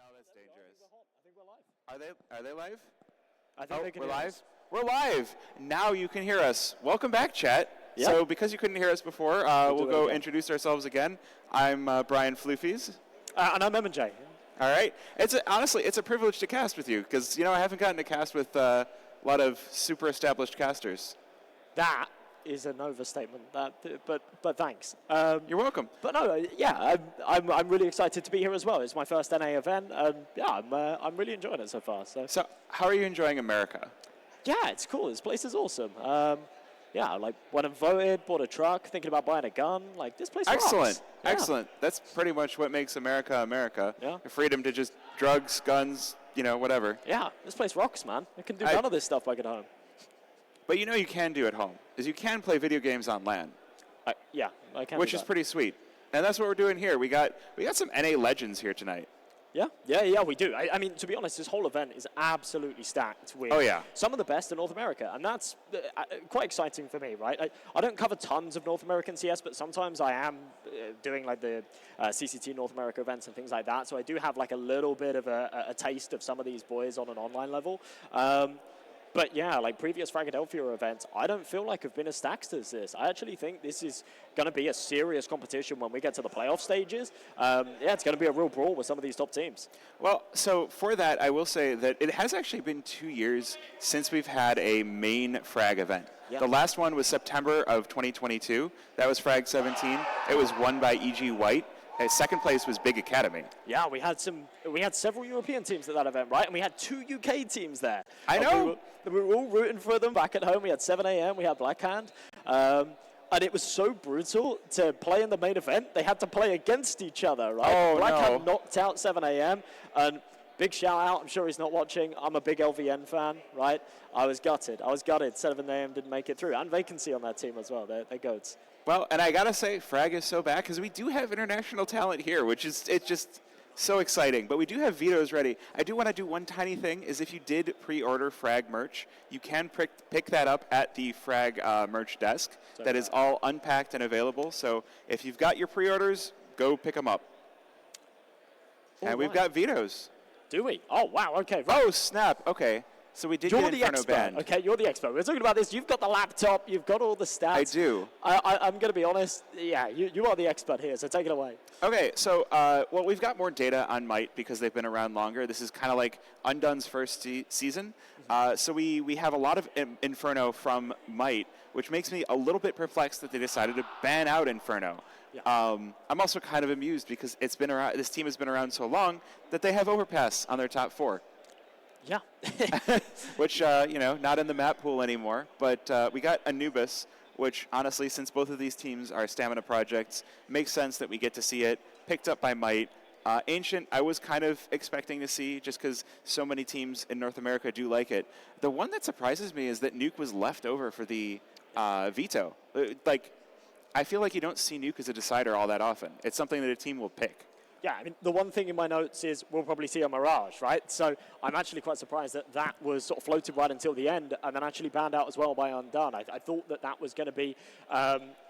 No, that's dangerous. I think we're live. Are they live? I think they can we're hear live? us. We're live. Now you can hear us. Welcome back, chat. Yeah. So because you couldn't hear us before, we'll go introduce ourselves again. I'm Brian Floofies. And I'm M&J. All right. Honestly, it's a privilege to cast with you because, I haven't gotten to cast with a lot of super established casters. That is an overstatement. But thanks. You're welcome. But no, yeah, I'm really excited to be here as well. It's my first NA event, and yeah, I'm really enjoying it so far. So how are you enjoying America? Yeah, it's cool. This place is awesome. Yeah, like when I'm voted, bought a truck, thinking about buying a gun. Like this place Excellent. rocks. Yeah. Excellent. That's pretty much what makes America America. Yeah. The freedom to just drugs, guns, whatever. Yeah, this place rocks, man. I can do none of this stuff back at home. But you can do at home is you can play video games on LAN. Yeah, I can. Which is pretty sweet, and that's what we're doing here. We got some NA legends here tonight. Yeah, we do. I mean, to be honest, this whole event is absolutely stacked with some of the best in North America, and that's quite exciting for me, right? I don't cover tons of North American CS, but sometimes I am doing like the CCT North America events and things like that, so I do have like a little bit of a taste of some of these boys on an online level. But yeah, like previous Fragadelphia events, I don't feel like have been as stacked as this. I actually think this is going to be a serious competition when we get to the playoff stages. Yeah, it's going to be a real brawl with some of these top teams. Well, so for that, I will say that it has actually been 2 years since we've had a main Frag event. Yeah. The last one was September of 2022. That was Frag 17. It was won by EG White. Second place was Big Academy. Yeah, we had several European teams at that event, right? And we had 2 UK teams there. I know. We were all rooting for them back at home. We had 7 a.m. We had Blackhand. And it was so brutal to play in the main event. They had to play against each other, right? Oh, Blackhand knocked out 7 a.m. And big shout out. I'm sure he's not watching. I'm a big LVN fan, right? I was gutted. 7 a.m. didn't make it through. And Vacancy on that team as well. They're goats. Well, and I got to say, Frag is so back because we do have international talent here, it's just so exciting. But we do have vetoes ready. I do want to do one tiny thing, is if you did pre-order Frag merch, you can pick that up at the Frag merch desk. That is all unpacked and available. So if you've got your pre-orders, go pick them up. And we've got vetoes. Do we? Oh, wow, okay. Right. Oh, snap. Okay. So we did get Inferno banned. Okay, you're the expert. We're talking about this. You've got the laptop. You've got all the stats. I do. I'm going to be honest. Yeah, you are the expert here, so take it away. Okay, so, well, we've got more data on Might because they've been around longer. This is kind of like Undone's first season. So we have a lot of Inferno from Might, which makes me a little bit perplexed that they decided to ban out Inferno. Yeah. I'm also kind of amused because it's been around. This team has been around so long that they have Overpass on their top 4. Yeah. Which, not in the map pool anymore. But we got Anubis, which, honestly, since both of these teams are stamina projects, makes sense that we get to see it. Picked up by Might. Ancient, I was kind of expecting to see, just because so many teams in North America do like it. The one that surprises me is that Nuke was left over for the veto. I feel like you don't see Nuke as a decider all that often. It's something that a team will pick. Yeah, I mean, the one thing in my notes is we'll probably see a Mirage, right? So I'm actually quite surprised that was sort of floated right until the end and then actually banned out as well by Undone. I thought that was going to be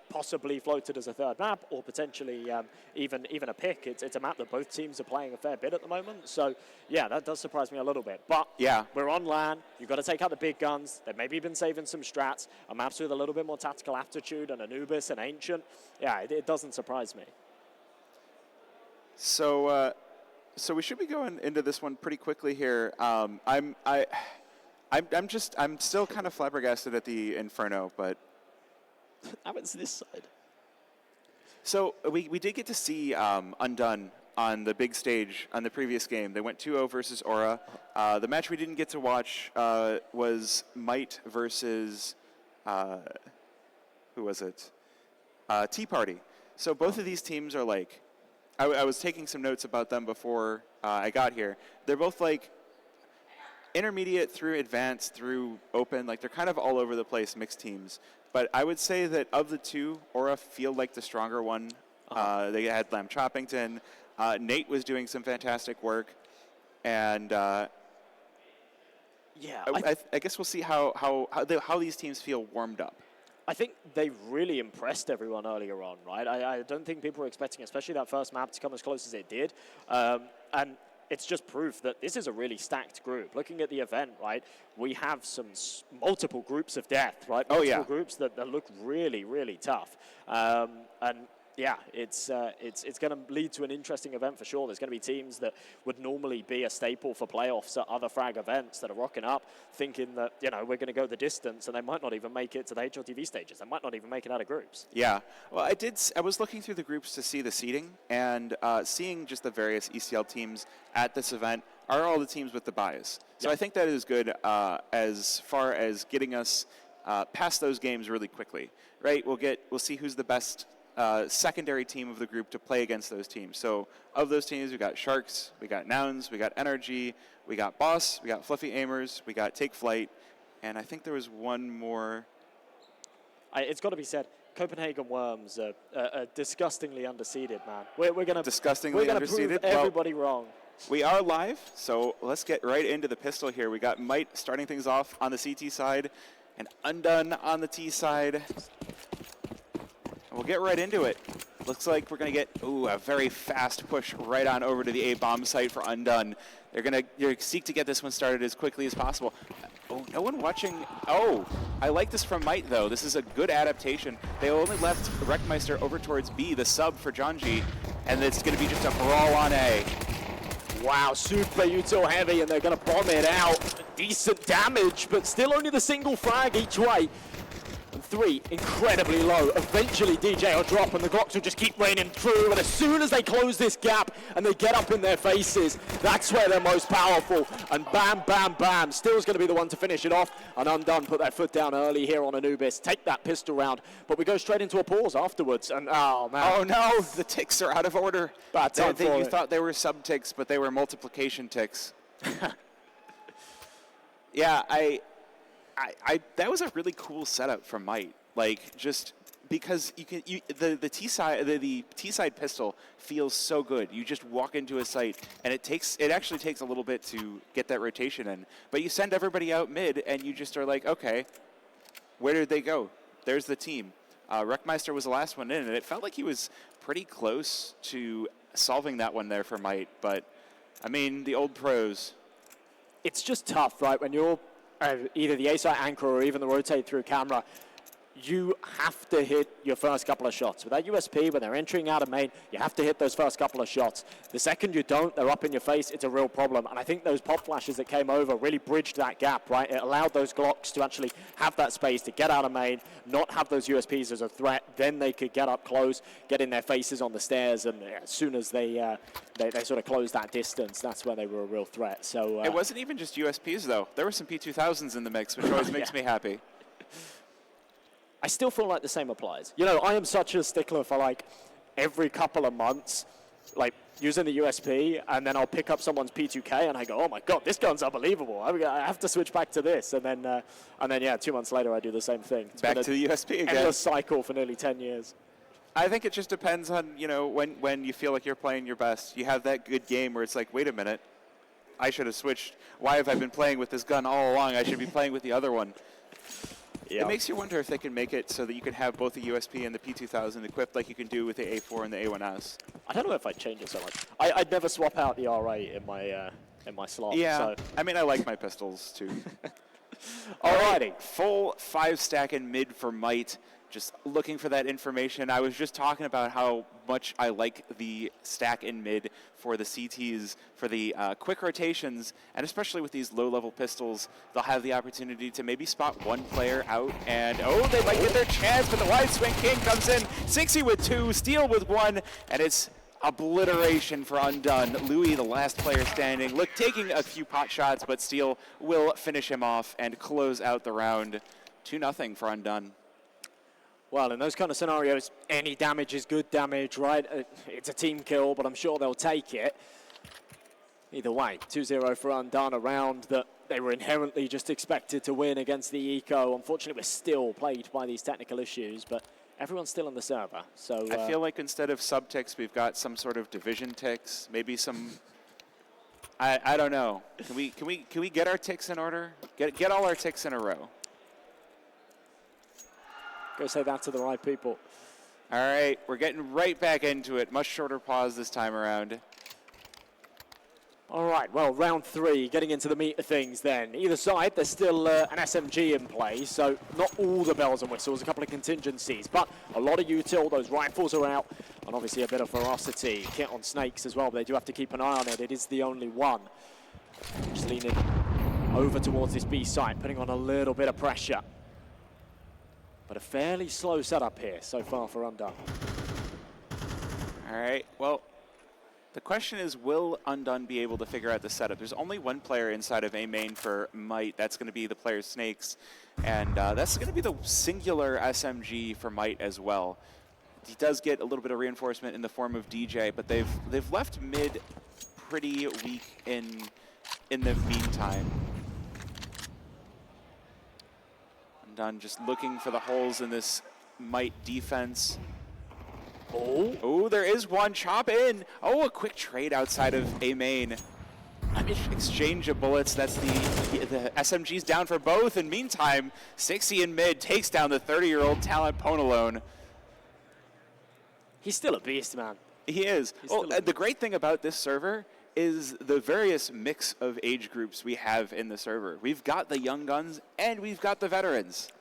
possibly floated as a third map or potentially even a pick. It's a map that both teams are playing a fair bit at the moment. So, yeah, that does surprise me a little bit. But yeah, we're on LAN. You've got to take out the big guns. They've maybe been saving some strats. A maps with a little bit more tactical aptitude and Anubis and Ancient. Yeah, it doesn't surprise me. So we should be going into this one pretty quickly here. I'm still kind of flabbergasted at the Inferno, but how is this side? So we did get to see Undone on the big stage on the previous game. They went 2-0 versus Aura. The match we didn't get to watch was Might versus who was it? Tea Party. So both of these teams are like. I was taking some notes about them before I got here. They're both like intermediate through advanced through open. Like they're kind of all over the place, mixed teams. But I would say that of the two, Aura feel like the stronger one. They had Lamb Choppington. Nate was doing some fantastic work. And yeah, I guess we'll see how these teams feel warmed up. I think they really impressed everyone earlier on, right? I don't think people were expecting, especially that first map, to come as close as it did. And it's just proof that this is a really stacked group. Looking at the event, right, we have some multiple groups of death, right? Multiple groups that look really, really tough. And yeah, it's going to lead to an interesting event for sure. There's going to be teams that would normally be a staple for playoffs at other FRAG events that are rocking up, thinking that, you know, we're going to go the distance, and they might not even make it to the HLTV stages. They might not even make it out of groups. Yeah. Well, I was looking through the groups to see the seeding, and seeing just the various ECL teams at this event are all the teams with the buys. So I think that is good as far as getting us past those games really quickly, right? We'll see who's the best secondary team of the group to play against those teams. So of those teams, we got Sharks, we got Nouns, we got NRG, we got Boss, we got Fluffy Aimers, we got Take Flight, and I think there was one more. It's got to be said, Copenhagen Worms are disgustingly underseeded, man. We're going to prove everybody wrong. We are live, so let's get right into the pistol here. We got Might starting things off on the CT side, and Undone on the T side. We'll get right into it. Looks like we're going to get a very fast push right on over to the A-bomb site for Undone. They're going to seek to get this one started as quickly as possible. Oh, no one watching. Oh, I like this from Might, though. This is a good adaptation. They only left Wreckmeister over towards B, the sub for Jonji, and it's going to be just a brawl on A. Wow, super util heavy, and they're going to bomb it out. Decent damage, but still only the single frag each way. And 3, incredibly low. Eventually, DJ will drop, and the Glocks will just keep raining through. And as soon as they close this gap and they get up in their faces, that's where they're most powerful. And bam, bam, bam. Still's going to be the one to finish it off. And Undone put that foot down early here on Anubis. Take that pistol round. But we go straight into a pause afterwards. And oh, man. Oh, no. The ticks are out of order. Bad time for you thought they were sub-ticks, but they were multiplication ticks. Yeah, that was a really cool setup from Might. Like, just because the T side pistol feels so good. You just walk into a site, and it actually takes a little bit to get that rotation in. But you send everybody out mid, and you just are like, okay, where did they go? There's the team. Wreckmeister was the last one in, and it felt like he was pretty close to solving that one there for Might. But I mean, the old pros. It's just tough, right? When you're either the A-site anchor or even the rotate through camera, you have to hit your first couple of shots. With that USP, when they're entering out of main, you have to hit those first couple of shots. The second you don't, they're up in your face. It's a real problem. And I think those pop flashes that came over really bridged that gap, right? It allowed those Glocks to actually have that space to get out of main, not have those USPs as a threat. Then they could get up close, get in their faces on the stairs, and as soon as they sort of closed that distance, that's where they were a real threat. So it wasn't even just USPs, though. There were some P2000s in the mix, which always makes me happy. I still feel like the same applies. You know, I am such a stickler for, like, every couple of months, like, using the USP, and then I'll pick up someone's P2K, and I go, oh, my God, this gun's unbelievable. I have to switch back to this. And then, yeah, 2 months later, I do the same thing. It's back to the USP again. Endless cycle for nearly 10 years. I think it just depends on, you know, when you feel like you're playing your best. You have that good game where it's like, wait a minute, I should have switched. Why have I been playing with this gun all along? I should be playing with the other one. It makes you wonder if they can make it so that you can have both the USP and the P2000 equipped like you can do with the A4 and the A1S. I don't know if I'd change it so much. I'd never swap out the R8 in my slot. Yeah, so. I mean, I like my pistols too. Alrighty. Full 5-stack in mid for Might. Just looking for that information. I was just talking about how much I like the stack in mid for the CTs, for the quick rotations, and especially with these low-level pistols, they'll have the opportunity to maybe spot one player out, and they might get their chance, but the Wide Swing King comes in, 60 with 2, Steel with 1, and it's obliteration for Undone. Louis, the last player standing, taking a few pot shots, but Steel will finish him off and close out the round. 2-0 for Undone. Well, in those kind of scenarios, any damage is good damage, right? It's a team kill, but I'm sure they'll take it. Either way, 2-0 for Undone, a round that they were inherently just expected to win against the Eco. Unfortunately, we're still plagued by these technical issues, but everyone's still on the server. So I feel like instead of sub-ticks, we've got some sort of division ticks, maybe some... I don't know. Can we get our ticks in order? Get all our ticks in a row. Go say that to the right people. All right, we're getting right back into it. Much shorter pause this time around. All right, well, round 3, getting into the meat of things then. Either side, there's still an SMG in play, so not all the bells and whistles, a couple of contingencies, but a lot of util, those rifles are out, and obviously a bit of ferocity. Kit on Snakes as well, but they do have to keep an eye on it. It is the only one. Just leaning over towards this B site, putting on a little bit of pressure. But a fairly slow setup here so far for Undone. All right, well, the question is, will Undone be able to figure out the setup? There's only one player inside of A main for Might. That's going to be the player Snakes. And that's going to be the singular SMG for Might as well. He does get a little bit of reinforcement in the form of DJ, but they've left mid pretty weak in the meantime. Undone just looking for the holes in this Might defense. Oh, there is one. Chop in. Oh, a quick trade outside of A main. Exchange of bullets. That's the SMG's down for both. And meantime, 60 in mid takes down the 30-year-old talent Ponalone. He's still a beast, man. He is. Well, the great thing about this server is the various mix of age groups we have in the server. We've got the young guns and we've got the veterans.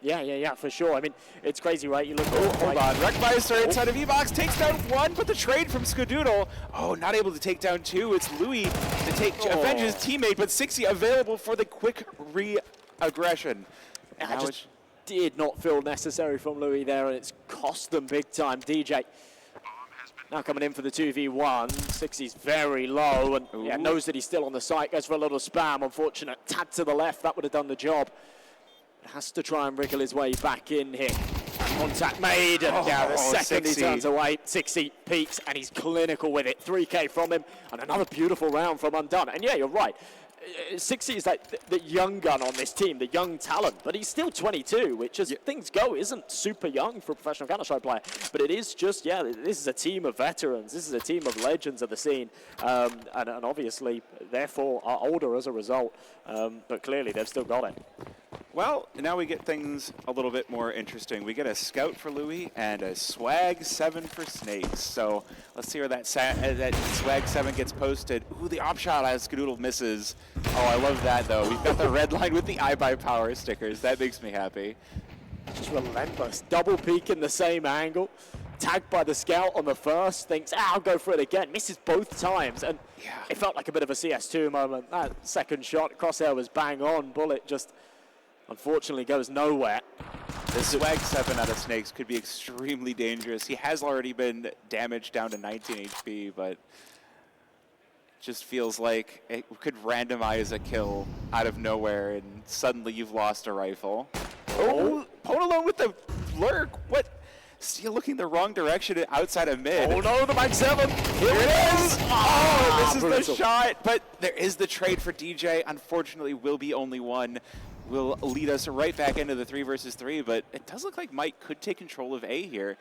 Yeah, for sure. I mean, it's crazy, right? You look. Hold on. Wreckmeister inside of E-Box takes down 1, but the trade from Skadoodle. Oh, not able to take down 2. It's Louis to avenge his teammate, but 60 available for the quick re-aggression. I just did not feel necessary from Louis there, and it's cost them big time. DJ now coming in for the 2v1. 60's very low, and knows that he's still on the site. Goes for a little spam. Unfortunate tap to the left. That would have done the job. Has to try and wriggle his way back in here. Contact made, and the second 60. He turns away, 60 peaks, and he's clinical with it. 3K from him, and another beautiful round from Undone. And yeah, you're right. 60 is like the young gun on this team, the young talent, but he's still 22, which as things go isn't super young for a professional Counter-Strike player, but it is just, this is a team of veterans, this is a team of legends of the scene, and obviously, therefore, are older as a result, but clearly they've still got it. Well, now we get things a little bit more interesting. We get a Scout for Louis and a Swag 7 for Snakes. So let's see where that Swag 7 gets posted. Ooh, the op shot as Skadoodle misses. Oh, I love that, though. We've got the red line with the iBuyPower stickers. That makes me happy. Just relentless. Double peek in the same angle. Tagged by the Scout on the first. Thinks, I'll go for it again. Misses both times. And it felt like a bit of a CS2 moment. That second shot, crosshair was bang on. Bullet just unfortunately goes nowhere. The Swag 7 out of Snakes could be extremely dangerous. He has already been damaged down to 19 HP, but it just feels like it could randomize a kill out of nowhere, and suddenly you've lost a rifle. Oh, Ponalone with the lurk. What? Still looking the wrong direction outside of mid. Oh no, the Mag 7. Here it is. Oh, this is the shot, but there is the trade for DJ. Unfortunately, will be only one. Will lead us right back into the 3 versus 3, but it does look like Mike could take control of A here.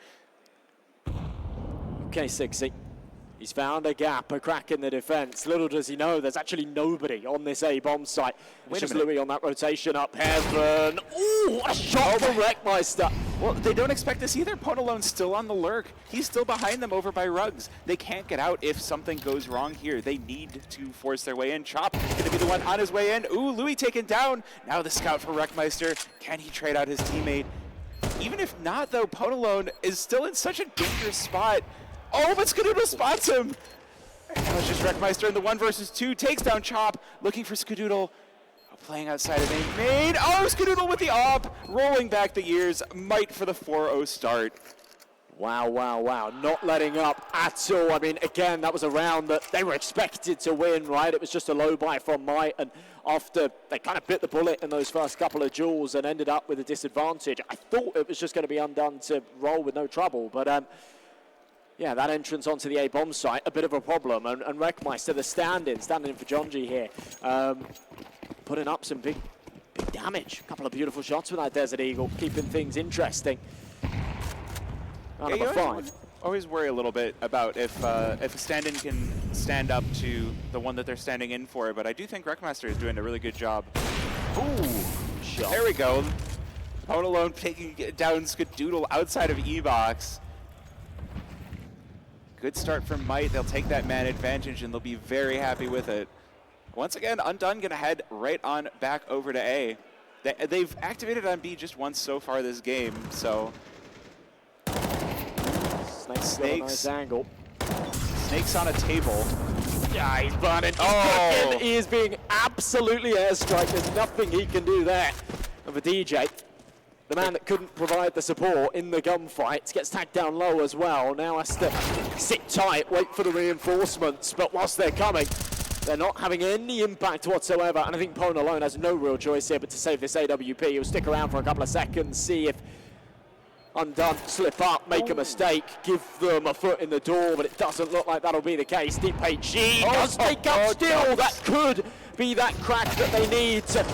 Okay, 60. He's found a gap, a crack in the defense. Little does he know, there's actually nobody on this A bomb site. It's just Louis on that rotation up heaven. Ooh, what a shot from Wreckmeister. Well, they don't expect this either. Ponalone's still on the lurk. He's still behind them over by Rugs. They can't get out if something goes wrong here. They need to force their way in. Chop going to be the one on his way in. Ooh, Louis taken down. Now the scout for Wreckmeister. Can he trade out his teammate? Even if not, though, Ponalone is still in such a dangerous spot. Oh, but Skadoodle spots him. And now it's just Wreckmeister in the 1 versus 2. Takes down Chop, looking for Skadoodle. Playing outside of A main. Oh, Skadoodle with the op. Rolling back the years. Might for the 4-0 start. Wow, wow, wow. Not letting up at all. I mean, again, that was a round that they were expected to win, right? It was just a low buy from Might. And after they kind of bit the bullet in those first couple of duels and ended up with a disadvantage, I thought it was just going to be Undone to roll with no trouble. But yeah, that entrance onto the A-bomb site, a bit of a problem. And Wreckmeister, the standing for Jonji here, putting up some big damage. A couple of beautiful shots with that Desert Eagle, keeping things interesting. Number 5. Always worry a little bit about if a stand-in can stand up to the one that they're standing in for, but I do think Wreckmeister is doing a really good job. Ooh, shot. There we go. Ponalone taking down Skadoodle outside of E-Box. Good start from Might. They'll take that man advantage, and they'll be very happy with it. Once again, Undone going to head right on back over to A. They've activated on B just once so far this game, so... Snakes got a nice angle. Snakes on a table. Yeah, he's burning. Oh! He is being absolutely airstrike. There's nothing he can do there. And for DJ, the man that couldn't provide the support in the gunfight, gets tagged down low as well. Now has to sit tight, wait for the reinforcements. But whilst they're coming, they're not having any impact whatsoever. And I think Pone alone has no real choice here but to save this AWP. He'll stick around for a couple of seconds, see if Undone slip up, make a mistake, give them a foot in the door, but it doesn't look like that'll be the case. Deep HG does take up still. That could be that crack that they need to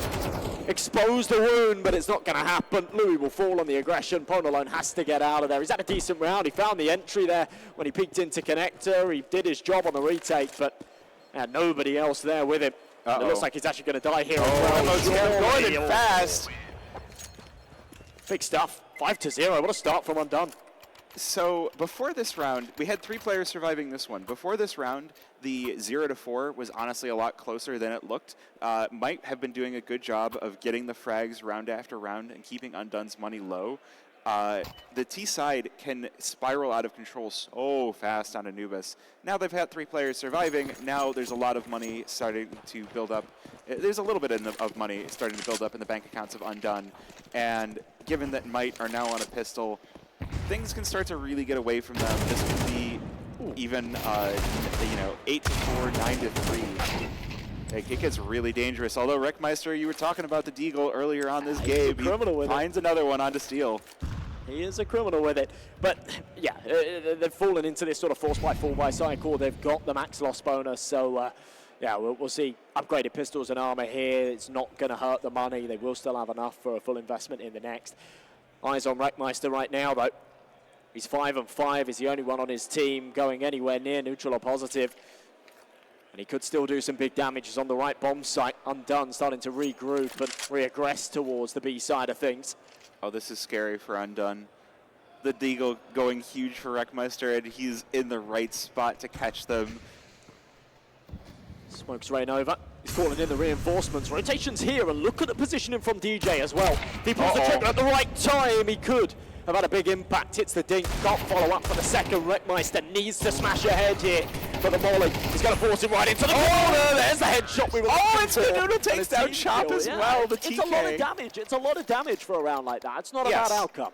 expose the wound, but it's not going to happen. Louis will fall on the aggression. Pone alone has to get out of there. He's had a decent round. He found the entry there when he peeked into connector. He did his job on the retake, but nobody else there with him. It looks like he's actually going to die here as well. Going in fast. Big stuff. 5-0. What a start from Undone. So before this round, we had 3 players surviving this one. Before this round, the 0-4 was honestly a lot closer than it looked. Might have been doing a good job of getting the frags round after round and keeping Undone's money low. The T side can spiral out of control so fast on Anubis. Now they've had 3 players surviving. Now there's a lot of money starting to build up. There's a little bit of money starting to build up in the bank accounts of Undone. And given that Might are now on a pistol, things can start to really get away from them. This can be even, 8-4, 9-3. It gets really dangerous. Although, Wreckmeister, you were talking about the Deagle earlier on this game. He finds another one onto steal. He is a criminal with it. But, yeah, they've fallen into this sort of 4x4 cycle. They've got the max loss bonus. So, we'll see upgraded pistols and armor here. It's not going to hurt the money. They will still have enough for a full investment in the next. Eyes on Wreckmeister right now, though. He's 5-5. He's the only one on his team going anywhere near neutral or positive. And he could still do some big damage. He's on the right bomb site. Undone, starting to regroup and reaggress towards the B side of things. Oh, this is scary for Undone. The Deagle going huge for Wreckmeister, and he's in the right spot to catch them. Smokes rain over. He's calling in the reinforcements. Rotations here, and look at the positioning from DJ as well. If he pulls the trigger at the right time, he could have had a big impact. Hits the dink. Can't follow up for the second. Wreckmeister needs to smash ahead here for the Molly. He's going to force him right into the corner. There's the headshot we were looking for. Skadoodle takes down Chop as well. The TK. It's a lot of damage. It's a lot of damage for a round like that. It's not a bad outcome.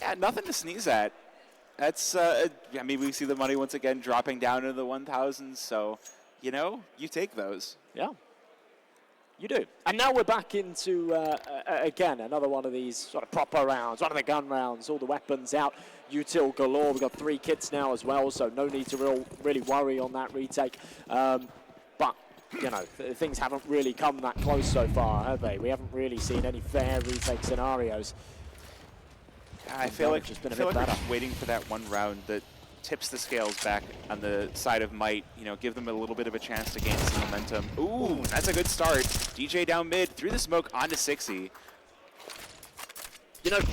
Yeah, nothing to sneeze at. That's, we see the money once again dropping down into the 1,000s, so, you take those. Yeah. You do. And now we're back into, again, another one of these sort of proper rounds, one of the gun rounds, all the weapons out, util galore. We've got 3 kits now as well, so no need to really worry on that retake. But, things haven't really come that close so far, have they? We haven't really seen any fair retake scenarios. I feel like we're just waiting for that one round that tips the scales back on the side of Might, give them a little bit of a chance to gain some momentum. Ooh, that's a good start. DJ down mid, through the smoke, onto 60.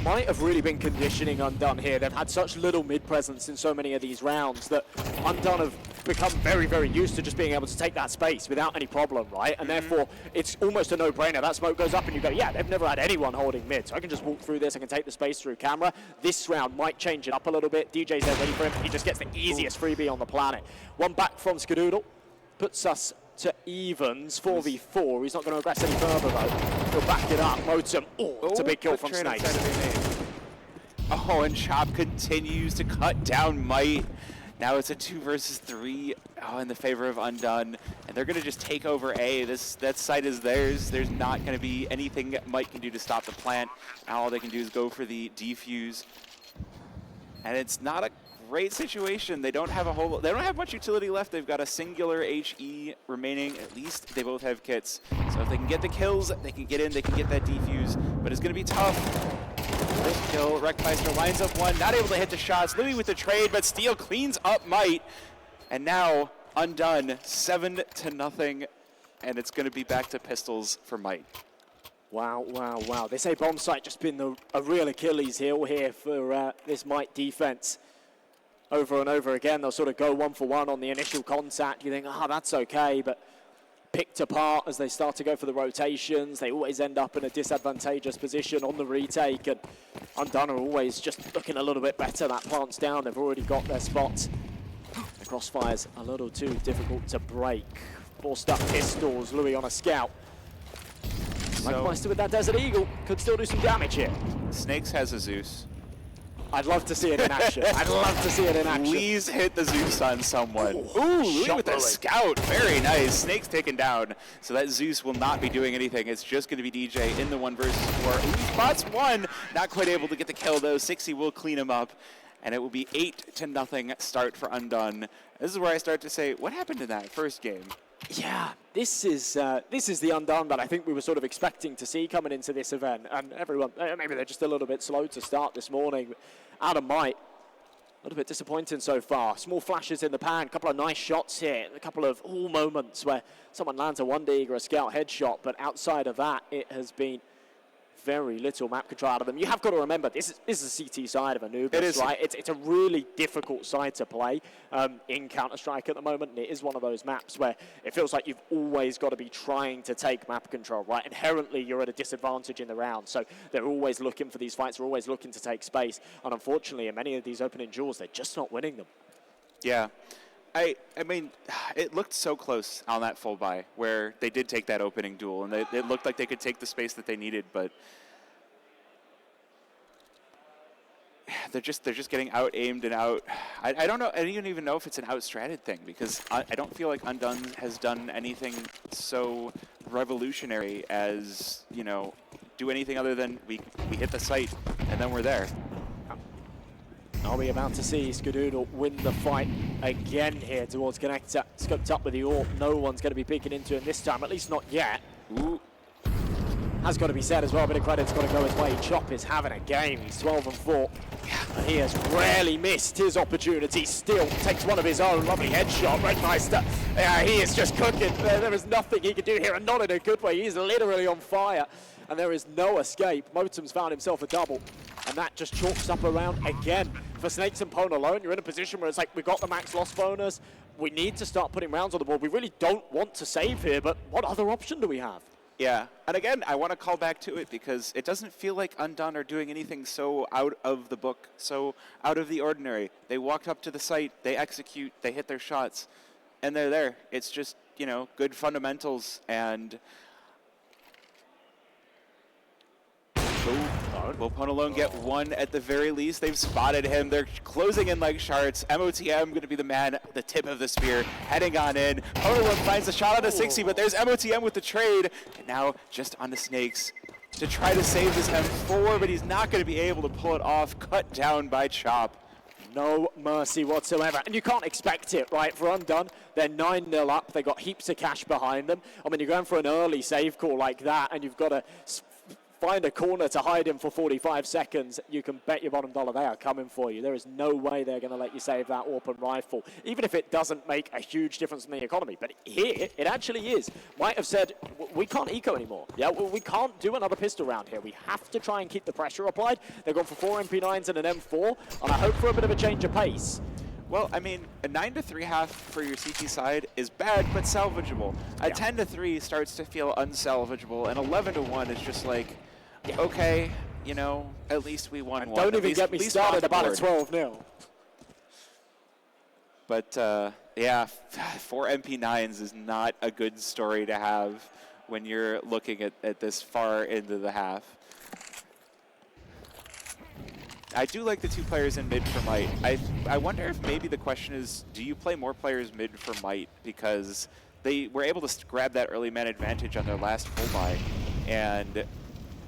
Might have really been conditioning Undone here. They've had such little mid presence in so many of these rounds that Undone have become very, very used to just being able to take that space without any problem, right? And therefore, it's almost a no-brainer. That smoke goes up and you go, yeah, they've never had anyone holding mid, so I can just walk through this, I can take the space through camera. This round might change it up a little bit. DJ's there ready for him. He just gets the easiest freebie on the planet. One back from Skadoodle. Puts us to evens, 4v4. He's not going to aggress any further, though. He'll back it up. Motum. It's a big kill from Snakes. And Chop continues to cut down Might. Now it's a 2 versus 3 in the favor of Undone. And they're going to just take over A. That site is theirs. There's not going to be anything Might can do to stop the plant. Now all they can do is go for the defuse. And it's not a great situation. They don't have much utility left. They've got a singular HE remaining. At least they both have kits. So if they can get the kills, they can get in, they can get that defuse. But it's going to be tough. First kill, Wreckmeister lines up one, not able to hit the shots. Louis with the trade, but Steel cleans up Might. And now Undone, 7-0. And it's going to be back to pistols for Might. Wow. This A bomb site just been a real Achilles heel here for this Might defense. over and over again. They'll sort of go 1 for 1 on the initial contact. You think, that's okay, but picked apart as they start to go for the rotations. They always end up in a disadvantageous position on the retake, and Undone are always just looking a little bit better. That plant's down. They've already got their spots. The crossfire's a little too difficult to break. Forced up pistols. Louis on a scout. Like Meister with that Desert Eagle, could still do some damage here. Snakes has a Zeus. I'd love to see it in action. I'd love to see it in action. Please hit the Zeus on someone. Ooh, Louis with that scout. Very nice. Snake's taken down. So that Zeus will not be doing anything. It's just going to be DJ in the 1 versus 4. Ooh, spots 1. Not quite able to get the kill, though. 60 will clean him up. And it will be 8-0 start for Undone. This is where I start to say, what happened in that first game? Yeah, this is the Undone that I think we were sort of expecting to see coming into this event. And everyone, maybe they're just a little bit slow to start this morning. Out of might, a little bit disappointing so far. Small flashes in the pan, a couple of nice shots here, a couple of moments where someone lands a 1 dig or a scout headshot, but outside of that, it has been very little map control out of them. You have got to remember, this is a CT side of Anubis, right? It's a really difficult side to play in Counter-Strike at the moment, and it is one of those maps where it feels like you've always got to be trying to take map control, right? Inherently, you're at a disadvantage in the round, so they're always looking for these fights, they're always looking to take space, and unfortunately, in many of these opening duels, they're just not winning them. Yeah. I mean, it looked so close on that full buy where they did take that opening duel, and it looked like they could take the space that they needed, but they're just getting out-aimed and out. I don't know. I don't even know if it's an out-stratted thing, because I don't feel like Undone has done anything so revolutionary as, you know, do anything other than we hit the site and then we're there. Are we about to see Skadoodle win the fight again here towards Connector? Scoped up with the AWP. No one's going to be peeking into him this time, at least not yet. Ooh. Has got to be said as well, a bit of credit's got to go his way. Chop is having a game. He's 12 and 4. And he has rarely missed his opportunity. Still takes one of his own. Lovely headshot. Redmeister. He is just cooking. There is nothing he can do here, and not in a good way. He's literally on fire. And there is no escape. Motum's found himself a double. And that just chalks up around again. For Snakes and Pwn alone, you're in a position where it's like, we've got the max loss bonus. We need to start putting rounds on the board. We really don't want to save here, but what other option do we have? Yeah, and again, I want to call back to it because it doesn't feel like Undone are doing anything so out of the book, so out of the ordinary. They walked up to the site, they execute, they hit their shots, and they're there. It's just, you know, good fundamentals, and will Pwn alone get 1 at the very least? They've spotted him. They're closing in like sharks. MOTM going to be the man, the tip of the spear, heading on in. Pwn alone finds a shot on a 60, but there's MOTM with the trade. And now just on the Snakes to try to save this M4, but he's not going to be able to pull it off. Cut down by Chop. No mercy whatsoever. And you can't expect it, right? For Undone, they're 9-0 up. They got heaps of cash behind them. I mean, you're going for an early save call like that, and you've got to find a corner to hide him for 45 seconds, you can bet your bottom dollar they are coming for you. There is no way they're going to let you save that AWP rifle, even if it doesn't make a huge difference in the economy. But here, it actually is. Might have said, we can't eco anymore. Yeah, we can't do another pistol round here. We have to try and keep the pressure applied. They've gone for 4 MP9s and an M4, and I hope for a bit of a change of pace. Well, I mean, a 9-3 half for your CT side is bad, but salvageable. A 10-3 starts to feel unsalvageable, and 11-1 is just like, okay, you know, at least we won one. Don't even get me started about a 12-0. But, yeah, 4 MP9s is not a good story to have when you're looking at this far into the half. I do like the 2 players in mid for Might. I wonder if maybe the question is, do you play more players mid for Might? Because they were able to grab that early man advantage on their last full buy. And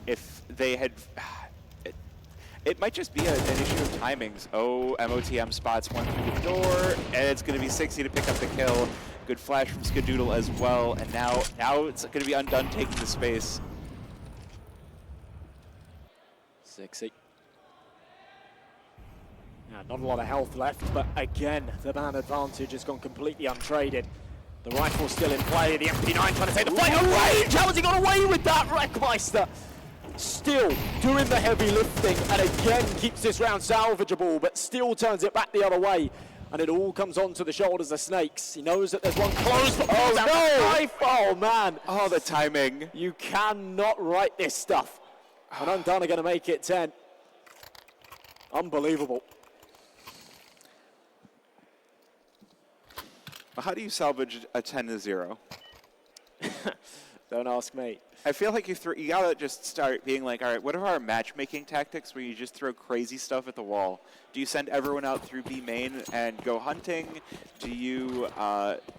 if they had, it might just be an issue of timings. Oh, MOTM spots 1 through the door, and it's going to be 60 to pick up the kill. Good flash from Skadoodle as well, and now it's going to be Undone taking the space. 60. Yeah, not a lot of health left, but again, the man advantage has gone completely untraded. The rifle's still in play, the MP9 trying to take the fight on range! How has he got away with that, Redmeister? still doing the heavy lifting, and again keeps this round salvageable, but still turns it back the other way. And it all comes onto the shoulders of Snakes. He knows that there's one close, but oh man! Oh, the timing. You cannot write this stuff. And Undone are going to make it 10. Unbelievable. How do you salvage a 10-0? Don't ask me. I feel like you gotta just start being like, all right, what are our matchmaking tactics where you just throw crazy stuff at the wall? Do you send everyone out through B main and go hunting? Do you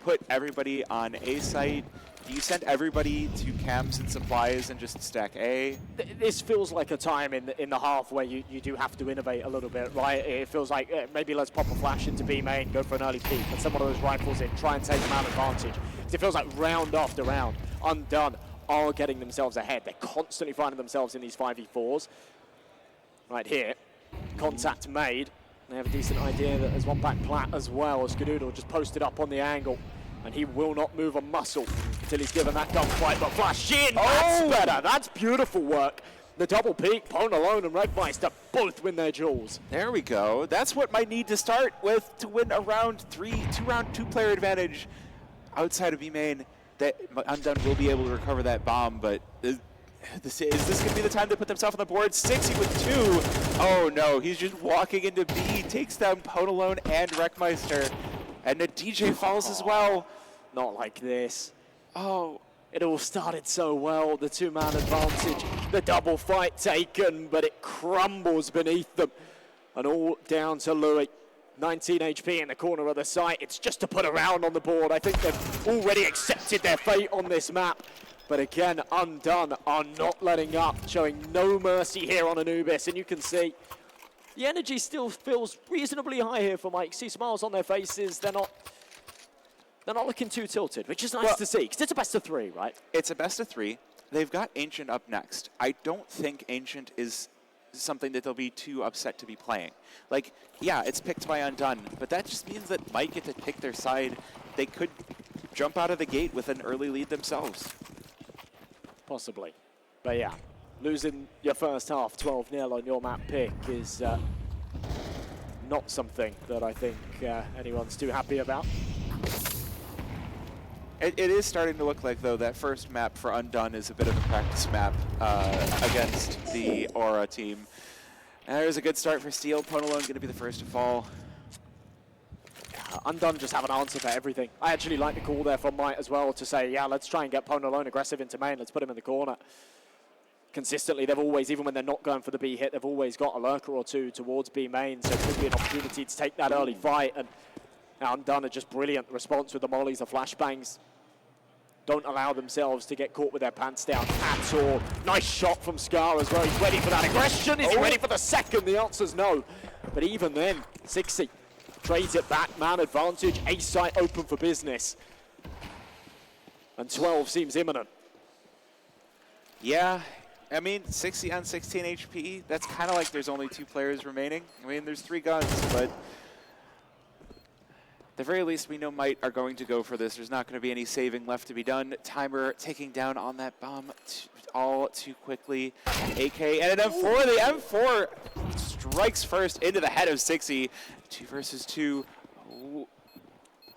put everybody on A site? Do you send everybody to cams and supplies and just stack A? This feels like a time in the half where you do have to innovate a little bit, right? It feels like maybe let's pop a flash into B main, go for an early peek, and send one of those rifles in, try and take them out advantage. It feels like round after round, Undone are getting themselves ahead. They're constantly finding themselves in these 5v4s. Right here, contact made. They have a decent idea that there's one back plat as well. Skadoodle just posted up on the angle, and he will not move a muscle until he's given that gunfight. But flash in, that's better. That's beautiful work. The double peak, Pwn alone and Regmeister both win their duels. There we go. That's what might need to start with to win a round 3, two-player advantage outside of B main. That Undone will be able to recover that bomb, but is this going to be the time to put themselves on the board? 60 with 2. Oh no, he's just walking into B, takes down Pwn alone and Regmeister, and the DJ falls as well. Not like this. Oh. It all started so well, the two-man advantage, the double fight taken, but it crumbles beneath them. And all down to Louis. 19 HP in the corner of the site. It's just to put a round on the board. I think they've already accepted their fate on this map. But again, Undone are not letting up, showing no mercy here on Anubis. And you can see the energy still feels reasonably high here for Mike. See smiles on their faces. They're not looking too tilted, which is nice to see, because it's a best of 3, right? It's a best of 3. They've got Ancient up next. I don't think Ancient is something that they'll be too upset to be playing. Like, yeah, it's picked by Undone, but that just means that might get to pick their side. They could jump out of the gate with an early lead themselves. Possibly. But yeah, losing your first half 12-0 on your map pick is not something that I think anyone's too happy about. It is starting to look like, though, that first map for Undone is a bit of a practice map against the Aura team. And there's a good start for Steel. Pwn alone going to be the first to fall. Undone just have an answer for everything. I actually like the call there from Might as well to say, yeah, let's try and get Pwn alone aggressive into main. Let's put him in the corner. Consistently, they've always, even when they're not going for the B hit, they've always got a lurker or two towards B main. So it could be an opportunity to take that early fight. And Undone are just brilliant response with the mollies, the flashbangs. Don't allow themselves to get caught with their pants down at all. Nice shot from Scar as well. He's ready for that aggression. Is he ready for the second? The answer's no. But even then, 60 trades it back. Man advantage. A site open for business. And 12 seems imminent. Yeah. I mean, 60 on 16 HP. That's kind of like there's only 2 players remaining. I mean, there's 3 guns, but at the very least, we know Might are going to go for this. There's not going to be any saving left to be done. Timer taking down on that bomb all too quickly. AK and an M4. The M4 strikes first into the head of 60. 2 versus 2. Ooh.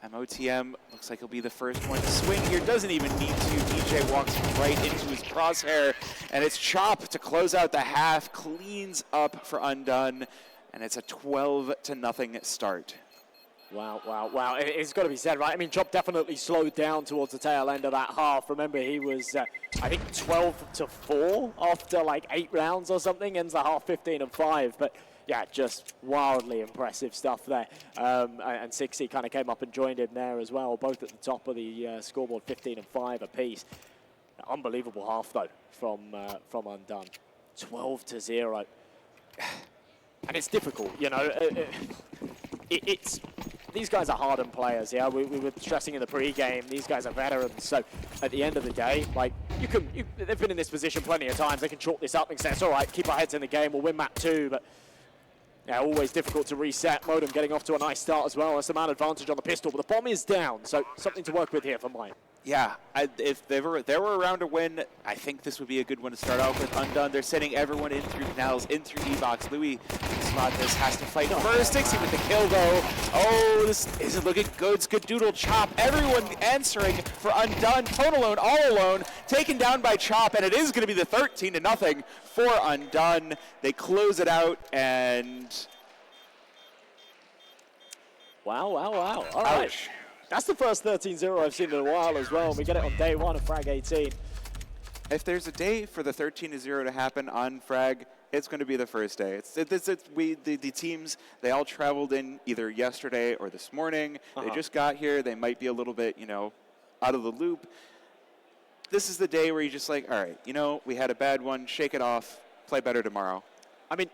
MOTM looks like he'll be the first one to swing here. Doesn't even need to. DJ walks right into his crosshair. And it's Chop to close out the half. Cleans up for Undone. And it's a 12-0 start. Wow, wow, wow. It's got to be said, right? I mean, Chop definitely slowed down towards the tail end of that half. Remember, he was, I think, 12-4 after like 8 rounds or something. Ends the half 15-5. But yeah, just wildly impressive stuff there. And 60 kind of came up and joined him there as well, both at the top of the scoreboard, 15-5 apiece. Unbelievable half, though, from Undone. 12-0. And it's difficult, you know. These guys are hardened players, yeah. We were stressing in the pre-game. These guys are veterans, so at the end of the day, like they've been in this position plenty of times. They can chalk this up and say, it's all right, keep our heads in the game. We'll win map 2, but yeah, always difficult to reset. Modem getting off to a nice start as well. That's the man advantage on the pistol, but the bomb is down, so something to work with here for Mike. Yeah, if there were around to win, I think this would be a good one to start off with. Undone, they're sending everyone in through canals, in through E-Box. Louis Smatas has to fight first. Dixie with the kill, though. Oh, this isn't looking good. Skadoodle, Chop, everyone answering for Undone. Tone alone, all alone, taken down by Chop, and it is going to be the 13-0 for Undone. They close it out, and... Wow. All right. Ouch. That's the first 13-0 I've seen in a while as well. We get it on day one of Frag 18. If there's a day for the 13-0 to happen on Frag, it's going to be the first day. The teams, they all traveled in either yesterday or this morning. They just got here. They might be a little bit, out of the loop. This is the day where you're just like, all right, we had a bad one. Shake it off. Play better tomorrow. I mean,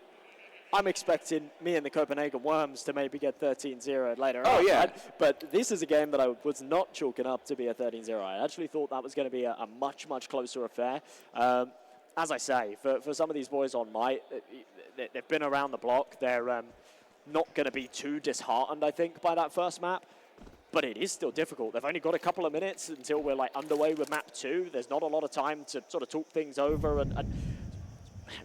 I'm expecting me and the Copenhagen Worms to maybe get 13-0 later on. Oh, yeah. Right? But this is a game that I was not chalking up to be a 13-0. I actually thought that was going to be a much, much closer affair. As I say, for some of these boys on Might, they've been around the block. They're not going to be too disheartened, I think, by that first map. But it is still difficult. They've only got a couple of minutes until we're underway with map 2. There's not a lot of time to sort of talk things over and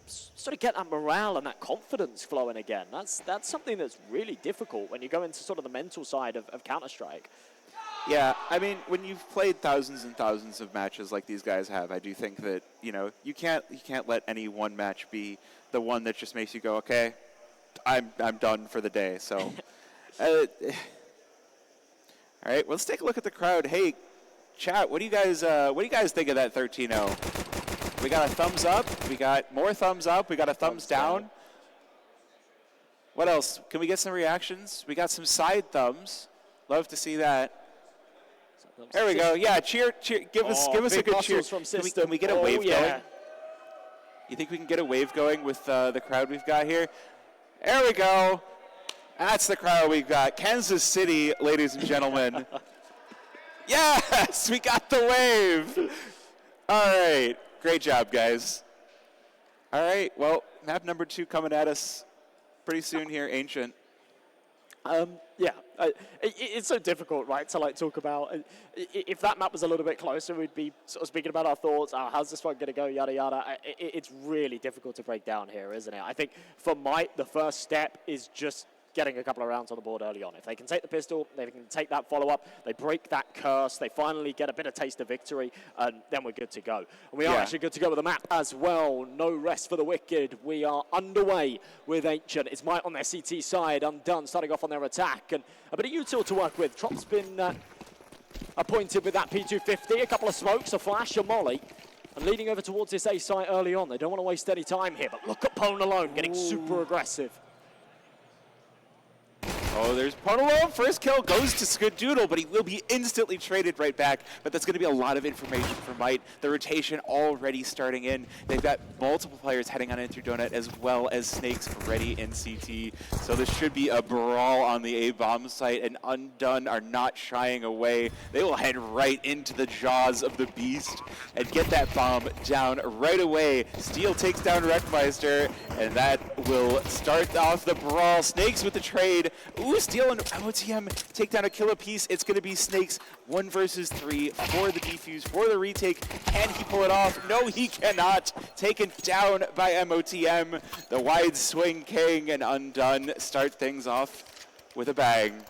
sort of get that morale and that confidence flowing again. That's something that's really difficult when you go into sort of the mental side of Counter-Strike. Yeah, I mean, when you've played thousands and thousands of matches like these guys have, I do think that, you can't let any one match be the one that just makes you go, okay, I'm done for the day. So, all right, let's take a look at the crowd. Hey, chat, what do you guys think of that 13-0? We got a thumbs up. We got more thumbs up. We got a thumbs down. What else? Can we get some reactions? We got some side thumbs. Love to see that. There we go. Yeah, cheer. Give us a good cheer. Can we get a wave going? You think we can get a wave going with the crowd we've got here? There we go. That's the crowd we've got. Kansas City, ladies and gentlemen. Yes, we got the wave. All right. Great job, guys. All right, well, map number 2 coming at us pretty soon here, Ancient. It's so difficult, right, to talk about. If that map was a little bit closer, we'd be sort of speaking about our thoughts. How's this one going to go? Yada yada. It's really difficult to break down here, isn't it? I think for Might, the first step is just getting a couple of rounds on the board early on. If they can take the pistol, they can take that follow-up, they break that curse, they finally get a bit of taste of victory, and then we're good to go. And we are actually good to go with the map as well. No rest for the wicked. We are underway with Ancient. It's Might on their CT side, Undone starting off on their attack, and a bit of util to work with. Trop's been appointed with that P250, a couple of smokes, a flash, a molly, and leading over towards this A site early on. They don't want to waste any time here, but look at Pone alone getting super aggressive. Oh, there's Ponolo. First kill goes to Skadoodle, but he will be instantly traded right back. But that's going to be a lot of information for Might. The rotation already starting in. They've got multiple players heading on in through Donut as well as Snakes ready in CT. So this should be a brawl on the A-bomb site, and Undone are not shying away. They will head right into the jaws of the beast and get that bomb down right away. Steel takes down Wreckmeister, and that will start off the brawl. Snakes with the trade. Ooh, Steel and MOTM take down a kill apiece. It's going to be Snakes 1 versus 3 for the defuse, for the retake. Can he pull it off? No, he cannot. Taken down by MOTM. The wide swing king, and Undone start things off with a bang.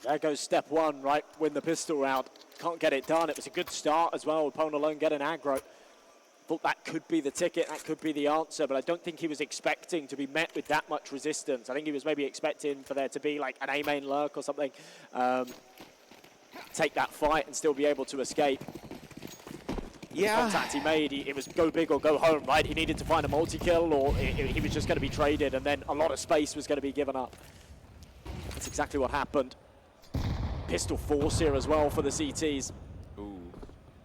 There goes step 1, right? Win the pistol round. Can't get it done. It was a good start as well. Pone alone getting aggro. Thought that could be the ticket, that could be the answer, but I don't think he was expecting to be met with that much resistance. I think he was maybe expecting for there to be like an A-main lurk or something, take that fight and still be able to escape. Yeah. The contact he made, it was go big or go home, right? He needed to find a multi-kill, or he was just going to be traded, and then a lot of space was going to be given up. That's exactly what happened. Pistol force here as well for the CTs. Ooh.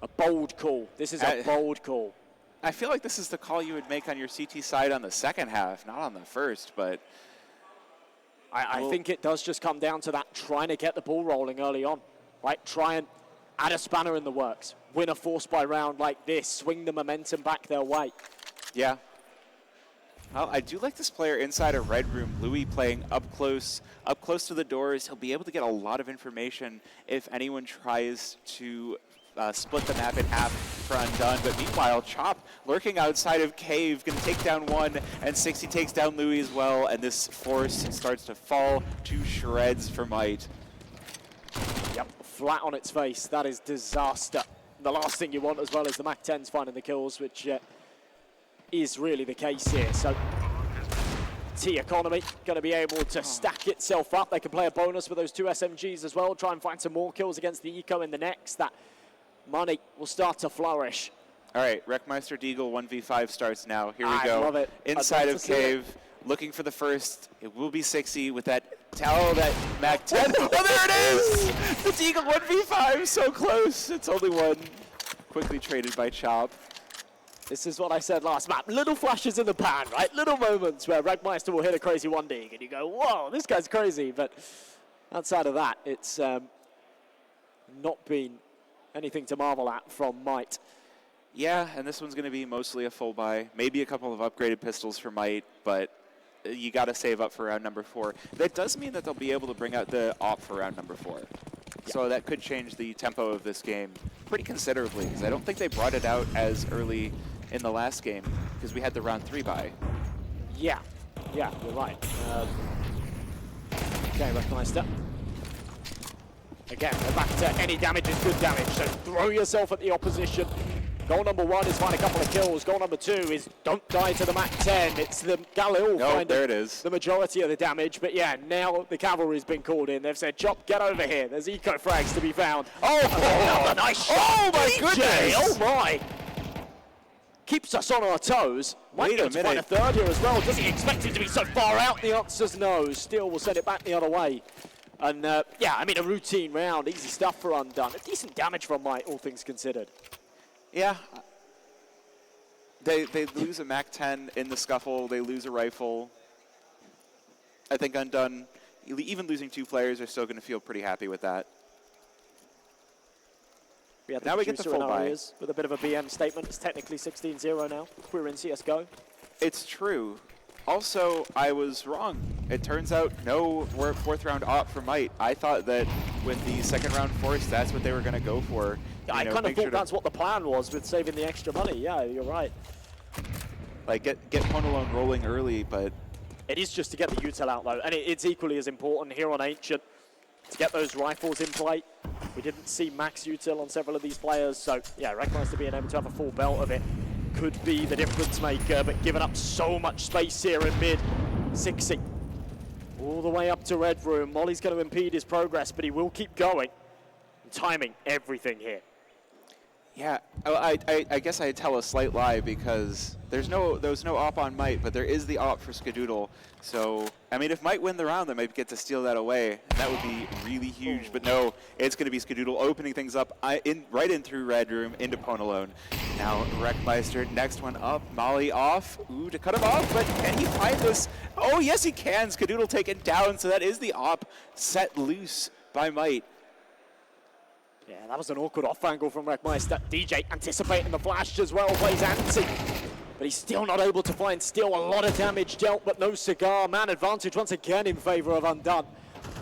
A bold call. This is a bold call. I feel like this is the call you would make on your CT side on the second half, not on the first, but... I think it does just come down to that, trying to get the ball rolling early on, right? Try and add a spanner in the works, win a force by round like this, swing the momentum back their way. Yeah. Well, I do like this player inside a red room, Louis, playing up close to the doors. He'll be able to get a lot of information if anyone tries to split the map in half for Undone. But meanwhile, Chop lurking outside of Cave, going to take down one, and 60 takes down Louis as well, and this force starts to fall to shreds for Might. Yep, flat on its face. That is disaster. The last thing you want as well is the MAC-10s finding the kills, which is really the case here. So T Economy going to be able to stack itself up. They can play a bonus with those 2 SMGs as well, try and find some more kills against the Eco in the next. That money will start to flourish. All right, Wreckmeister Deagle 1v5 starts now. Here we go. I love it. Inside of Cave, looking for the first. It will be 60 with that that MAC-10. Oh, there it is! The Deagle 1v5, so close. It's only one. Quickly traded by Chop. This is what I said last map. Little flashes in the pan, right? Little moments where Wreckmeister will hit a crazy 1D and you go, whoa, this guy's crazy. But outside of that, it's not been anything to marvel at from Might. Yeah, and this one's going to be mostly a full buy. Maybe a couple of upgraded pistols for Might, but you got to save up for round number 4. That does mean that they'll be able to bring out the op for round number 4. Yeah. So that could change the tempo of this game pretty considerably, because I don't think they brought it out as early in the last game, because we had the round 3 buy. Yeah, you're right. Okay, Wreckmeister. Again, we're back to any damage is good damage, so throw yourself at the opposition. Goal number 1 is find a couple of kills. Goal number 2 is don't die to the MAC-10. It's the Galil finding the majority of the damage. But yeah, now the cavalry's been called in. They've said, Chop, get over here. There's eco frags to be found. Another nice shot. Oh my goodness. Oh my. Keeps us on our toes. Might go to find a third here as well. Doesn't expect it to be so far out. The answer's no. Still will send it back the other way. And yeah, I mean, a routine round. Easy stuff for Undone. A decent damage from Might, all things considered. Yeah, they lose a MAC-10 in the scuffle. They lose a rifle. I think Undone, even losing 2 players, are still going to feel pretty happy with that. Now we get the full buy. With a bit of a BM statement. It's technically 16-0 now. We're in CSGO. It's true. Also, I was wrong. It turns out no 4th round op for Might. I thought that with the 2nd round force, that's what they were going to go for. I kind of thought that's what the plan was with saving the extra money. Yeah, you're right. Like, get Ponalone rolling early, but... It is just to get the util out, though. And it's equally as important here on Ancient to get those rifles in play. We didn't see max util on several of these players. So, yeah, Wreckmeister being able to have a full belt of it could be the difference maker, but giving up so much space here in mid. 60 all the way up to Red Room. Molly's going to impede his progress, but he will keep going. And timing everything here. Yeah, I guess I tell a slight lie because there was no op on Might, but there is the op for Skadoodle. So, I mean, if Might win the round, they might get to steal that away. And that would be really huge. But no, it's going to be Skadoodle opening things up right in through Red Room into Ponalone. Now, Wreckmeister, next one up. Molly off. Ooh, to cut him off, but can he find this? Oh, yes, he can. Skadoodle taken down, so that is the op set loose by Might. Yeah, that was an awkward off angle from Wreckmeister. DJ anticipating the flash as well, plays anti. But he's still not able to find Still. A lot of damage dealt, but no cigar. Man advantage once again in favor of Undone.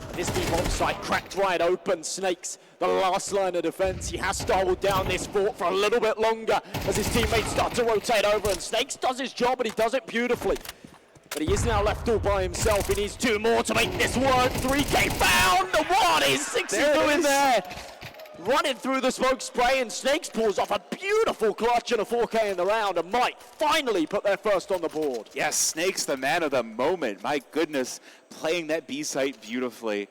And this team on site cracked right open. Snakes, the last line of defense. He has to hold down this fort for a little bit longer as his teammates start to rotate over. And Snakes does his job, and he does it beautifully. But he is now left all by himself. He needs 2 more to make this work. 3K found. What is 60 doing there? Running through the smoke spray, and Snakes pulls off a beautiful clutch and a 4K in the round, and Might finally put their first on the board. Yes, Snakes the man of the moment. My goodness, playing that B site beautifully.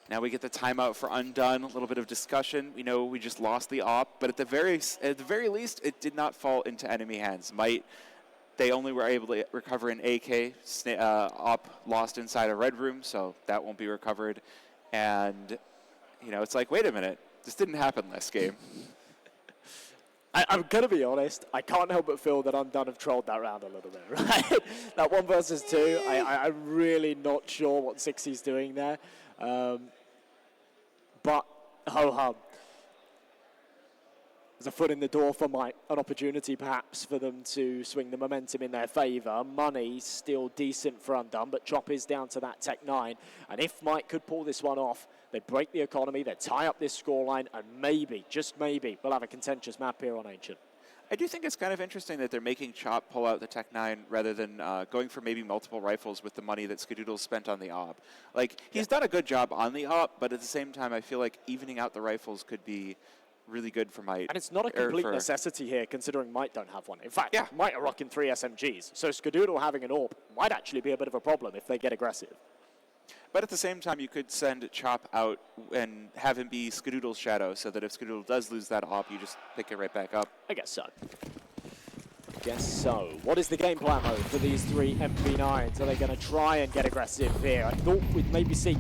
Now we get the timeout for Undone. A little bit of discussion. We know we just lost the op, but at the very least, it did not fall into enemy hands. Might, they only were able to recover an AK. Op lost inside a Red Room, so that won't be recovered. And you know, it's like, wait a minute, this didn't happen last game. I'm going to be honest, I can't help but feel that Undone have trolled that round a little bit, right? That 1 versus 2, I'm really not sure what 60's doing there. But, ho-hum. There's a foot in the door for Might, an opportunity perhaps for them to swing the momentum in their favour. Money still decent for Undone, but Chop is down to that Tech 9. And if Might could pull this one off, they break the economy, they tie up this scoreline, and maybe, just maybe, we'll have a contentious map here on Ancient. I do think it's kind of interesting that they're making Chop pull out the Tech 9 rather than going for maybe multiple rifles with the money that Skadoodle spent on the AWP. Like, he's done a good job on the AWP, but at the same time, I feel like evening out the rifles could be really good for Might. And it's not a complete necessity here, considering Might don't have one. In fact, Might are rocking 3 SMGs, so Skadoodle having an AWP might actually be a bit of a problem if they get aggressive. But at the same time, you could send Chop out and have him be Skadoodle's shadow, so that if Skadoodle does lose that AWP, you just pick it right back up. I guess so. What is the game plan, though, for these 3 MP9s? Are they going to try and get aggressive here? I thought we'd maybe see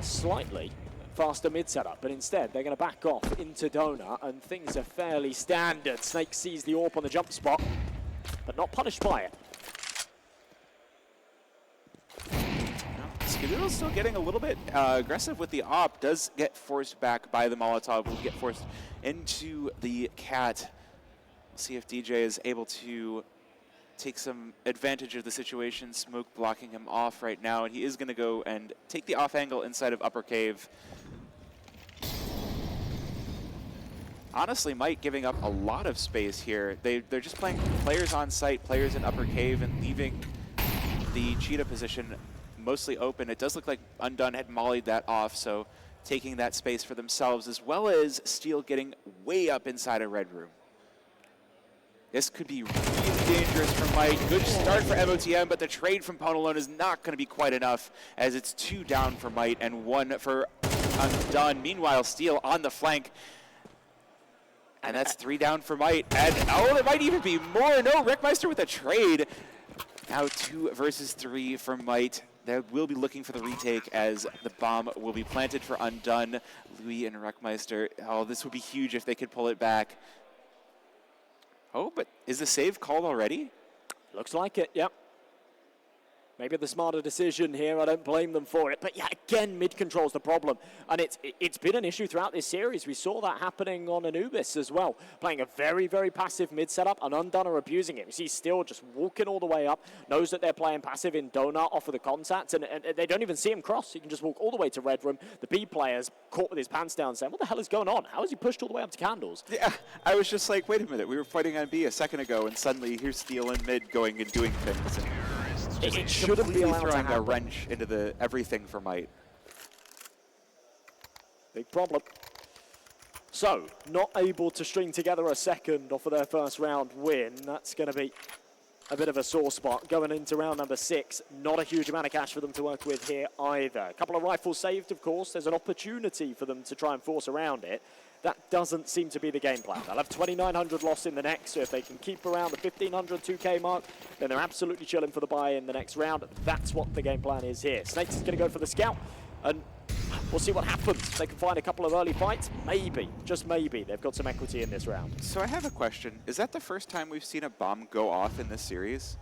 slightly faster mid setup, but instead they're going to back off into Donut, and things are fairly standard. Snake sees the AWP on the jump spot, but not punished by it. Skadoodle's still getting a little bit aggressive with the AWP, does get forced back by the Molotov, will get forced into the Cat. We'll see if DJ is able to take some advantage of the situation. Smoke blocking him off right now, and he is going to go and take the off angle inside of Upper Cave. Honestly, Might giving up a lot of space here. They're just playing players on site, players in Upper Cave, and leaving the Cheetah position mostly open. It does look like Undone had mollied that off, so taking that space for themselves, as well as Steel getting way up inside a Red Room. This could be really dangerous for Might. Good start for MOTM, but the trade from Ponalone is not going to be quite enough, as it's 2 down for Might and 1 for Undone. Meanwhile, Steel on the flank. And that's 3 down for Might. And, oh, there might even be more. No, Rickmeister with a trade. Now 2 versus 3 for Might. They will be looking for the retake as the bomb will be planted for Undone. Louis and Rickmeister. Oh, this would be huge if they could pull it back. Oh, but is the save called already? Looks like it, yep. Maybe the smarter decision here, I don't blame them for it. But yeah, again, mid-control's the problem. And it's been an issue throughout this series. We saw that happening on Anubis as well. Playing a very, very passive mid setup, and Undone are abusing it. We see Steel just walking all the way up, knows that they're playing passive in Donut off of the contact, and they don't even see him cross. He can just walk all the way to Red Room. The B player's caught with his pants down saying, what the hell is going on? How is he pushed all the way up to Candles? Yeah, I was just like, wait a minute. We were fighting on B a second ago, and suddenly here's Steel in mid going and doing things. And it shouldn't be allowed throwing to happen. a wrench into the everything for Might. Big problem. So, not able to string together a second off of their first round win. That's going to be a bit of a sore spot going into round number 6. Not a huge amount of cash for them to work with here either. A couple of rifles saved, of course. There's an opportunity for them to try and force around it. That doesn't seem to be the game plan. They'll have 2,900 lost in the next, so if they can keep around the 1,500 2K mark, then they're absolutely chilling for the buy in the next round. That's what the game plan is here. Snakes is going to go for the scout, and we'll see what happens. They can find a couple of early fights. Maybe, just maybe, they've got some equity in this round. So I have a question. Is that the first time we've seen a bomb go off in this series?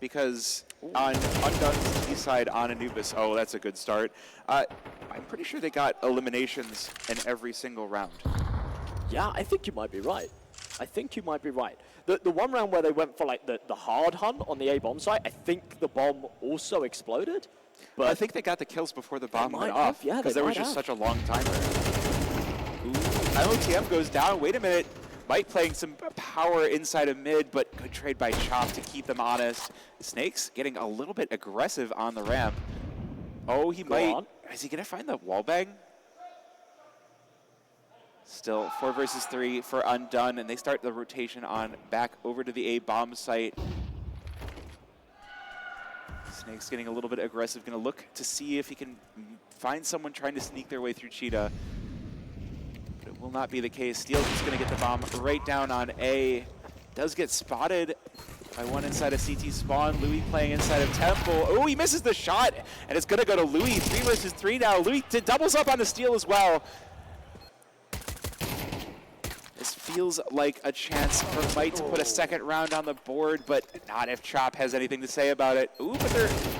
Because on Undone's east side on Anubis, oh, that's a good start. I'm pretty sure they got eliminations in every single round. Yeah, I think you might be right. I think you might be right. The one round where they went for like the hard hunt on the A-bomb site, I think the bomb also exploded. But I think they got the kills before the bomb went off. Yeah, because there was just such a long time there. LOTM goes down. Wait a minute. Might playing some power inside of mid, but good trade by Chop to keep them honest. Snakes getting a little bit aggressive on the ramp. Oh, he might. Is he going to find the wall bang? Still 4 versus 3 for Undone, and they start the rotation on back over to the A-bomb site. Snakes getting a little bit aggressive, going to look to see if he can find someone trying to sneak their way through Cheetah. But it will not be the case. Steel's just going to get the bomb right down on A. Does get spotted by one inside of CT spawn. Louis playing inside of Temple. Oh, he misses the shot, and it's going to go to Louis. 3 versus 3 now. Louis doubles up on the steal as well. This feels like a chance for Might to put a second round on the board, but not if Chop has anything to say about it. Ooh, but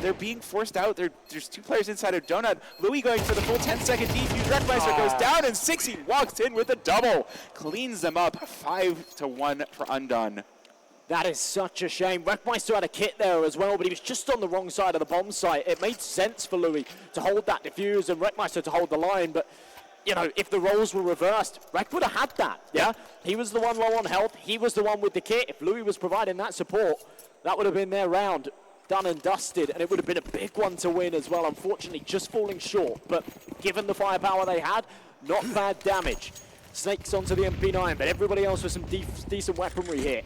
they're being forced out. There's 2 players inside of Donut. Louis going for the full 10-second defuse. Wreckmeister goes down, and 6, he walks in with a double. Cleans them up, 5-1 for Undone. That is such a shame. Wreckmeister had a kit there as well, but he was just on the wrong side of the bomb site. It made sense for Louis to hold that defuse and Wreckmeister to hold the line, but you know, if the roles were reversed, Wreck would have had that, yeah? He was the one low on health. He was the one with the kit. If Louis was providing that support, that would have been their round, done and dusted, and it would have been a big one to win as well. Unfortunately, just falling short, but given the firepower they had, not bad damage. Snakes onto the MP9, but everybody else with some decent weaponry here.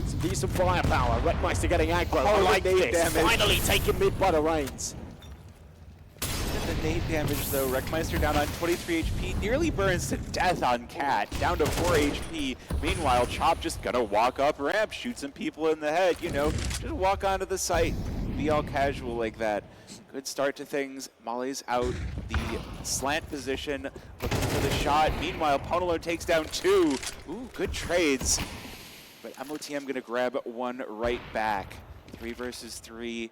Some decent firepower. Wreckmeister getting aggro. I like this. Damage. Finally taking mid by the reins. The nade damage, though. Wreckmeister down on 23 HP, nearly burns to death on Cat, down to 4 HP. Meanwhile, Chop just gonna walk up ramp, shoot some people in the head, you know, just walk onto the site, be all casual like that. Good start to things. Molly's out the slant position, looking for the shot. Meanwhile, Ponolo takes down 2. Ooh, good trades. But MOTM gonna grab one right back. 3 versus 3.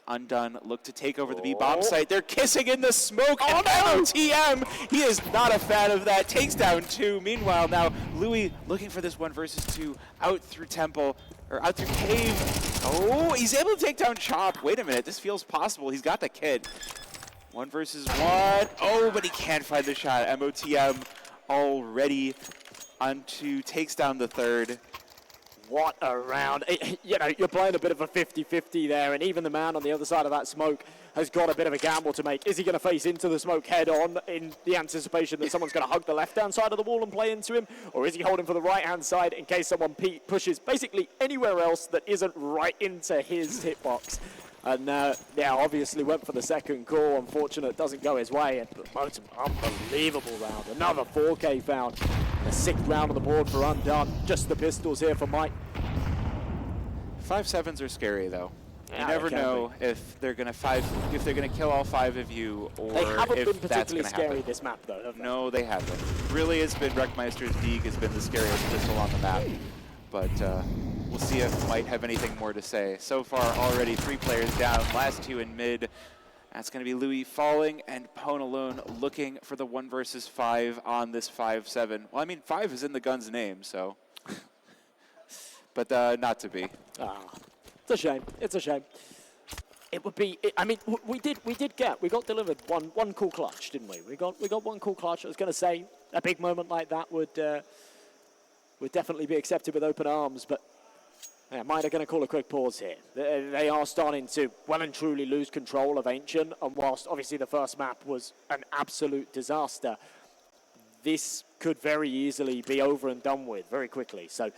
Undone look to take over the B bomb site. They're kissing in the smoke. Oh, no! MOTM, he is not a fan of that. Takes down 2. Meanwhile, now Louis looking for this 1 versus 2 out through Temple, or out through Cave. Oh, he's able to take down Chop. Wait a minute, this feels possible. He's got the kit. 1 versus 1. Oh, but he can't find the shot. MOTM already onto, takes down the 3rd. What a round. You know, you're playing a bit of a 50-50 there, and even the man on the other side of that smoke has got a bit of a gamble to make. Is he going to face into the smoke head on in the anticipation that someone's going to hug the left-hand side of the wall and play into him? Or is he holding for the right-hand side in case someone pushes basically anywhere else that isn't right into his hitbox? And yeah, obviously went for the second call. Unfortunate, it doesn't go his way. And Motum, unbelievable round. Another 4K found. And a 6th round on the board for Undone. Just the pistols here for Mike. 5-7s are scary though. Yeah, you never know if they're gonna kill all 5 of you, or they haven't if been particularly that's scary happen. this map though, have they? No, they haven't. Really, it's been Wreckmeister's Deeg has been the scariest pistol on the map. But we'll see if Might have anything more to say. So far, already 3 players down, last 2 in mid. That's going to be Louis falling, and Pone alone looking for the 1 versus 5 on this 5-7. Well, I mean, 5 is in the gun's name, so. But not to be. It's a shame. It's a shame. It would be. I mean, we got delivered one cool clutch, didn't we? We got one cool clutch. I was going to say a big moment like that would definitely be accepted with open arms, but yeah, Might are going to call a quick pause here. They are starting to well and truly lose control of Ancient, and whilst obviously the first map was an absolute disaster, this could very easily be over and done with very quickly. So,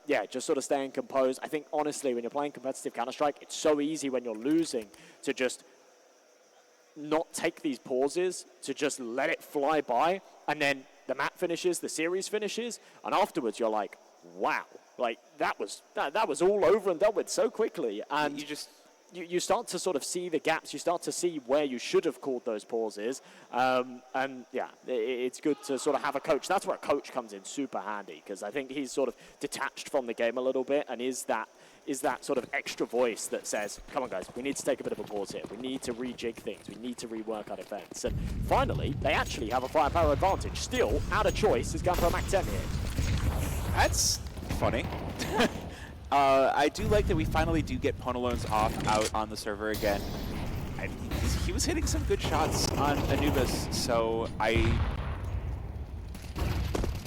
yeah, just sort of staying composed. I think, honestly, when you're playing competitive Counter-Strike, it's so easy when you're losing to just not take these pauses, to just let it fly by, and then the map finishes, the series finishes, and afterwards you're like, wow, like that was all over and done with so quickly. And you start to sort of see the gaps, you start to see where you should have called those pauses, and yeah, it's good to sort of have a coach. That's where a coach comes in super handy, because I think he's sort of detached from the game a little bit, and is that sort of extra voice that says, come on guys, we need to take a bit of a pause here, we need to rejig things, we need to rework our defense. And finally, they actually have a firepower advantage. Still, out of choice, is going for a Mac 10 here. That's funny. I do like that we finally do get Ponolones out on the server again. He was hitting some good shots on Anubis, so I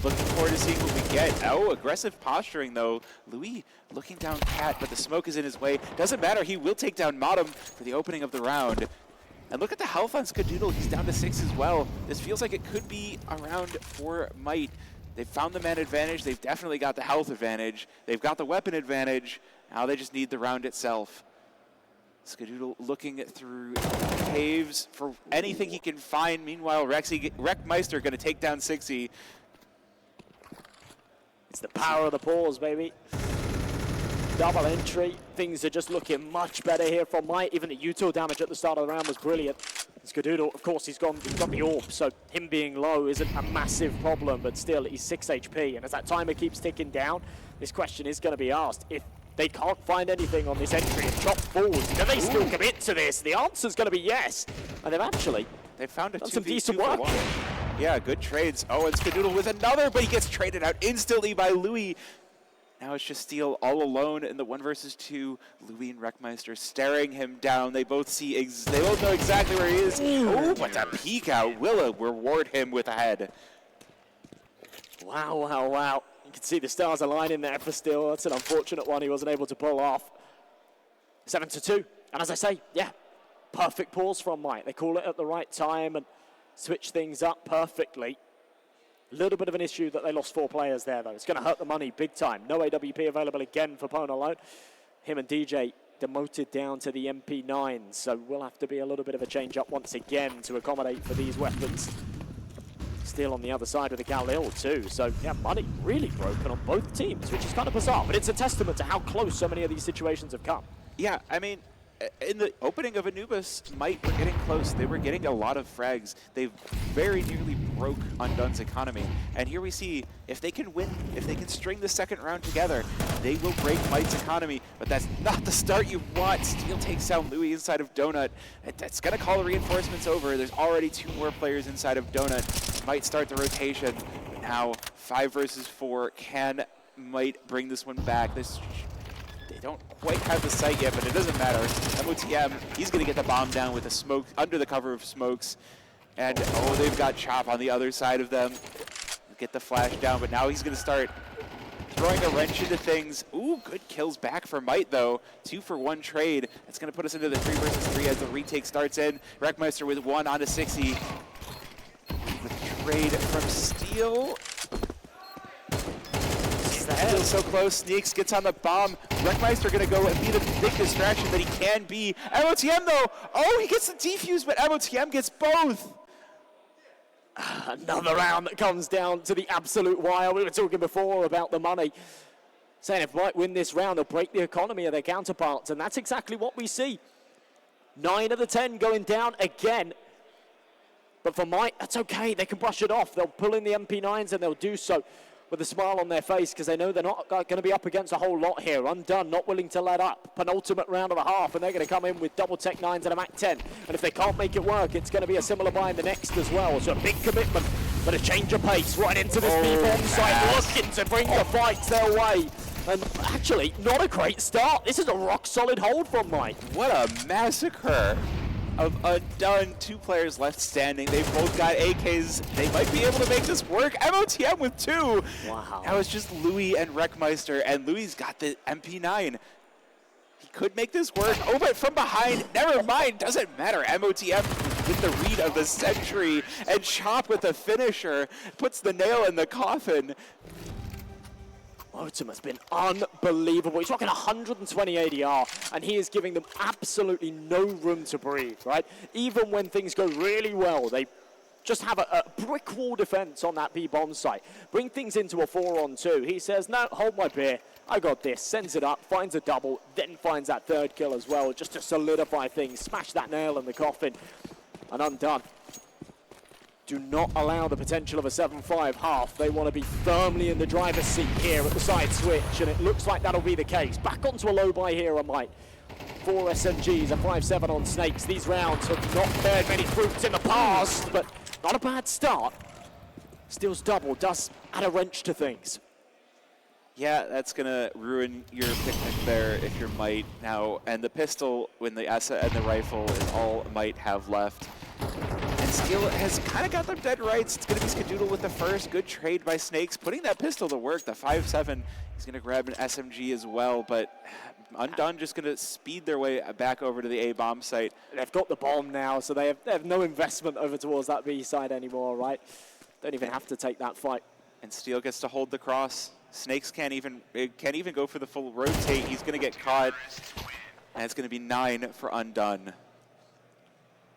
looking forward to seeing what we get. Oh, aggressive posturing though. Louis looking down Cat, but the smoke is in his way. Doesn't matter, he will take down Modem for the opening of the round. And look at the health on Skadoodle, he's down to 6 as well. This feels like it could be a round for Might. They've found the man advantage, they've definitely got the health advantage, they've got the weapon advantage, now they just need the round itself. Skadoodle looking through caves for anything he can find. Meanwhile, Wreckmeister gonna take down 60. It's the power of the pause, baby. Double entry. Things are just looking much better here from Might. Even the util damage at the start of the round was brilliant. Skadoodle, of course, he's got the orb, so him being low isn't a massive problem, but still, he's 6 HP. And as that timer keeps ticking down, this question is going to be asked. If they can't find anything on this entry and Chop falls, do they still commit to this? The answer's going to be yes. And they've found some decent work. Yeah, good trades. Oh, and Skadoodle with another, but he gets traded out instantly by Louis. Now it's just Steel all alone in the 1 versus 2. Louis and Reckmeister staring him down. They both see, they both know exactly where he is. Oh, but that peek out will reward him with a head. Wow, wow, wow. You can see the stars aligning there for Steel. That's an unfortunate one he wasn't able to pull off. 7-2. And as I say, yeah, perfect pause from Mike. They call it at the right time and switch things up perfectly. A little bit of an issue that they lost 4 players there, though. It's going to hurt the money big time. No AWP available again for Pwn alone. Him and DJ demoted down to the MP9, so we'll have to be a little bit of a change up once again to accommodate for these weapons. Still on the other side with the Galil too, so yeah, money really broken on both teams, which is kind of bizarre, but it's a testament to how close so many of these situations have come. Yeah, I mean, in the opening of Anubis, Might were getting close. They were getting a lot of frags. They very nearly broke Undone's economy. And here we see, if they can win, if they can string the second round together, they will break Might's economy. But that's not the start you want. Steel takes down Louis inside of Donut. That's going to call the reinforcements over. There's already 2 more players inside of Donut. Might start the rotation. But now, 5 versus 4. Can Might bring this one back? They don't quite have the sight yet, but it doesn't matter. MOTM, he's going to get the bomb down with the smoke, under the cover of smokes. And, oh, they've got Chop on the other side of them. Get the flash down, but now he's going to start throwing a wrench into things. Ooh, good kills back for Might, though. 2 for 1 trade. That's going to put us into the 3 versus 3 as the retake starts in. Reckmeister with 1 onto 60. With trade from Steel. Still so close. Sneaks, gets on the bomb. Reckmeister going to go and be the big distraction that he can be. MOTM, though. Oh, he gets the defuse, but MOTM gets both. Another round that comes down to the absolute wire. We were talking before about the money. Saying if Might win this round, they'll break the economy of their counterparts. And that's exactly what we see. 9 of the 10 going down again. But for Might, that's okay. They can brush it off. They'll pull in the MP9s and they'll do so with a smile on their face because they know they're not going to be up against a whole lot here. Undone, not willing to let up. Penultimate round of the half, and they're going to come in with double tech 9s and a Mac 10. And if they can't make it work, it's going to be a similar buy in the next as well. So a big commitment, but a change of pace right into this B-bomb side, looking to bring the fight their way. And actually, not a great start. This is a rock-solid hold from Mike. What a massacre of Undone. 2 players left standing. They've both got AKs. They might be able to make this work. MOTM with 2. Wow. Now it's just Louis and Reckmeister, and Louis got the MP9. He could make this work. Oh, but from behind, never mind. Doesn't matter. MOTM with the read of the century, and Chop with the finisher puts the nail in the coffin. Motum has been unbelievable. He's rocking 120 ADR, and he is giving them absolutely no room to breathe, right? Even when things go really well, they just have a brick wall defense on that B-bomb site. Bring things into a 4-on-2. He says, no, hold my beer. I got this. Sends it up, finds a double, then finds that 3rd kill as well, just to solidify things, smash that nail in the coffin, and Undone. Do not allow the potential of a 7-5 half. They want to be firmly in the driver's seat here at the side switch, and it looks like that'll be the case. Back onto a low buy here on Might. 4 SMGs, a 5-7 on Snakes. These rounds have not beared many fruits in the past, but not a bad start. Steel's double does add a wrench to things. Yeah, that's going to ruin your picnic there if you're Might now. And the pistol, when the asset and the rifle is all Might have left. And Steel has kind of got them dead rights. It's going to be Skadoodle with the first. Good trade by Snakes, putting that pistol to work. The 5-7, he's going to grab an SMG as well, but Undone just going to speed their way back over to the A-bomb site. They've got the bomb now, so they have no investment over towards that B side anymore, right? Don't even have to take that fight. And Steel gets to hold the cross. Snakes can't even go for the full rotate. He's going to get caught, and it's going to be 9 for Undone.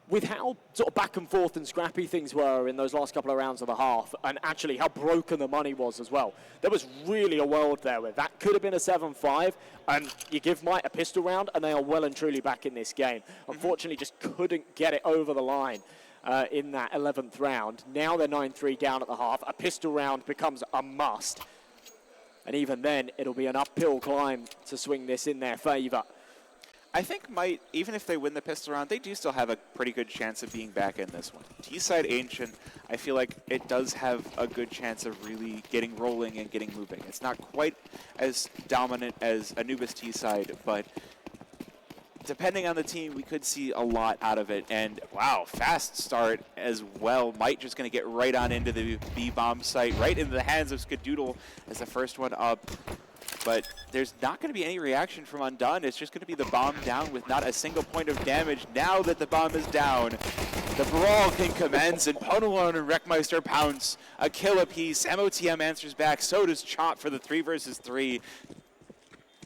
With how sort of back and forth and scrappy things were in those last couple of rounds of the half, and actually how broken the money was as well, there was really a world there where that could have been a 7-5, and you give Might a pistol round, and they are well and truly back in this game. Unfortunately, just couldn't get it over the line in that 11th round. Now they're 9-3 down at the half. A pistol round becomes a must, and even then, it'll be an uphill climb to swing this in their favor. I think Might, even if they win the pistol round, they do still have a pretty good chance of being back in this one. T-side Ancient, I feel like it does have a good chance of really getting rolling and getting moving. It's not quite as dominant as Anubis T-side, but depending on the team, we could see a lot out of it. And wow, fast start as well. Might just going to get right on into the B-bomb site, right into the hands of Skadoodle as the first one up. But there's not going to be any reaction from Undone. It's just going to be the bomb down with not a single point of damage. Now that the bomb is down, the brawl can commence, and Ponalone and Wreckmeister pounce. A kill apiece. MOTM answers back. So does Chop for the 3 versus 3.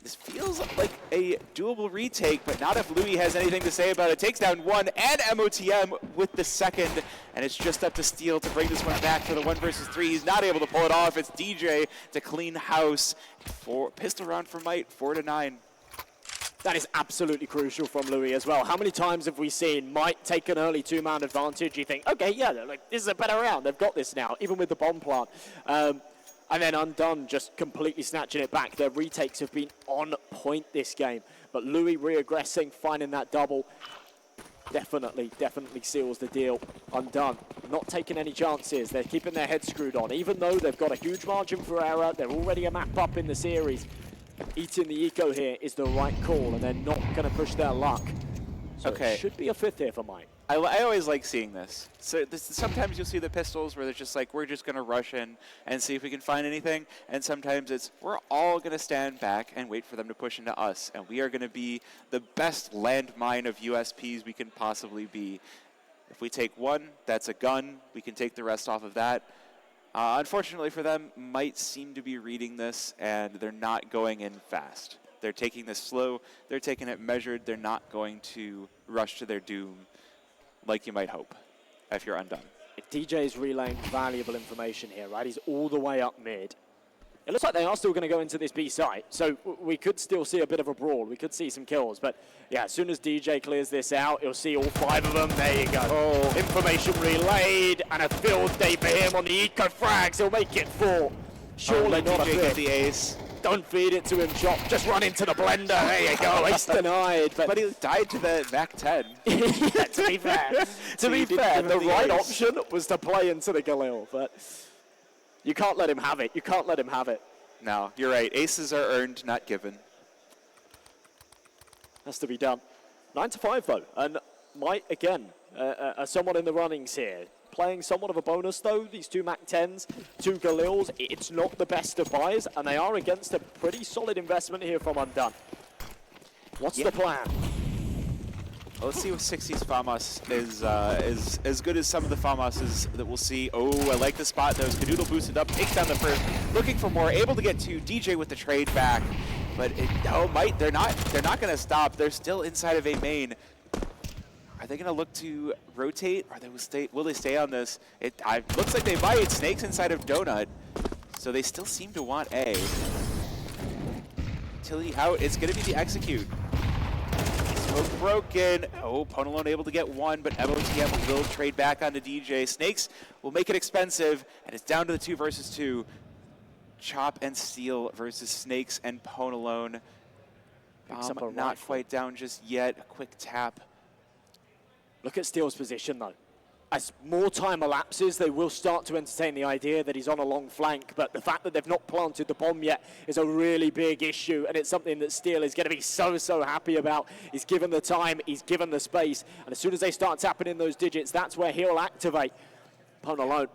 This feels like a doable retake, but not if Louis has anything to say about it. Takes down 1 and MOTM with the second, and it's just up to Steel to bring this one back for the 1 versus 3. He's not able to pull it off. It's DJ to clean house. Pistol round for Might, 4-9. That is absolutely crucial from Louis as well. How many times have we seen Might take an early 2-man advantage? You think, okay, yeah, like, this is a better round. They've got this now, even with the bomb plant. And then Undone just completely snatching it back. Their retakes have been on point this game. But Louis reaggressing, finding that double, definitely seals the deal. Undone not taking any chances. They're keeping their heads screwed on. Even though they've got a huge margin for error, they're already a map up in the series. Eating the eco here is the right call, and they're not going to push their luck. So it should be a 5th here for Mike. I always like seeing this. So sometimes you'll see the pistols where they're just like, we're just going to rush in and see if we can find anything. And sometimes it's, we're all going to stand back and wait for them to push into us. And we are going to be the best landmine of USPs we can possibly be. If we take one, that's a gun. We can take the rest off of that. Unfortunately for them, Might seem to be reading this, and they're not going in fast. They're taking this slow. They're taking it measured. They're not going to rush to their doom like you might hope if you're Undone. DJ's relaying valuable information here, right? He's all the way up mid. It looks like they are still going to go into this B site, so we could still see a bit of a brawl. We could see some kills, but yeah, as soon as DJ clears this out, you'll see all 5 of them. There you go. Oh, information relayed, and a field day for him on the eco frags. He'll make it 4. Surely not DJ a 5th. The ace. Don't feed it to him, Chop. Just run into the blender. There you go. Ace denied. But he died to the Mac 10. Yeah, to be fair. The right option was to play into the Galil, but you can't let him have it. You can't let him have it. No, you're right. Aces are earned, not given. Has to be done. 9-5, though. And Might, again, someone in the runnings here. Playing somewhat of a bonus, though. These 2 Mac 10s, 2 Galils. It's not the best of buys, and they are against a pretty solid investment here from Undone. What's the plan? Well, let's see if 60's FAMAS is as good as some of the FAMASs that we'll see. Oh, I like the spot, though. Skadoodle boosted up, takes down the first. Looking for more, able to get to DJ with the trade back. But Might, they're not going to stop. They're still inside of a main. Are they going to look to rotate? Will they stay on this? It looks like they might. Snake's inside of Donut. So they still seem to want A. Tilly out. It's going to be the execute. Smoke broken. Oh, Ponalone able to get 1, but MOTM will trade back onto DJ. Snakes will make it expensive, and it's down to the 2 versus 2. Chop and Steel versus Snakes and Ponalone. Not quite down just yet. A quick tap. Look at Steel's position, though. As more time elapses, they will start to entertain the idea that he's on a long flank, but the fact that they've not planted the bomb yet is a really big issue, and it's something that Steel is going to be so happy about. He's given the time, he's given the space, and as soon as they start tapping in those digits, that's where he'll activate. Ponalone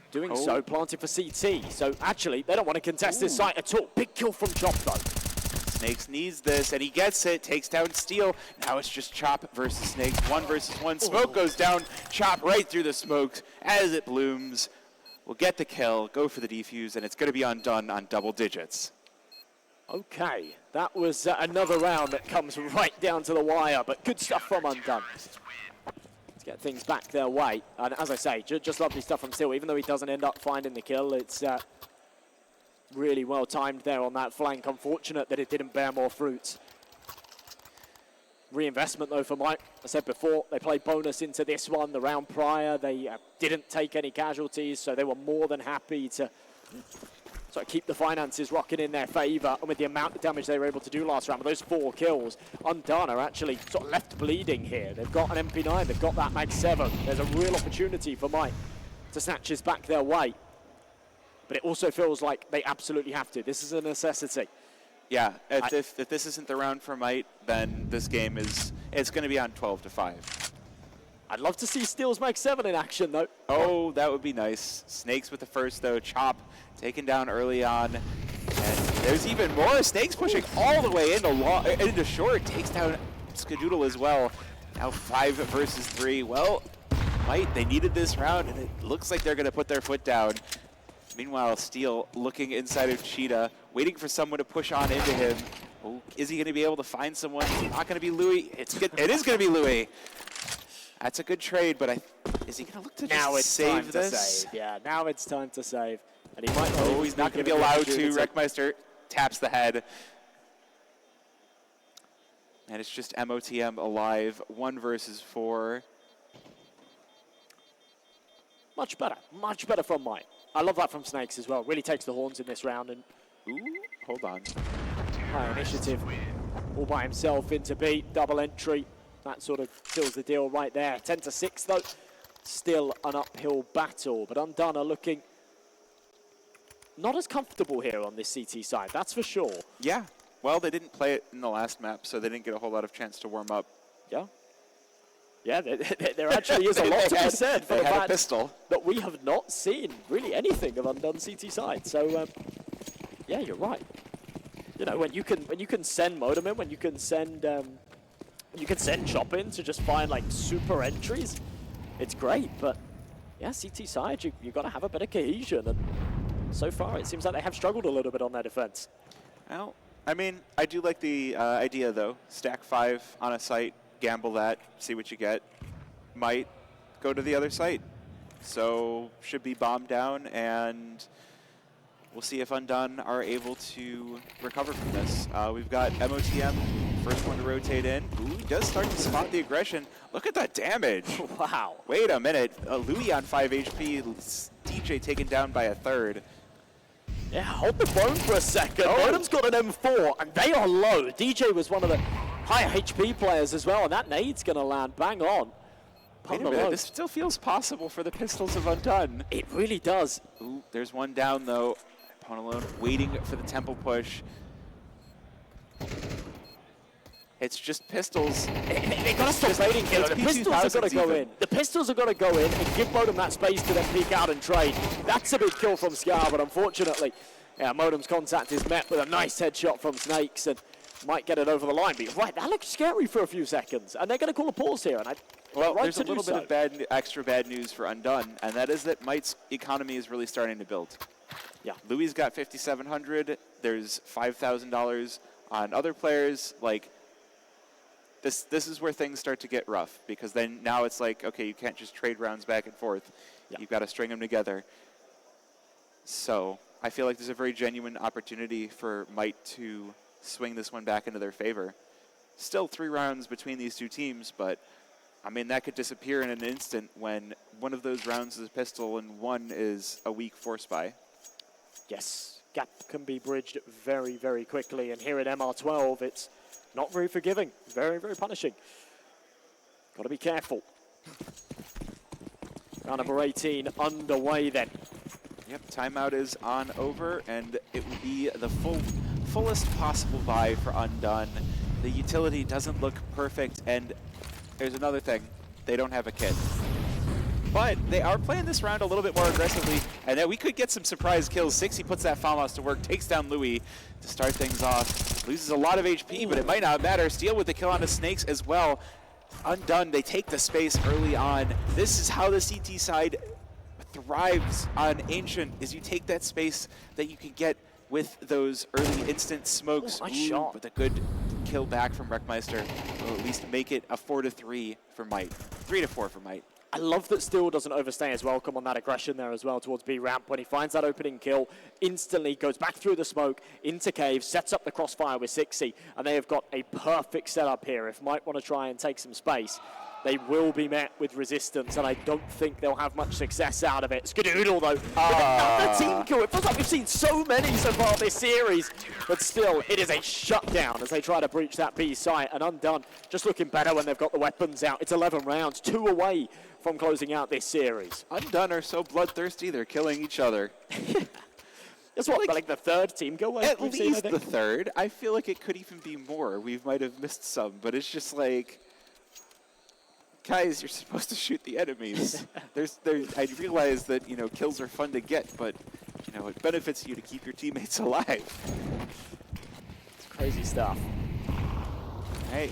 doing so, planting for CT. So actually, they don't want to contest this site at all. Big kill from Chop, though. Snakes needs this, and he gets it, takes down Steel. Now it's just Chop versus Snakes, 1 versus 1. Smoke goes down, Chop right through the smoke as it blooms. We'll get the kill, go for the defuse, and it's going to be Undone on double digits. Okay, that was another round that comes right down to the wire, but good stuff from Undone. Let's get things back their way. And as I say, just lovely stuff from Steel. Even though he doesn't end up finding the kill, it's really well timed there on that flank. Unfortunate that it didn't bear more fruits. Reinvestment, though, for Mike. I said before, they played bonus into this one. The round prior, they didn't take any casualties, so they were more than happy to sort of keep the finances rocking in their favor, and with the amount of damage they were able to do last round, with those 4 kills, Undone are actually sort of left bleeding here. They've got an MP9, they've got that Mag 7. There's a real opportunity for Mike to snatch his back their way. But it also feels like they absolutely have to. This is a necessity. Yeah, if this isn't the round for Might, then this game it's going to be on 12-5. I'd love to see Steel's Mag 7 in action, though. Oh, that would be nice. Snakes with the first, though. Chop taken down early on. And there's even more. Snakes pushing all the way into short. Takes down Skadoodle as well. Now 5 versus 3. Well, Might, they needed this round, and it looks like they're going to put their foot down. Meanwhile, Steel looking inside of Cheetah, waiting for someone to push on into him. Oh, is he going to be able to find someone? It's not going to be Louis. It is going to be Louis. That's a good trade, but is he going to look to just save this? Yeah, now it's time to save. And he might not. Oh, he's not going to be allowed to. Wreckmeister taps the head. And it's just MOTM alive. 1 versus 4. Much better from Mike. I love that from Snakes as well. Really takes the horns in this round. And ooh, hold on. High initiative. All by himself into B. Double entry. That sort of seals the deal right there. 10-6 though. Still an uphill battle. But Undone are looking not as comfortable here on this CT side. That's for sure. Yeah. Well, they didn't play it in the last map, so they didn't get a whole lot of chance to warm up. Yeah. Yeah, there actually is a lot to be said for the fact that we have not seen really anything of Undone CT side. So, yeah, you're right. You know, when you can send Modem in, when you can send Chop in to just find like super entries, it's great. But yeah, CT side, you got to have a bit of cohesion, and so far it seems like they have struggled a little bit on their defense. Well, I mean, I do like the idea though. Stack 5 on a site. Gamble that, see what you get. Might go to the other site. So should be bombed down, and we'll see if Undone are able to recover from this. We've got MOTM, first one to rotate in. Ooh, he does start to spot the aggression. Look at that damage. Wow. Wait a minute. Louis on 5 HP. DJ taken down by a 3rd. Yeah, hold the phone for a second. Oh. Modem's got an M4, and they are low. DJ was one of the higher HP players as well, and that nade's going to land bang on. Wait a minute, this still feels possible for the Pistols of Undone. It really does. Ooh, there's one down, though. Ponalone waiting for the temple push. It's just Pistols. They got to stop waiting here. The Pistols are going to go in. The Pistols are going to go in and give Modem that space to then peek out and trade. That's a big kill from Scar, but unfortunately, yeah, Modem's contact is met with a nice headshot from Snakes, and might get it over the line. But you're right, that looks scary for a few seconds, and they're going to call a pause here. And there's a little bit of extra bad news for Undone, and that is that Might's economy is really starting to build. Yeah, Louis got 5,700. There's $5,000 on other players. Like this is where things start to get rough, because then now it's like, okay, you can't just trade rounds back and forth. Yeah. You've got to string them together. So I feel like there's a very genuine opportunity for Might to swing this one back into their favor. Still 3 rounds between these two teams, but I mean, that could disappear in an instant when one of those rounds is a pistol and one is a weak force buy. Yes, gap can be bridged very, very quickly, and here at MR12, it's not very forgiving, very, very punishing. Got to be careful. Round number 18 underway then. Yep, timeout is on over, and it will be the fullest possible buy for Undone. The utility doesn't look perfect, and there's another thing. They don't have a kit. But they are playing this round a little bit more aggressively, and that we could get some surprise kills. 60 puts that FAMAS to work, takes down Louis to start things off. Loses a lot of HP, but it might not matter. Steel with the kill on the Snakes as well. Undone, they take the space early on. This is how the CT side thrives on Ancient, is you take that space that you can get with those early instant smokes. Nice shot. With a good kill back from Wreckmeister. Will at least make it a 4-3 for Might. 3-4 for Might. I love that Steel doesn't overstay his welcome on that aggression there as well towards B ramp. When he finds that opening kill, instantly goes back through the smoke into cave, sets up the crossfire with 60, and they have got a perfect setup here. If Might want to try and take some space, they will be met with resistance, and I don't think they'll have much success out of it. Skadoodle, though, with another team kill. It feels like we've seen so many so far this series, but still, it is a shutdown as they try to breach that B site, and Undone just looking better when they've got the weapons out. It's 11 rounds, 2 away from closing out this series. Undone are so bloodthirsty, they're killing each other. That's what, like the third team go away? At least the third. I feel like it could even be more. We might have missed some, but it's just like, guys, you're supposed to shoot the enemies. I realize that, you know, kills are fun to get, but, you know, it benefits you to keep your teammates alive. It's crazy stuff. Hey,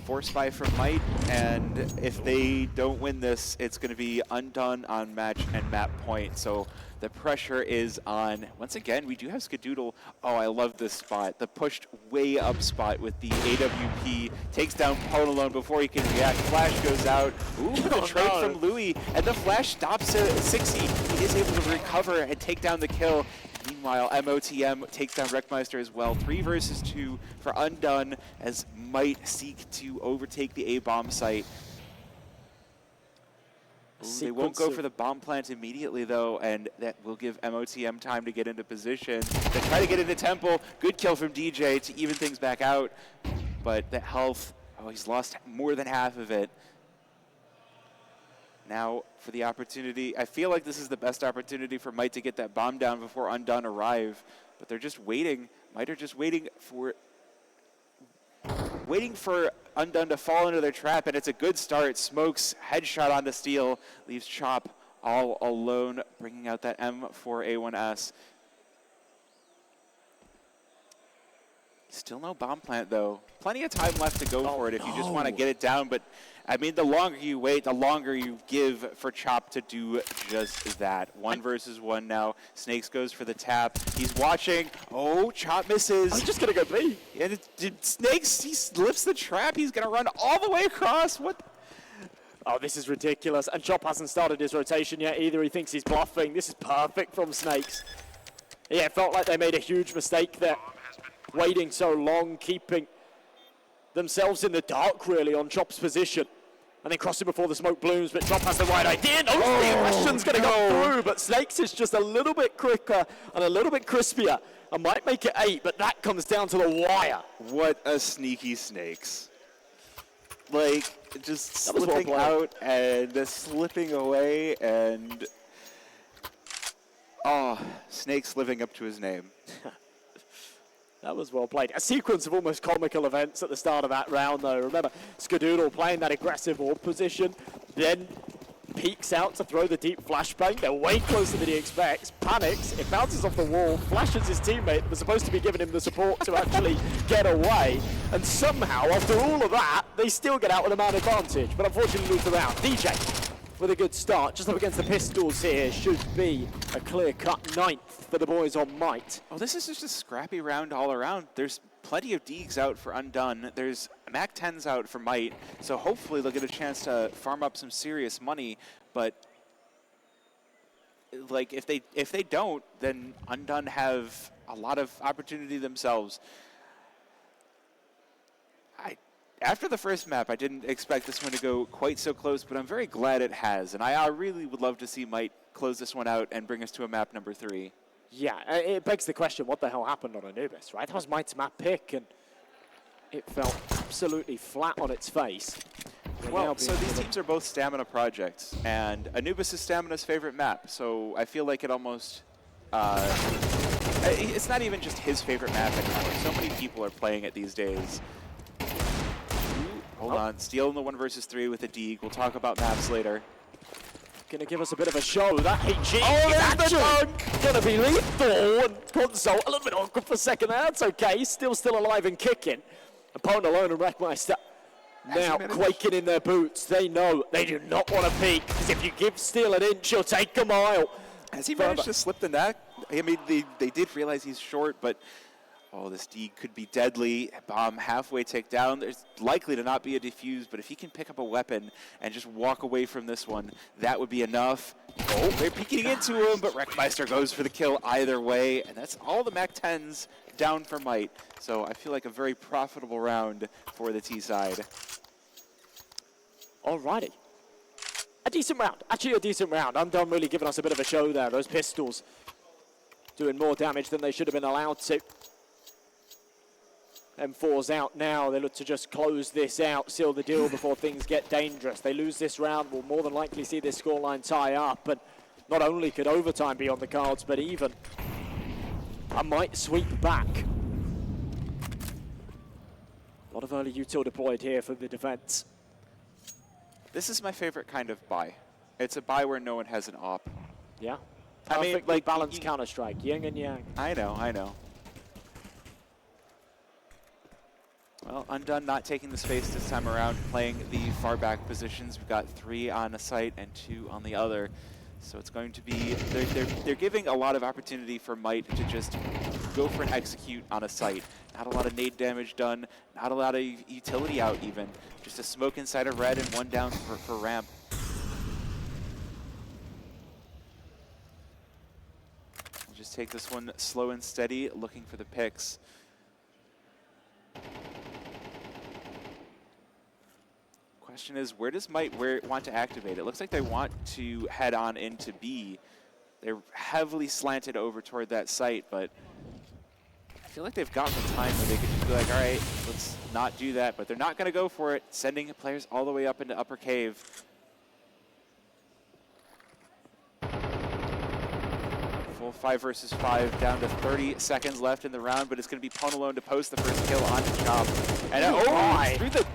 force buy from Might, and if they don't win this, it's going to be Undone on match and map point. So the pressure is on. Once again, we do have Skadoodle. Oh, I love this spot. The pushed way up spot with the AWP. Takes down Ponalone before he can react. Flash goes out. Ooh, the trade from Louis. And the flash stops at 60. He is able to recover and take down the kill. Meanwhile, MOTM takes down Wreckmeister as well. 3 versus 2 for Undone as Might seek to overtake the A-bomb site. They won't go for the bomb plant immediately, though, and that will give MOTM time to get into position. They try to get into Temple. Good kill from DJ to even things back out. But the health, oh, he's lost more than half of it. Now for the opportunity. I feel like this is the best opportunity for Might to get that bomb down before Undone arrive. But they're just waiting. Might are just waiting for Undone to fall into their trap, and it's a good start. Smokes, headshot on the steal, leaves Chop all alone, bringing out that M4A1S. Still no bomb plant, though. Plenty of time left to go for it if you just want to get it down, but I mean, the longer you wait, the longer you give for Chop to do just that. 1 versus 1 now. Snakes goes for the tap. He's watching. Oh, Chop misses. I'm just going to go B. And Snakes, he lifts the trap. He's going to run all the way across. What? Oh, this is ridiculous. And Chop hasn't started his rotation yet either. He thinks he's bluffing. This is perfect from Snakes. Yeah, it felt like they made a huge mistake there. Waiting so long, keeping themselves in the dark, really, on Chop's position. And then crossing before the smoke blooms, but Chop has the right idea. No, the aggression's going to go through, but Snakes is just a little bit quicker and a little bit crispier. And might make it 8, but that comes down to the wire. What a sneaky Snakes. Like, just slipping out and slipping away, and oh, Snakes living up to his name. That was well played. A sequence of almost comical events at the start of that round, though. Remember, Skadoodle playing that aggressive orb position, then peeks out to throw the deep flashbang. They're way closer than he expects. Panics, it bounces off the wall, flashes his teammate that was supposed to be giving him the support to actually get away. And somehow, after all of that, they still get out with a man advantage. But unfortunately lose the round. DJ with a good start, just up against the pistols here, should be a clear-cut 9th for the boys on Might. Oh, this is just a scrappy round all around. There's plenty of Deegs out for Undone. There's Mac 10s out for Might, so hopefully they'll get a chance to farm up some serious money. But like, if they don't, then Undone have a lot of opportunity themselves. After the first map, I didn't expect this one to go quite so close, but I'm very glad it has. And I really would love to see Might close this one out and bring us to a map number 3. Yeah, it begs the question, what the hell happened on Anubis, right? That was Might's map pick, and it fell absolutely flat on its face. Well, so these teams are both stamina projects, and Anubis is Stamina's favorite map, so I feel like it almost... it's not even just his favorite map anymore. So many people are playing it these days. Hold on, stealing the 1 versus 3 with a Deeg. We'll talk about maps later. Gonna give us a bit of a show. That HG is actually gonna be lethal. And Console, a little bit awkward for a second there. That's okay. He's still alive and kicking. Opponent alone and Wreckmeister now quaking in their boots. They know they do not want to peek, because if you give Steel an inch, he'll take a mile. Has he managed to slip the neck? I mean, they did realize he's short, but oh, this D could be deadly. Bomb halfway take down. There's likely to not be a defuse, but if he can pick up a weapon and just walk away from this one, that would be enough. Oh, they're peeking into him, but Wreckmeister goes for the kill either way, and that's all the Mac 10s down for Might. So I feel like a very profitable round for the T side. Alrighty. A decent round. Actually, a decent round. Undone really giving us a bit of a show there. Those pistols doing more damage than they should have been allowed to. M4's out now. They look to just close this out, seal the deal before things get dangerous. They lose this round, we'll more than likely see this scoreline tie up. But not only could overtime be on the cards, but even a might sweep back. A lot of early util deployed here for the defense. This is my favorite kind of buy. It's a buy where no one has an op. Yeah. I mean, like, balanced Counter-Strike, yin and yang. I know. Well, Undone not taking the space this time around, playing the far back positions. We've got 3 on a site and 2 on the other. So it's going to be, they're giving a lot of opportunity for Might to just go for an execute on a site. Not a lot of nade damage done, not a lot of utility out even. Just a smoke inside of red and 1 down for ramp. We'll just take this one slow and steady, looking for the picks. Question is, where does Might want to activate? It looks like they want to head on into B. They're heavily slanted over toward that site, but I feel like they've gotten the time where they could just be like, all right, let's not do that, but they're not going to go for it, sending players all the way up into upper cave. Full 5 versus 5, down to 30 seconds left in the round, but it's going to be Ponalone to post the first kill on Chop. And through the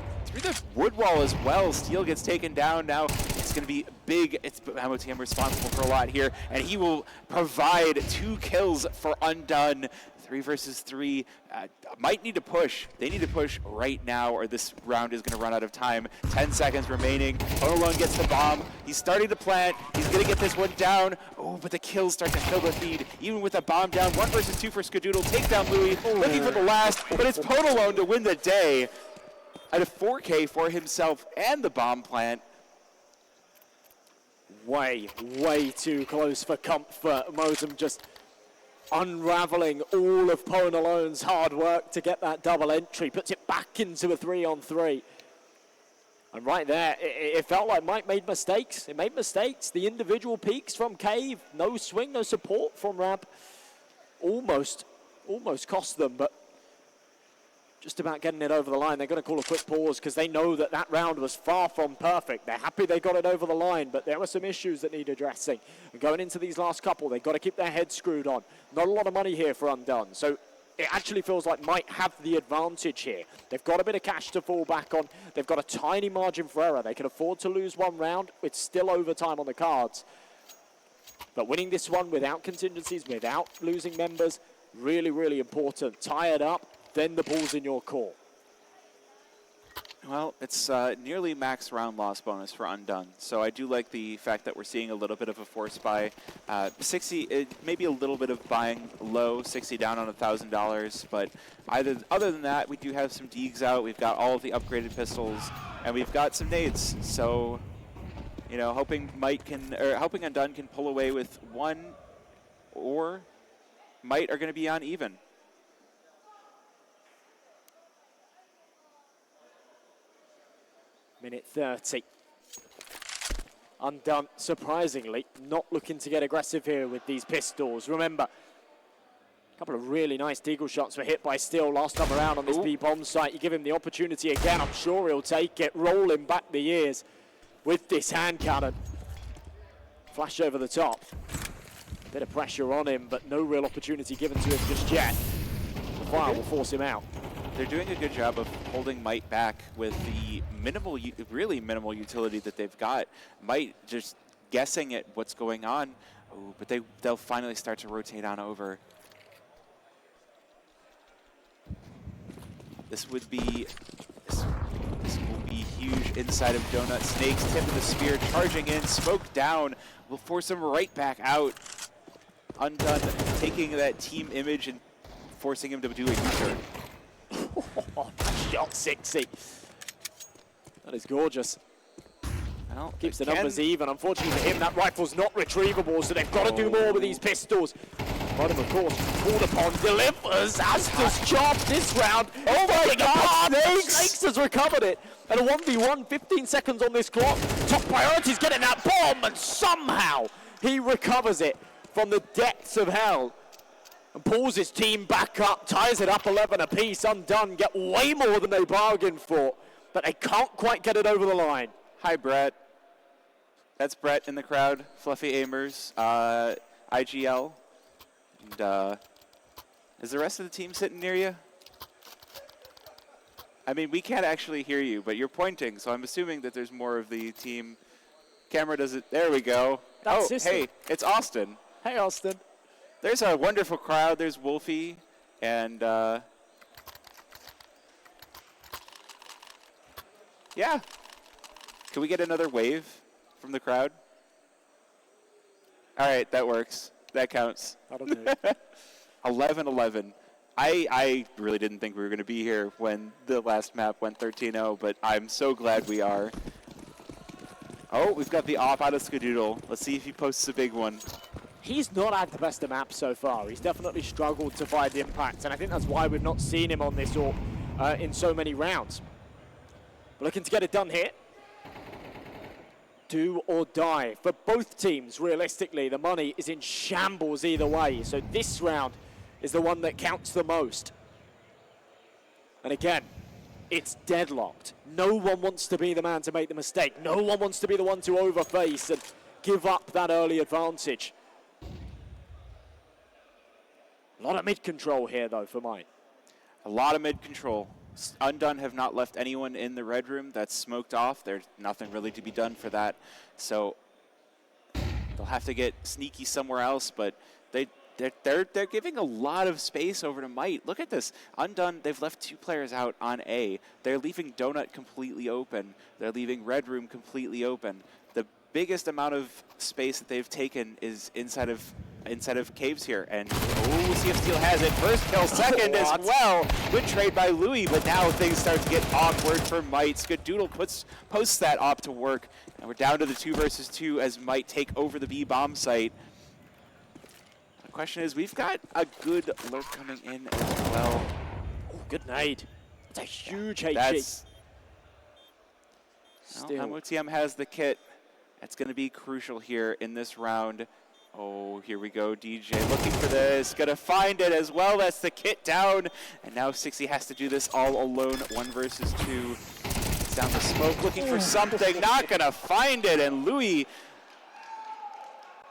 wood wall as well. Steel gets taken down. Now it's going to be big. It's MOTM responsible for a lot here, and he will provide 2 kills for Undone. 3 versus 3. Might need to push. They need to push right now, or this round is going to run out of time. 10 seconds remaining. Ponalone gets the bomb. He's starting to plant. He's going to get this one down. Oh, but the kills start to fill the feed. Even with a bomb down. 1 versus 2 for Skadoodle. Take down Louis. Looking for the last, but it's Ponalone to win the day. At a 4K for himself and the bomb plant. Way too close for comfort. Mozum just unraveling all of Ponalone's hard work to get that double entry. Puts it back into a 3-on-3. And right there, it felt like Mike made mistakes. It made mistakes. The individual peaks from Cave. No swing, no support from Ramp. Almost cost them, but just about getting it over the line. They're going to call a quick pause because they know that that round was far from perfect. They're happy they got it over the line, but there were some issues that need addressing. And going into these last couple, they've got to keep their heads screwed on. Not a lot of money here for Undone, so it actually feels like Might have the advantage here. They've got a bit of cash to fall back on. They've got a tiny margin for error. They can afford to lose 1 round. It's still overtime on the cards. But winning this one without contingencies, without losing members, really, really important. Tie it up. Then the ball's in your court. Well, it's nearly max round loss bonus for Undone, so I do like the fact that we're seeing a little bit of a force buy. 60, maybe a little bit of buying low, 60 down on $1,000, but other than that, we do have some deegs out. We've got all of the upgraded pistols, and we've got some nades. So, you know, hoping Undone can pull away with 1, or Might are going to be on even. Minute 30. Undone, surprisingly, not looking to get aggressive here with these pistols. Remember, a couple of really nice deagle shots were hit by Steel last time around on this B-bomb site. You give him the opportunity again, I'm sure he'll take it. Roll him back the years with this hand cannon. Flash over the top. Bit of pressure on him, but no real opportunity given to him just yet. The fire will force him out. They're doing a good job of holding Might back with the really minimal utility that they've got. Might just guessing at what's going on, but they'll finally start to rotate on over. This will be huge inside of Donut. Snakes tipping the spear, charging in, smoke down, will force him right back out. Undone taking that team image and forcing him to do a U-turn. Shot 60. That is gorgeous. Well, keeps the numbers even. Unfortunately for him, that rifle's not retrievable, so they've got to do more with these pistols. But of course, called upon, delivers, as does Chop this round. Oh my God, Snakes has recovered it. And a 1v1, 15 seconds on this clock. Top priority is getting that bomb, and somehow he recovers it from the depths of hell. And pulls his team back up, ties it up 11 apiece. Undone get way more than they bargained for, but they can't quite get it over the line. Hi, Brett. That's Brett in the crowd. Fluffy Aimers, IGL. And is the rest of the team sitting near you? I mean, we can't actually hear you, but you're pointing, so I'm assuming that there's more of the team. Camera does it. There we go. That's oh, hey, it's Austin. Hey, Austin. There's a wonderful crowd. There's Wolfie, and yeah. Can we get another wave from the crowd? All right, that works. That counts. That'll do. 11-11. I really didn't think we were going to be here when the last map went 13-0, but I'm so glad we are. Oh, we've got the off out of Skadoodle. Let's see if he posts a big one. He's not had the best of maps so far. He's definitely struggled to find the impact, and I think that's why we've not seen him on this AWP in so many rounds. But looking to get it done here. Do or die. For both teams, realistically, the money is in shambles either way. So this round is the one that counts the most. And again, it's deadlocked. No one wants to be the man to make the mistake. No one wants to be the one to overface and give up that early advantage. A lot of mid-control here, though, for mine. A lot of mid-control. Undone have not left anyone in the red room. That's smoked off. There's nothing really to be done for that. So they'll have to get sneaky somewhere else, but they're giving a lot of space over to Might. Look at this. Undone, they've left 2 players out on A. They're leaving Donut completely open. They're leaving red room completely open. The biggest amount of space that they've taken is inside of caves here. And oh, see if Steel has it. First kill, second as well. Good trade by Louis, but now things start to get awkward for Might. Skadoodle posts that op to work, and we're down to the 2 versus 2 as Might take over the B bomb site. The question is, we've got a good lurk coming in as well. Oh, good nade. It's a huge HG. That's well, MOTM has the kit. That's going to be crucial here in this round. Oh, here we go, DJ looking for this, gonna find it as well. That's the kit down, and now 60 has to do this all alone, 1 versus 2. It's down the smoke, looking for something, not gonna find it, and Louis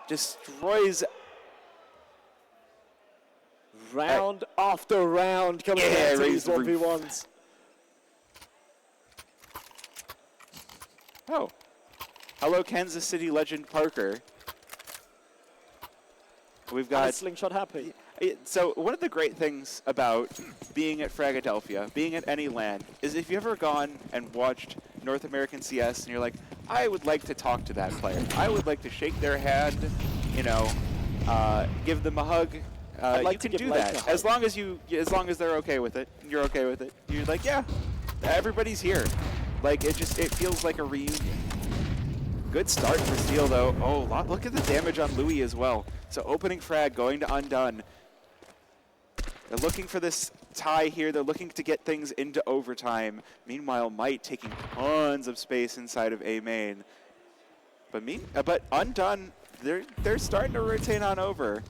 destroys. Round after round coming into these 1v1s. Oh, hello Kansas City legend Parker. We've got slingshot happy. So one of the great things about being at Fragadelphia, being at any LAN, is if you've ever gone and watched North American CS and you're like, I would like to talk to that player. I would like to shake their hand, you know, give them a hug. You can do that as long as they're okay with it. And you're okay with it. You're like, yeah, everybody's here. Like it feels like a reunion. Good start for Steel though. Oh, look at the damage on Louis as well. So opening frag going to Undone. They're looking for this tie here. They're looking to get things into overtime. Meanwhile, Might taking tons of space inside of A main. But Undone, they're starting to rotate on over.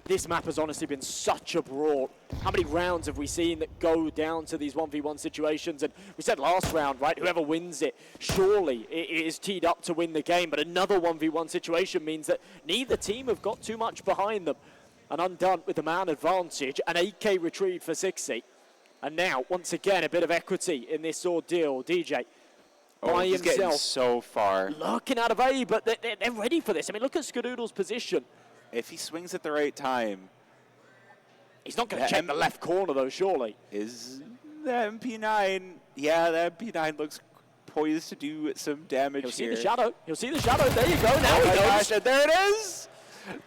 This map has honestly been such a brawl. How many rounds have we seen that go down to these 1v1 situations? And we said last round, right, whoever wins it, surely it is teed up to win the game. But another 1v1 situation means that neither team have got too much behind them. And Undone with the man advantage, an AK retrieved for 60. And now, once again, a bit of equity in this ordeal. DJ by he's himself. Getting so far. Lurking out of A, but they're ready for this. I mean, look at Skadoodle's position. If he swings at the right time. He's not going to check the left corner, though, surely. Is the MP9. Yeah, the MP9 looks poised to do some damage here. He'll see the shadow. He'll see the shadow. There you go. Now he knows. Gosh, there it is.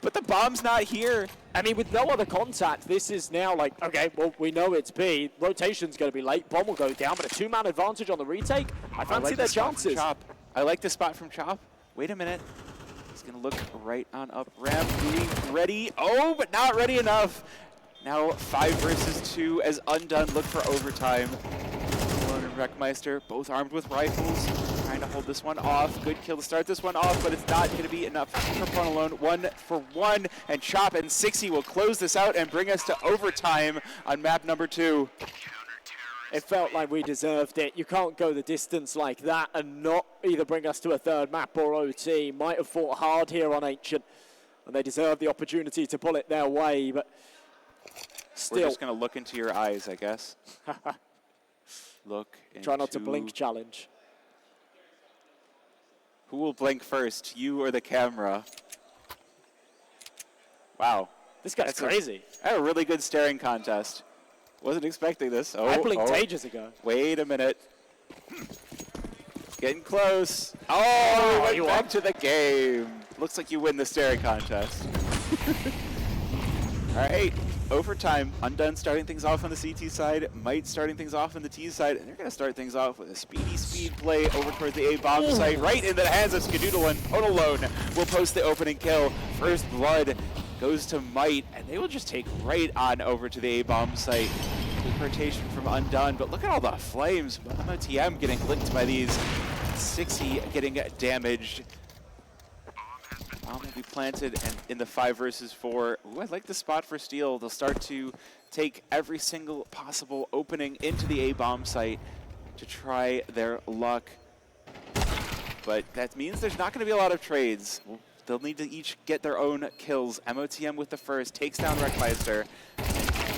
But the bomb's not here. I mean, with no other contact, this is now like, okay, well, we know it's B. Rotation's going to be late. Bomb will go down, but a 2-man advantage on the retake. I fancy their chances. I like the spot from Chop. Wait a minute. He's going to look right on up ramp, being ready. Oh, but not ready enough. Now 5 versus 2 as Undone look for overtime. Undone and Wreckmeister, both armed with rifles, trying to hold this one off. Good kill to start this one off, but it's not going to be enough for Ponalone. 1 for 1, and Chop and Sixy will close this out and bring us to overtime on map number 2. It felt like we deserved it. You can't go the distance like that and not either bring us to a third map or OT. Might have fought hard here on Ancient, and they deserve the opportunity to pull it their way, but still. We're just going to look into your eyes, I guess. Look into... Try not to blink challenge. Who will blink first, you or the camera? Wow. This guy's crazy. A really good staring contest. Wasn't expecting this. Oh, I blinked ages ago. Wait a minute. Getting close. Oh, we went back to the game. Looks like you win the staring contest. All right, overtime. Undone starting things off on the CT side. Might starting things off on the T side. And they're going to start things off with a speed play over towards the A-bomb site. Right into the hands of Skadoodle, and Ponalone will post the opening kill. First blood goes to Might, and they will just take right on over to the A-bomb site. Good rotation from Undone, but look at all the flames. MOTM getting licked by these. Sixy getting damaged. Bomb will be planted, and in the 5 versus 4. Ooh, I like the spot for Steel. They'll start to take every single possible opening into the A-bomb site to try their luck. But that means there's not going to be a lot of trades. They'll need to each get their own kills. MOTM with the first, takes down Wreckmeister.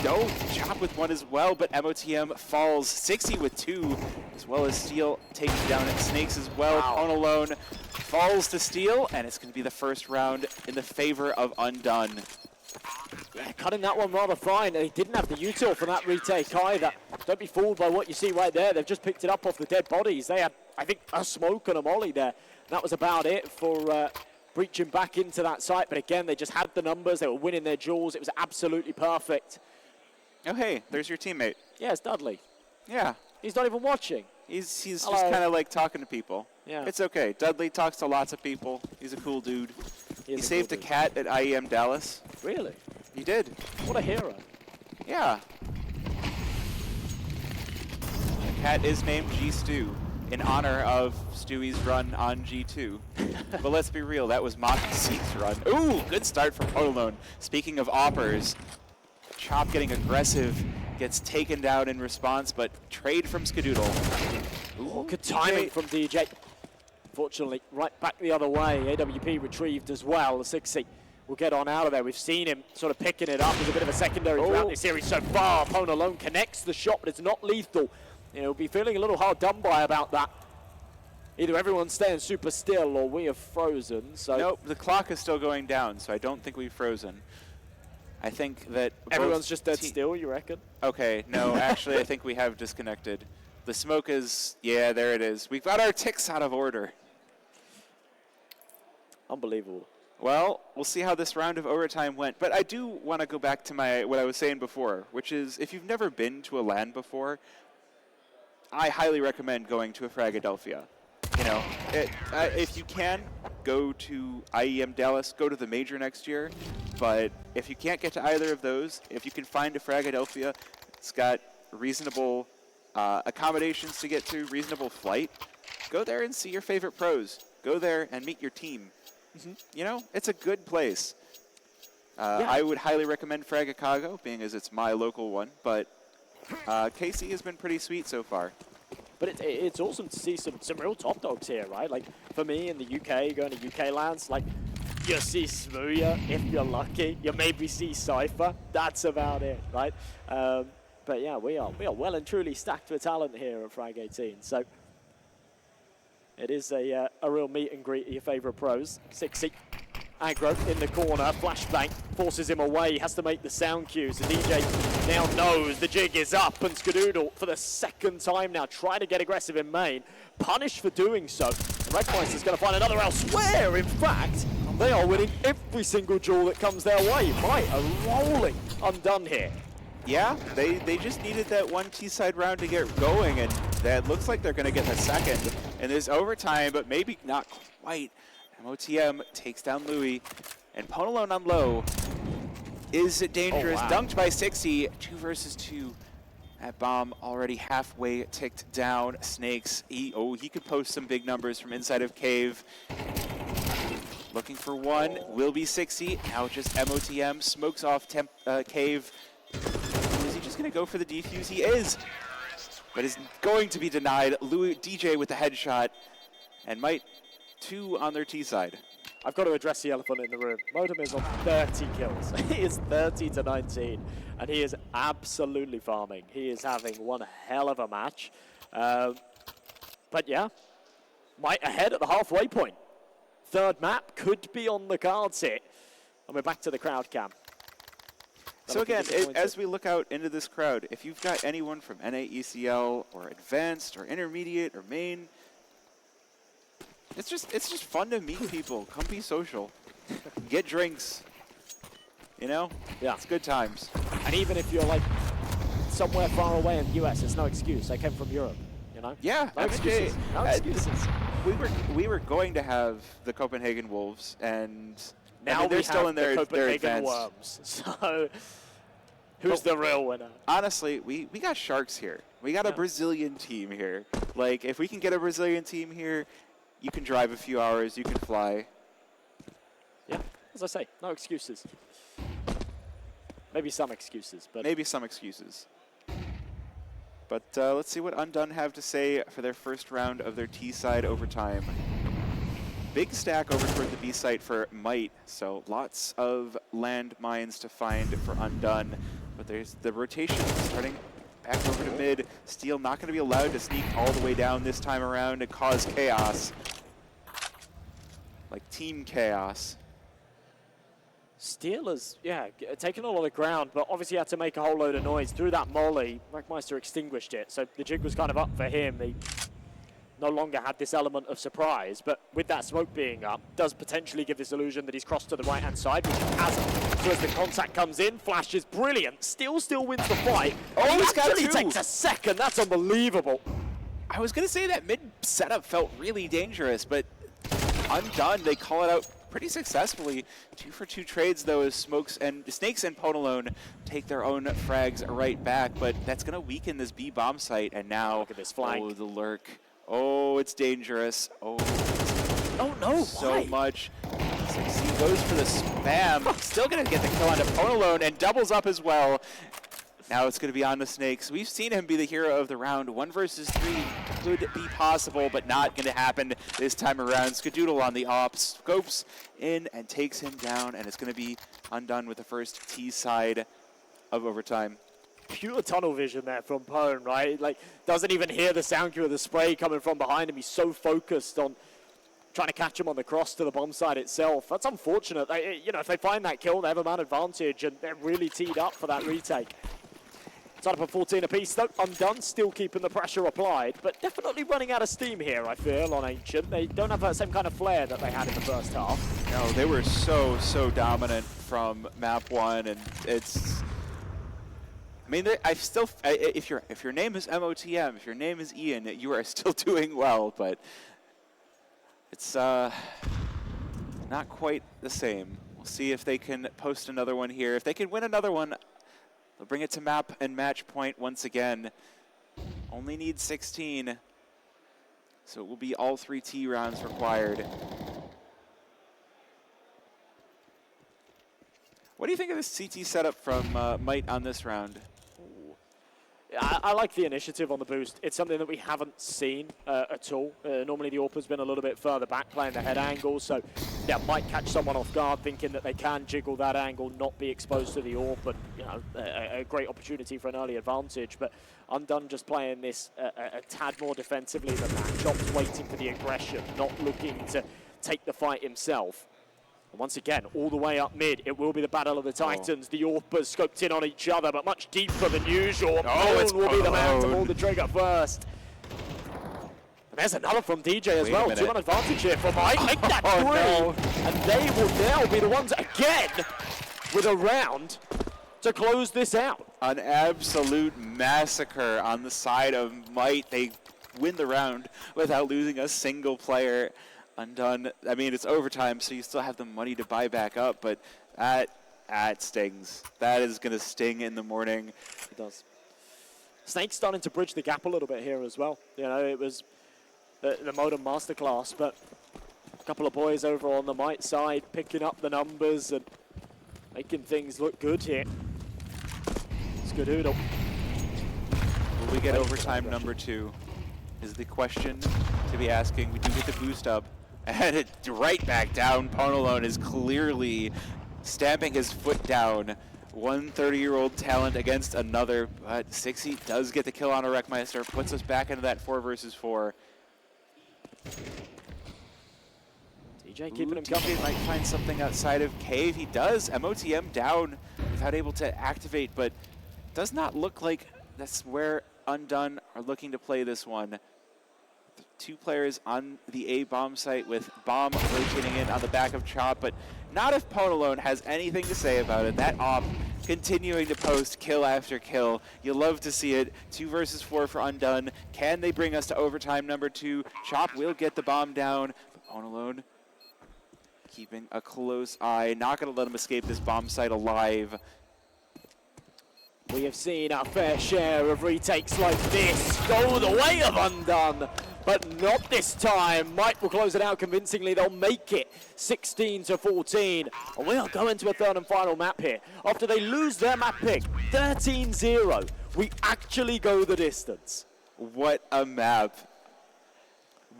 No, Chop with 1 as well, but MOTM falls. Sixy with 2, as well as Steel takes down Snakes as well. Ponalone falls to Steel, and it's going to be the first round in the favor of Undone. Yeah, cutting that one rather fine. They didn't have the util for that retake either. Don't be fooled by what you see right there. They've just picked it up off the dead bodies. They had, I think, a smoke and a molly there. That was about it for breaching back into that site. But again, they just had the numbers. They were winning their duels. It was absolutely perfect. Oh, hey, there's your teammate. Yeah, it's Dudley. Yeah. He's not even watching. He's just kind of like talking to people. Yeah. It's okay. Dudley talks to lots of people. He's a cool dude. He saved a cat at IEM Dallas. Really? He did. What a hero. Yeah. The cat is named G-Stew in honor of Stewie's run on G2. But let's be real, that was Moxie's run. Ooh, good start from Ponalone. Speaking of oppers, Chop getting aggressive, gets taken down in response, but trade from Skadoodle. Ooh, good timing from DJ. Fortunately, right back the other way. AWP retrieved as well. The 6-6 will get on out of there. We've seen him sort of picking it up as a bit of a secondary throughout this series so far. Ponalone connects the shot, but it's not lethal. He'll be feeling a little hard done by about that. Either everyone's staying super still or we have frozen. So nope, the clock is still going down, so I don't think we've frozen. I think that everyone's just dead still, you reckon? Okay, no, actually I think we have disconnected. The smoke is, yeah, there it is. We've got our ticks out of order. Unbelievable. Well, we'll see how this round of overtime went. But I do want to go back to what I was saying before, which is if you've never been to a LAN before, I highly recommend going to a Fragadelphia. You know, if you can, go to IEM Dallas, go to the major next year. But if you can't get to either of those, if you can find a Fragadelphia, it's got reasonable accommodations to get to, reasonable flight, go there and see your favorite pros. Go there and meet your team. You know, it's a good place. I would highly recommend Fragacago, being as it's my local one, but KC has been pretty sweet so far. But it's awesome to see some real top dogs here, right? Like, for me in the UK, going to UK lands, like, you see Smooya, if you're lucky. You maybe see Cypher. That's about it, right? But yeah, we are well and truly stacked with talent here at Frag 18. So it is a real meet and greet of your favorite pros. 6-6 aggro in the corner. Flashbang forces him away. He has to make the sound cues. The DJ now knows the jig is up, and Skadoodle for the second time now trying to get aggressive in main. Punished for doing so. Wreckmeister's going to find another elsewhere. In fact, they are winning every single duel that comes their way. Might are rolling Undone here. Yeah, they just needed that one T-side round to get going, and that looks like they're going to get the second in this overtime, but maybe not quite. MOTM takes down Louis, and Ponalone on low is dangerous. Dunked by 60, 2 versus 2. That bomb already halfway ticked down. Snakes, he could post some big numbers from inside of Cave. Looking for one, will be 60. Now just MOTM, smokes off Cave. Is he just gonna go for the defuse? He is, but is going to be denied. DJ with the headshot, and Might 2 on their T side. I've got to address the elephant in the room. Modem is on 30 kills. He is 30 to 19, and he is absolutely farming. He is having one hell of a match. But yeah, Might ahead at the halfway point. Third map could be on the cards here. And we're back to the crowd cam. So again, as we look out into this crowd, if you've got anyone from NA ECL or Advanced or Intermediate or Main, it's just fun to meet people. Come be social. Get drinks. You know? Yeah. It's good times. And even if you're like somewhere far away in the US, it's no excuse. I came from Europe, you know? Yeah. No excuses. No excuses. We were going to have the Copenhagen Wolves, and now they're still in their Copenhagen advanced. Worms. So who's the real winner? Honestly, we got sharks here. We got a Brazilian team here. Like, if we can get a Brazilian team here, you can drive a few hours, you can fly. Yeah, as I say, no excuses. Maybe some excuses, but... Maybe some excuses. But let's see what Undone have to say for their first round of their T-side overtime. Big stack over toward the B site for Might, so lots of land mines to find for Undone. But there's the rotation starting back over to mid. Steel not going to be allowed to sneak all the way down this time around and cause chaos. Like team chaos. Steel has, taken a lot of ground, but obviously had to make a whole load of noise. Through that molly, Rackmeister extinguished it, so the jig was kind of up for him. He no longer had this element of surprise, but with that smoke being up, does potentially give this illusion that he's crossed to the right-hand side, which he hasn't. So as the contact comes in, Flash is brilliant. Steel still wins the fight. Oh, he's got 2! He takes a second. That's unbelievable. I was going to say that mid setup felt really dangerous, but Undone, they call it out pretty successfully. 2 for 2 trades, though, as Snakes and Ponalone take their own frags right back, but that's going to weaken this B bomb site, and now, look at this flank. Oh, the lurk. Oh, it's dangerous. Oh no, so why? much. He goes for the spam. Still going to get the kill onto Ponalone and doubles up as well. Now it's going to be on the Snakes. We've seen him be the hero of the round. 1 versus 3 could be possible, but not going to happen this time around. Skadoodle on the ops, scopes in and takes him down, and it's going to be Undone with the first T side of overtime. Pure tunnel vision there from Pone, right? Like, doesn't even hear the sound cue of the spray coming from behind him. He's so focused on trying to catch him on the cross to the bomb site itself. That's unfortunate. If they find that kill, they have a man advantage, and they're really teed up for that retake. Tied up at 14 apiece, though. Undone still keeping the pressure applied, but definitely running out of steam here, I feel, on Ancient. They don't have that same kind of flair that they had in the first half. No, they were so dominant from map 1, and it's... I mean, if your name is MOTM, if your name is Ian, you are still doing well, but it's not quite the same. We'll see if they can post another one here. If they can win another one, they'll bring it to map and match point once again. Only need 16, so it will be all 3 T rounds required. What do you think of this CT setup from Might on this round? I like the initiative on the boost. It's something that we haven't seen at all. Normally the AWP's been a little bit further back playing the head angle, so yeah, might catch someone off guard thinking that they can jiggle that angle, not be exposed to the AWP, and a great opportunity for an early advantage. But Undone just playing this a tad more defensively than that. Chop's waiting for the aggression, not looking to take the fight himself. Once again, all the way up mid, it will be the battle of the Titans. The AWPers scoped in on each other, but much deeper than usual. Pone will be the man to pull the trigger first. And there's another from DJ as well. 2-1 advantage here for Mike. Make that 3. No. And they will now be the ones again with a round to close this out. An absolute massacre on the side of Might. They win the round without losing a single player. Undone, I mean, it's overtime, so you still have the money to buy back up, but that stings. That is going to sting in the morning. It does. Snake's starting to bridge the gap a little bit here as well. You know, it was the Modem Masterclass, but a couple of boys over on the Might side picking up the numbers and making things look good here. It's good Hoodle. Will we get overtime number 2 is the question to be asking. We do get the boost up, and it right back down. Ponalone is clearly stamping his foot down. One 30-year-old talent against another, but Sixy does get the kill on a Wreckmeister, puts us back into that 4 versus 4. DJ keeping him coming. DJ might find something outside of Cave. He does. MOTM down without able to activate, but does not look like that's where Undone are looking to play this one. 2 players on the A bomb site with Bomb rotating in on the back of Chop, but not if Ponalone has anything to say about it. That op continuing to post kill after kill. You love to see it. 2 versus 4 for Undone. Can they bring us to overtime number 2? Chop will get the bomb down, but Ponalone keeping a close eye. Not going to let him escape this bomb site alive. We have seen our fair share of retakes like this go the way of Undone, but not this time. Mike will close it out convincingly. They'll make it 16-14. And we are going to a third and final map here. After they lose their map pick, 13-0, we actually go the distance. What a map.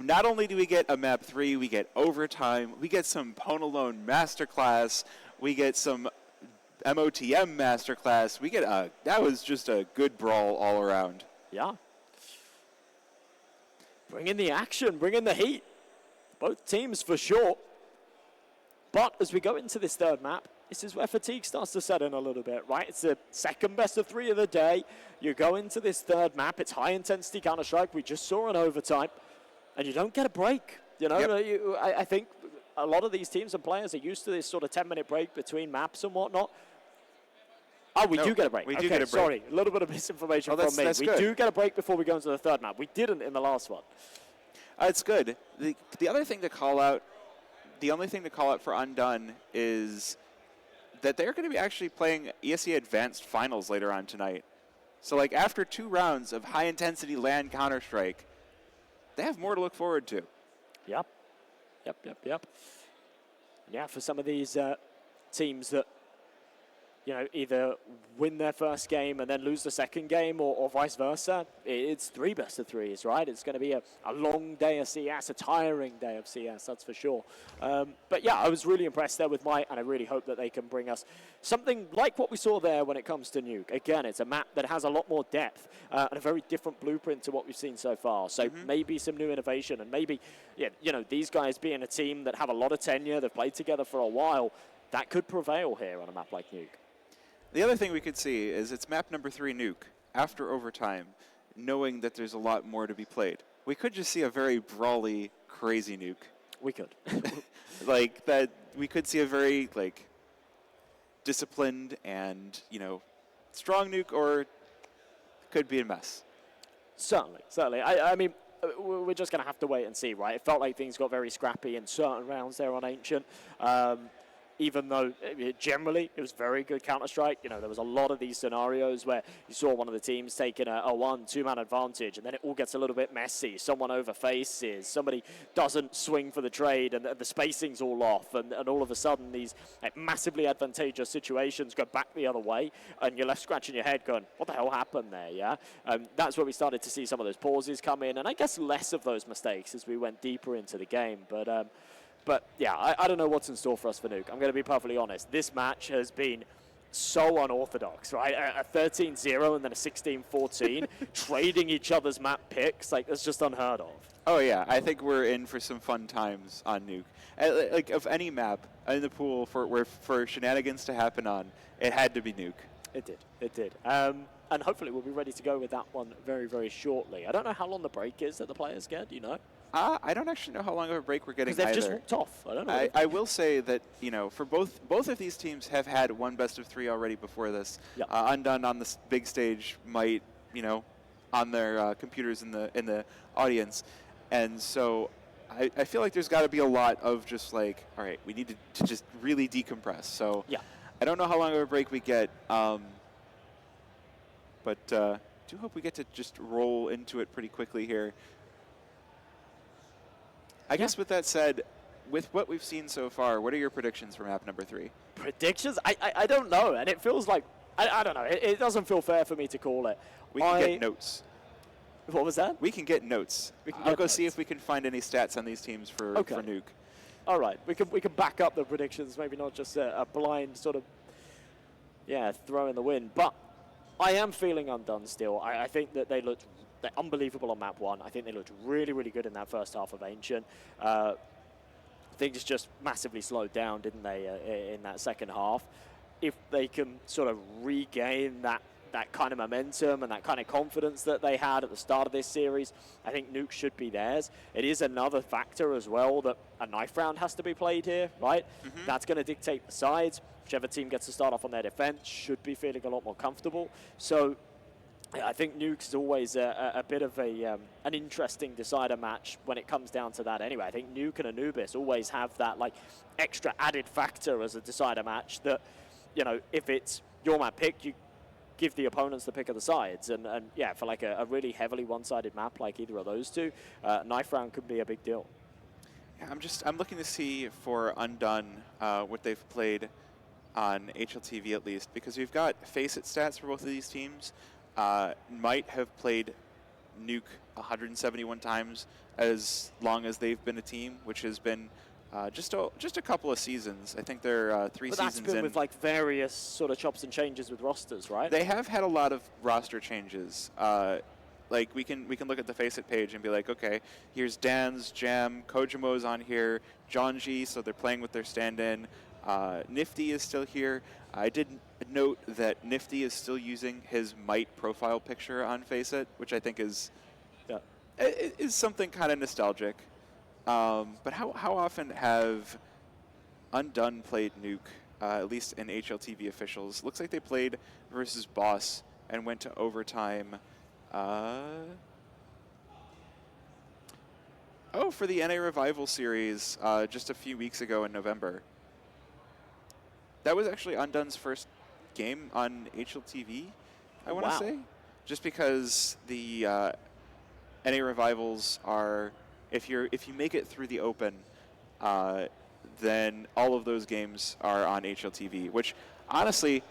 Not only do we get a map 3, we get overtime, we get some Ponalone masterclass, we get some MOTM masterclass. We get that was just a good brawl all around. Yeah. Bring in the action, bring in the heat. Both teams for sure. But as we go into this third map, this is where fatigue starts to set in a little bit, right? It's the second best of 3 of the day. You go into this third map, it's high intensity Counter-Strike. We just saw an overtime, and you don't get a break. You know, yep. I think a lot of these teams and players are used to this sort of 10-minute break between maps and whatnot. Oh, we do get a break. We do get a break. Sorry, a little bit of misinformation from me. We do get a break before we go into the third map. We didn't in the last one. It's good. The other thing to call out, the only thing to call out for Undone is that they're going to be actually playing ESE Advanced Finals later on tonight. So, like, after 2 rounds of high-intensity LAN Counter-Strike, they have more to look forward to. Yep. Yeah, for some of these teams that, you know, either win their first game and then lose the second game or vice versa, it's 3 best of 3s, right? It's going to be a long day of CS, a tiring day of CS, that's for sure. But yeah, I was really impressed there with Might, and I really hope that they can bring us something like what we saw there when it comes to Nuke. Again, it's a map that has a lot more depth and a very different blueprint to what we've seen so far. So maybe some new innovation, and maybe, yeah, you know, these guys being a team that have a lot of tenure, they've played together for a while, that could prevail here on a map like Nuke. The other thing we could see is it's map number 3 Nuke after overtime, knowing that there's a lot more to be played. We could just see a very brawly, crazy Nuke. We could. Like that, we could see a very like disciplined and, you know, strong Nuke, or could be a mess. Certainly. I mean, we're just going to have to wait and see, right? It felt like things got very scrappy in certain rounds there on Ancient. Even though generally it was very good Counter-Strike. You know, there was a lot of these scenarios where you saw one of the teams taking a 1-2-man advantage, and then it all gets a little bit messy. Someone overfaces, somebody doesn't swing for the trade, and the spacing's all off, and all of a sudden these massively advantageous situations go back the other way, and you're left scratching your head going, what the hell happened there, yeah? That's where we started to see some of those pauses come in, and I guess less of those mistakes as we went deeper into the game. But yeah, I don't know what's in store for us for Nuke. I'm going to be perfectly honest. This match has been so unorthodox, right? A 13-0 and then a 16-14, trading each other's map picks. Like, that's just unheard of. Oh, yeah. I think we're in for some fun times on Nuke. Like, of any map in the pool for shenanigans to happen on, it had to be Nuke. It did. And hopefully we'll be ready to go with that one very, very shortly. I don't know how long the break is that the players get. Do you know? I don't actually know how long of a break we're getting either. Because they've just walked off. I don't know. I will say that, you know, for both of these teams have had 1 best of 3 already before this. Yep. Undone on the big stage might, you know, on their computers in the audience. And so I feel like there's got to be a lot of just like, all right, we need to just really decompress. So Yeah. I don't know how long of a break we get, but do hope we get to just roll into it pretty quickly here. I guess with that said, with what we've seen so far, what are your predictions for map number 3? Predictions? I don't know, and it feels like, I don't know, it doesn't feel fair for me to call it. We can get notes. What was that? We can get notes. I'll go see if we can find any stats on these teams for Nuke. All right, we can back up the predictions, maybe not just a blind sort of, throw in the wind. But I am feeling Undone still. I think that they're unbelievable on map 1. I think they looked really, really good in that first half of Ancient. Things just massively slowed down, didn't they, in that second half. If they can sort of regain that kind of momentum and that kind of confidence that they had at the start of this series, I think Nuke should be theirs. It is another factor as well that a knife round has to be played here, right? Mm-hmm. That's going to dictate the sides. Whichever team gets to start off on their defense should be feeling a lot more comfortable. So I think Nuke's always a bit of an interesting decider match when it comes down to that anyway. I think Nuke and Anubis always have that like extra added factor as a decider match that, if it's your map pick, you give the opponents the pick of the sides. And for like a really heavily one-sided map like either of those two, knife round could be a big deal. Yeah, I'm looking to see for Undone what they've played on HLTV at least, because we've got face-it stats for both of these teams. Might have played Nuke 171 times as long as they've been a team, which has been just a couple of seasons. I think they're 3 seasons in. But that's been with like various sort of chops and changes with rosters, right? They have had a lot of roster changes. Like we can look at the Faceit page and be like, okay, here's Dan's, Jam, Kojimo's on here, Jonji, so they're playing with their stand-in. Nifty is still here. I did note that Nifty is still using his Might profile picture on Faceit, which I think is something kind of nostalgic. But how often have Undone played Nuke, at least in HLTV officials? Looks like they played versus Boss and went to overtime. For the NA Revival series just a few weeks ago in November. That was actually Undone's first game on HLTV, I want to say. Just because the NA Revivals are, if you make it through the Open, then all of those games are on HLTV, which honestly,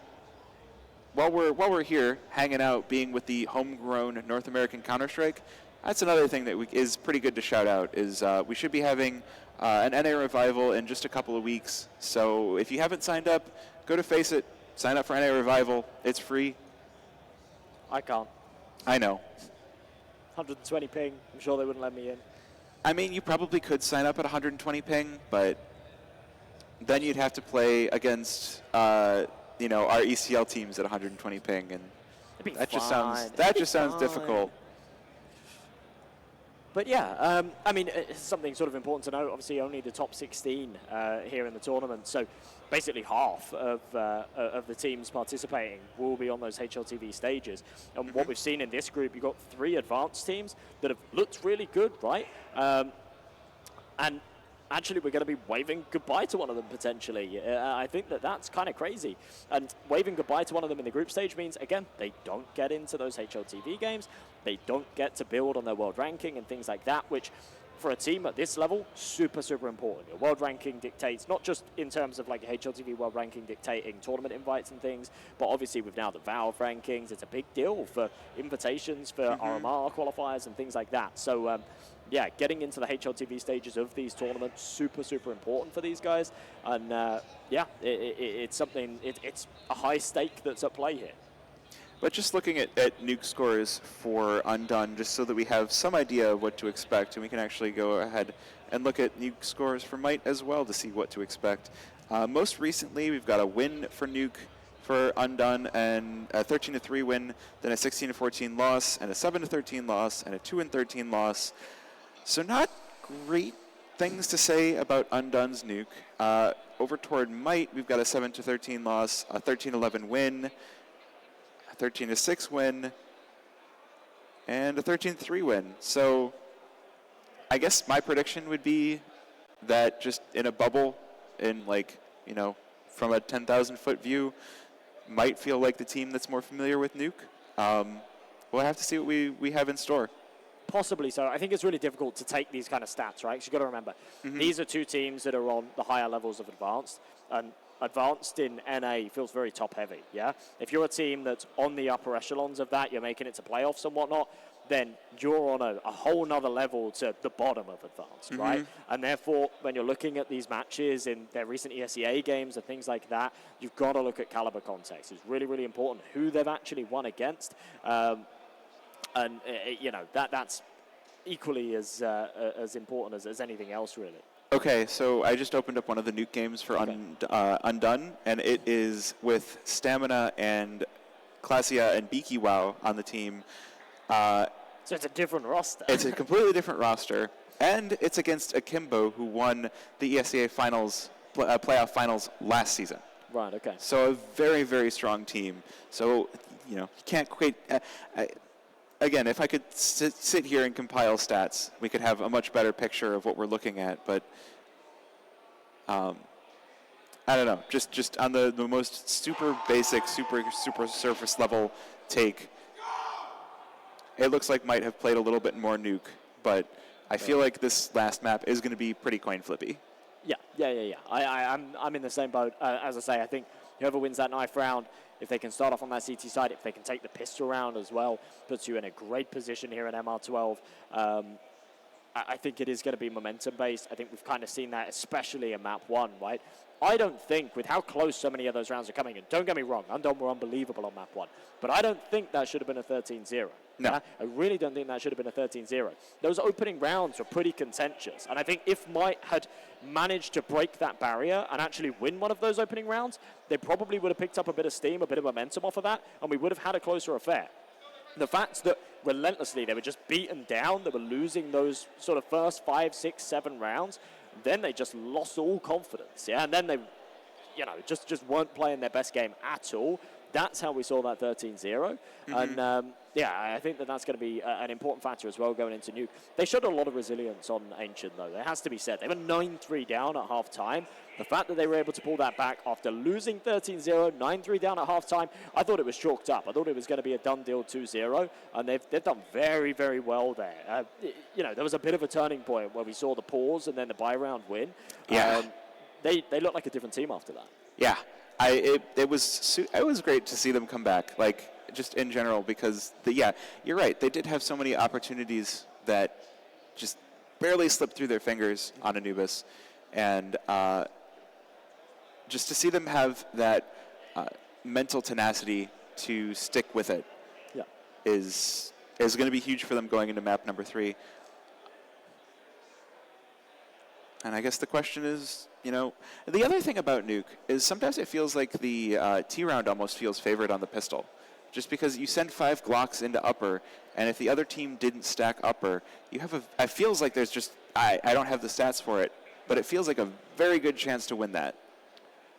while we're here hanging out, being with the homegrown North American Counter-Strike, that's another thing that is pretty good to shout out, is we should be having an NA Revival in just a couple of weeks. So if you haven't signed up, go to Faceit, sign up for NA Revival. It's free. I can't. I know. 120 ping. I'm sure they wouldn't let me in. I mean, you probably could sign up at 120 ping, but then you'd have to play against, our ECL teams at 120 ping, and that just sounds difficult. But yeah, I mean, it's something sort of important to note. Obviously, only the top 16 here in the tournament, so basically half of the teams participating will be on those HLTV stages. And what we've seen in this group, you've got 3 advanced teams that have looked really good, right? And actually, we're going to be waving goodbye to one of them potentially. I think that's kind of crazy. And waving goodbye to one of them in the group stage means, again, they don't get into those HLTV games. They don't get to build on their world ranking and things like that, which for a team at this level, super, super important. Your world ranking dictates, not just in terms of like HLTV world ranking dictating tournament invites and things, but obviously with now the Valve rankings, it's a big deal for invitations, for RMR qualifiers and things like that. So, getting into the HLTV stages of these tournaments, super, super important for these guys. And it's something, it's a high stake that's at play here. But just looking at Nuke scores for Undone, just so that we have some idea of what to expect, and we can actually go ahead and look at Nuke scores for Might as well to see what to expect. Most recently, we've got a win for Nuke for Undone, and a 13-3 win, then a 16-14 loss, and a 7-13 loss, and a 2-13 loss. So not great things to say about Undone's Nuke. Over toward Might, we've got a 7-13 loss, a 13-11 win, 13-6 win, and a 13-3 win. So I guess my prediction would be that just in a bubble, in like, from a 10,000-foot view, might feel like the team that's more familiar with Nuke. We'll have to see what we have in store. Possibly so. I think it's really difficult to take these kind of stats, right? Because you've got to remember, these are two teams that are on the higher levels of advanced. And advanced in NA feels very top-heavy, yeah? If you're a team that's on the upper echelons of that, you're making it to playoffs and whatnot, then you're on a whole nother level to the bottom of advanced, right? And therefore, when you're looking at these matches in their recent ESEA games and things like that, you've got to look at caliber context. It's really, really important who they've actually won against. That's equally as important as anything else, really. Okay, so I just opened up one of the Nuke games for Undone, and it is with Stamina and Klassia and Beaky Wow on the team. So it's a different roster. It's a completely different roster, and it's against Akimbo, who won the ESEA finals, playoff finals last season. Right, okay. So a very, very strong team. So, you can't quite... Again, if I could sit here and compile stats, we could have a much better picture of what we're looking at. But I don't know. Just on the most super basic, super surface level take, it looks like might have played a little bit more Nuke. But I feel like this last map is going to be pretty coin flippy. Yeah. I'm in the same boat. As I say, I think whoever wins that knife round, if they can start off on that CT side, if they can take the pistol round as well, puts you in a great position here in MR12. I think it is going to be momentum-based. I think we've kind of seen that, especially in map 1, right? I don't think, with how close so many of those rounds are coming in, don't get me wrong, Undone were unbelievable on map 1, but I don't think that should have been a 13-0. No. Yeah? I really don't think that should have been a 13-0. Those opening rounds were pretty contentious, and I think if Might had managed to break that barrier and actually win one of those opening rounds, they probably would have picked up a bit of steam, a bit of momentum off of that, and we would have had a closer affair. The fact that relentlessly they were just beaten down, they were losing those sort of first 5, 6, 7 rounds, then they just lost all confidence, yeah, and then they, just weren't playing their best game at all. That's how we saw that 13-0. And, I think that's going to be an important factor as well going into Nuke. They showed a lot of resilience on Ancient, though. It has to be said. They were 9-3 down at half-time. The fact that they were able to pull that back after losing 13-0, 9-3 down at half-time, I thought it was chalked up. I thought it was going to be a done deal 2-0, and they've done very, very well there. There was a bit of a turning point where we saw the pause and then the bye-round win. Yeah. They looked like a different team after that. Yeah. It was great to see them come back, like, just in general, because, you're right. They did have so many opportunities that just barely slipped through their fingers on Anubis. And just to see them have that mental tenacity to stick with it is going to be huge for them going into map number 3. And I guess the question is, the other thing about Nuke is sometimes it feels like the T-round almost feels favored on the pistol. Just because you send 5 Glocks into upper, and if the other team didn't stack upper, it feels like there's just, I don't have the stats for it, but it feels like a very good chance to win that.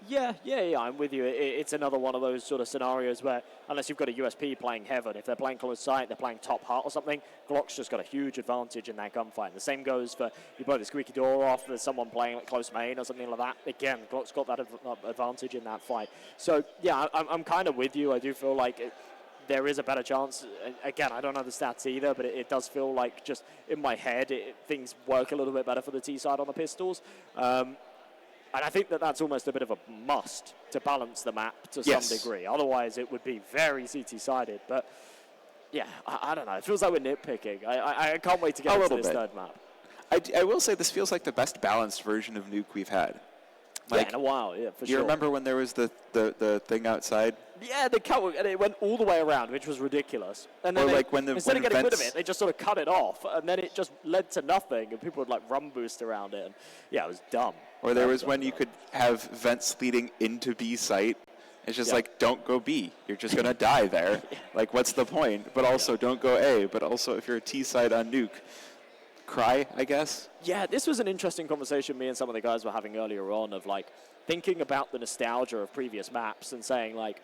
Yeah, I'm with you. It's another one of those sort of scenarios where, unless you've got a USP playing Heaven, if they're playing close sight, they're playing top heart or something, Glock's just got a huge advantage in that gunfight. The same goes for, you blow the squeaky door off, there's someone playing like close main or something like that. Again, Glock's got that advantage in that fight. So, yeah, I'm kind of with you. I do feel like there is a better chance. Again, I don't know the stats either, but it does feel like just in my head, things work a little bit better for the T side on the pistols. And I think that's almost a bit of a must to balance the map to some degree. Otherwise, it would be very CT-sided. But, yeah, I don't know. It feels like we're nitpicking. I can't wait to get into this third map. I will say this feels like the best balanced version of Nuke we've had. Like, in a while, for sure. You remember when there was the thing outside? Yeah, and it went all the way around, which was ridiculous. And then instead of getting rid of it, they just sort of cut it off, and then it just led to nothing, and people would like run boost around it, and it was dumb. Or there was when you could have vents leading into B site. It's just like, don't go B. You're just going to die there. Like, what's the point? But also, don't go A. But also, if you're a T site on Nuke, cry, I guess. Yeah, this was an interesting conversation me and some of the guys were having earlier on of, like, thinking about the nostalgia of previous maps and saying, like,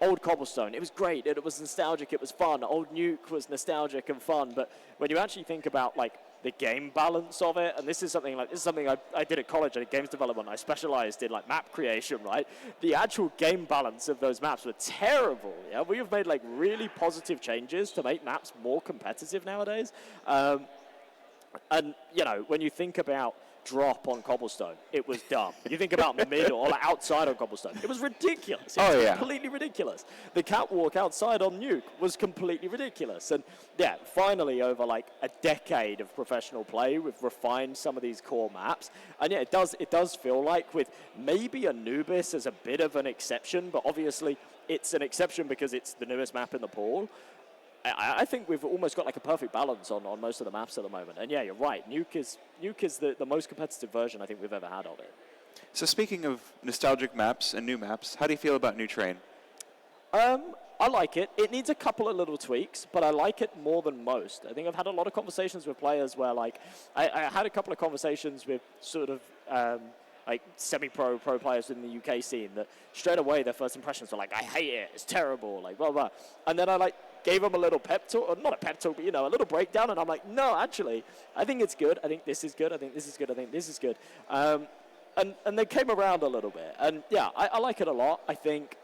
old Cobblestone, it was great, it was nostalgic, it was fun. Old Nuke was nostalgic and fun, but when you actually think about, like, the game balance of it, and this is something I did at college. I did games development. I specialized in like map creation, right? The actual game balance of those maps were terrible. Yeah, we have made like really positive changes to make maps more competitive nowadays. And you know, when you think about drop on cobblestone, it was dumb. You think about mid or like outside on cobblestone, it was ridiculous. It was completely ridiculous. The catwalk outside on Nuke was completely ridiculous. And yeah, finally over like a decade of professional play, we've refined some of these core maps. And yeah, it does feel like with maybe Anubis as a bit of an exception, but obviously it's an exception because it's the newest map in the pool. I think we've almost got like a perfect balance on most of the maps at the moment. And yeah, you're right. Nuke is the most competitive version I think we've ever had of it. So speaking of nostalgic maps and new maps, how do you feel about New Train? I like it. It needs a couple of little tweaks, but I like it more than most. I think I've had a lot of conversations with players where like I had a couple of conversations with sort of like semi-pro pro players in the UK scene that straight away their first impressions were like, I hate it, it's terrible, like blah blah. And then I like gave them a little pep talk, or not a pep talk, but you know, a little breakdown, and I'm like, no, actually, I think it's good. I think this is good. I think this is good. I think this is good. And they came around a little bit, and yeah, I like it a lot. I think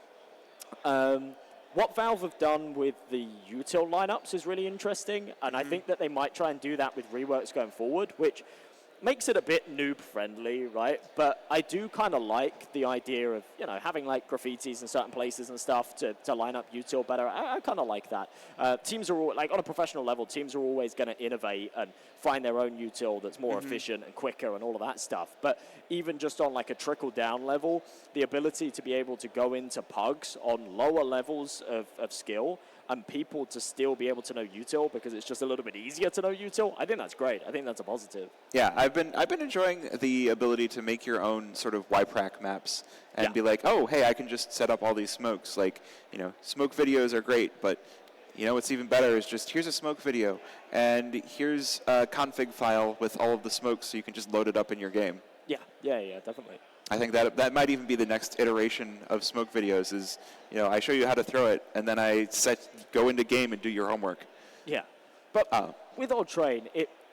what Valve have done with the util lineups is really interesting, and I think that they might try and do that with reworks going forward, which makes it a bit noob friendly, right? But I do kind of like the idea of, you know, having like graffitis in certain places and stuff to line up util better. I kind of like that. Teams are all, like on a professional level, teams are always going to innovate and find their own util that's more efficient and quicker and all of that stuff. But even just on like a trickle down level, the ability to be able to go into pugs on lower levels of skill and people to still be able to know util because it's just a little bit easier to know util, I think that's great. I think that's a positive. Yeah, I've been enjoying the ability to make your own sort of YPRAC maps and be like, oh, hey, I can just set up all these smokes. Like, you know, smoke videos are great, but you know what's even better is just here's a smoke video and here's a config file with all of the smokes so you can just load it up in your game. Yeah, definitely. I think that might even be the next iteration of smoke videos is, you know, I show you how to throw it, and then I go into game and do your homework. Yeah. But with Old Train,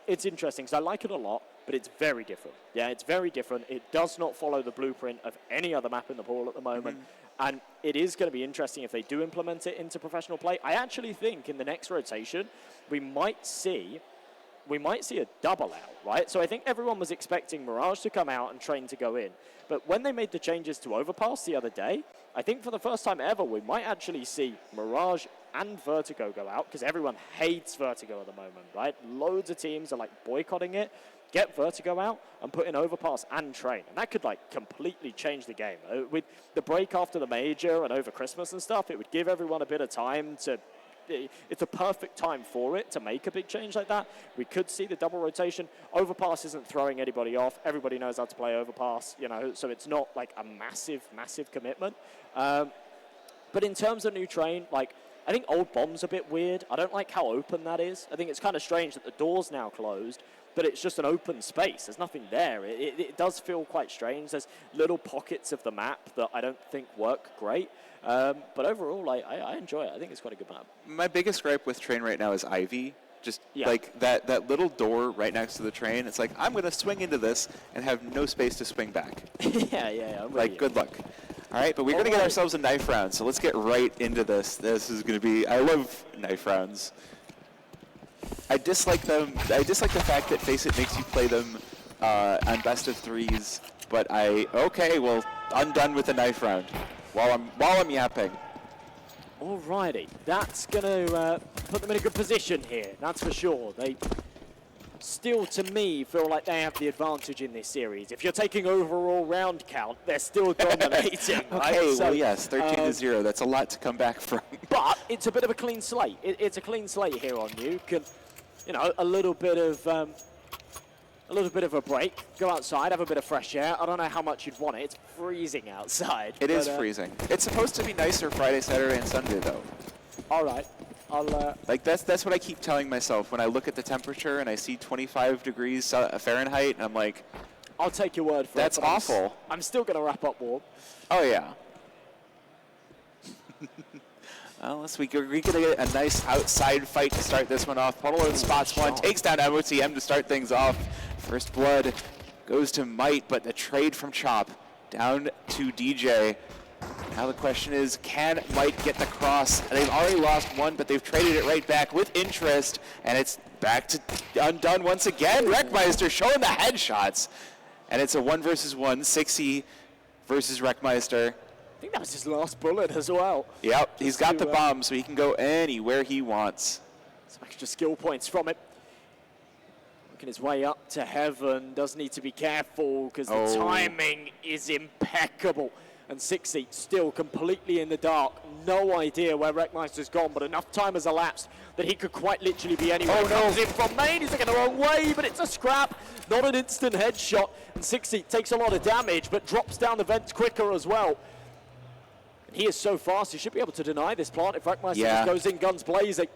it's interesting because I like it a lot, but it's very different. Yeah, it's very different. It does not follow the blueprint of any other map in the pool at the moment. And it is going to be interesting if they do implement it into professional play. I actually think in the next rotation, we might see a double out, right? So I think everyone was expecting Mirage to come out and Train to go in. But when they made the changes to Overpass the other day, I think for the first time ever, we might actually see Mirage and Vertigo go out, because everyone hates Vertigo at the moment, right? Loads of teams are like boycotting it. Get Vertigo out and put in Overpass and Train. And that could like completely change the game. With the break after the major and over Christmas and stuff, it would give everyone a bit of time to... It's a perfect time for it to make a big change like that. We could see the double rotation. Overpass isn't throwing anybody off. Everybody knows how to play Overpass, you know, so it's not like a massive, massive commitment. But in terms of New Train, like, I think Old Bomb's a bit weird. I don't like how open that is. I think it's kind of strange that the door's now closed, but it's just an open space. There's nothing there. It does feel quite strange. There's little pockets of the map that I don't think work great. But overall, I enjoy it. I think it's quite a good map. My biggest gripe with Train right now is Ivy. Just like that little door right next to the train. It's like, I'm going to swing into this and have no space to swing back. Yeah. Like, good luck. All right, but we're going to get ourselves a knife round, so let's get right into this. This is going to be... I love knife rounds. I dislike them. I dislike the fact that Faceit makes you play them on best of threes, but well, Undone with a knife round while I'm yapping. Alrighty, that's going to put them in a good position here, that's for sure. They still, to me, feel like they have the advantage in this series. If you're taking overall round count, they're still dominating, right? Okay, well, yes, 13-0. That's a lot to come back from. But it's a bit of a clean slate. It's a clean slate here on Nuke. And, you know, a little bit of a break. Go outside, have a bit of fresh air. I don't know how much you'd want it. It's freezing outside. It is freezing. It's supposed to be nicer Friday, Saturday, and Sunday, though. All right. Like that's what I keep telling myself when I look at the temperature and I see 25 degrees Fahrenheit, and I'm like, I'll take your word for it. That's awful. I'm still going to wrap up warm. Oh, yeah. Well, unless we're going to get a nice outside fight to start this one off. Ponalone spots one, takes down MOTM to start things off. First blood goes to Might, but the trade from Chop down to DJ. Now the question is, can Might get the cross? They've already lost one, but they've traded it right back with interest, and it's back to Undone once again. Wreckmeister showing the headshots, and it's a 1 versus 1, 6E versus Wreckmeister. I think that was his last bullet as well. Yep, he's got the bomb, so he can go anywhere he wants. Some extra skill points from it. Working his way up to heaven, does need to be careful because the timing is impeccable. And 6E still completely in the dark. No idea where Wreckmeister's gone, but enough time has elapsed that he could quite literally be anywhere. Oh, no. Comes in from main, he's looking the wrong way, but it's a scrap. Not an instant headshot. And 6E takes a lot of damage, but drops down the vents quicker as well. And he is so fast, he should be able to deny this plant if Wreckmeister just goes in guns blazing.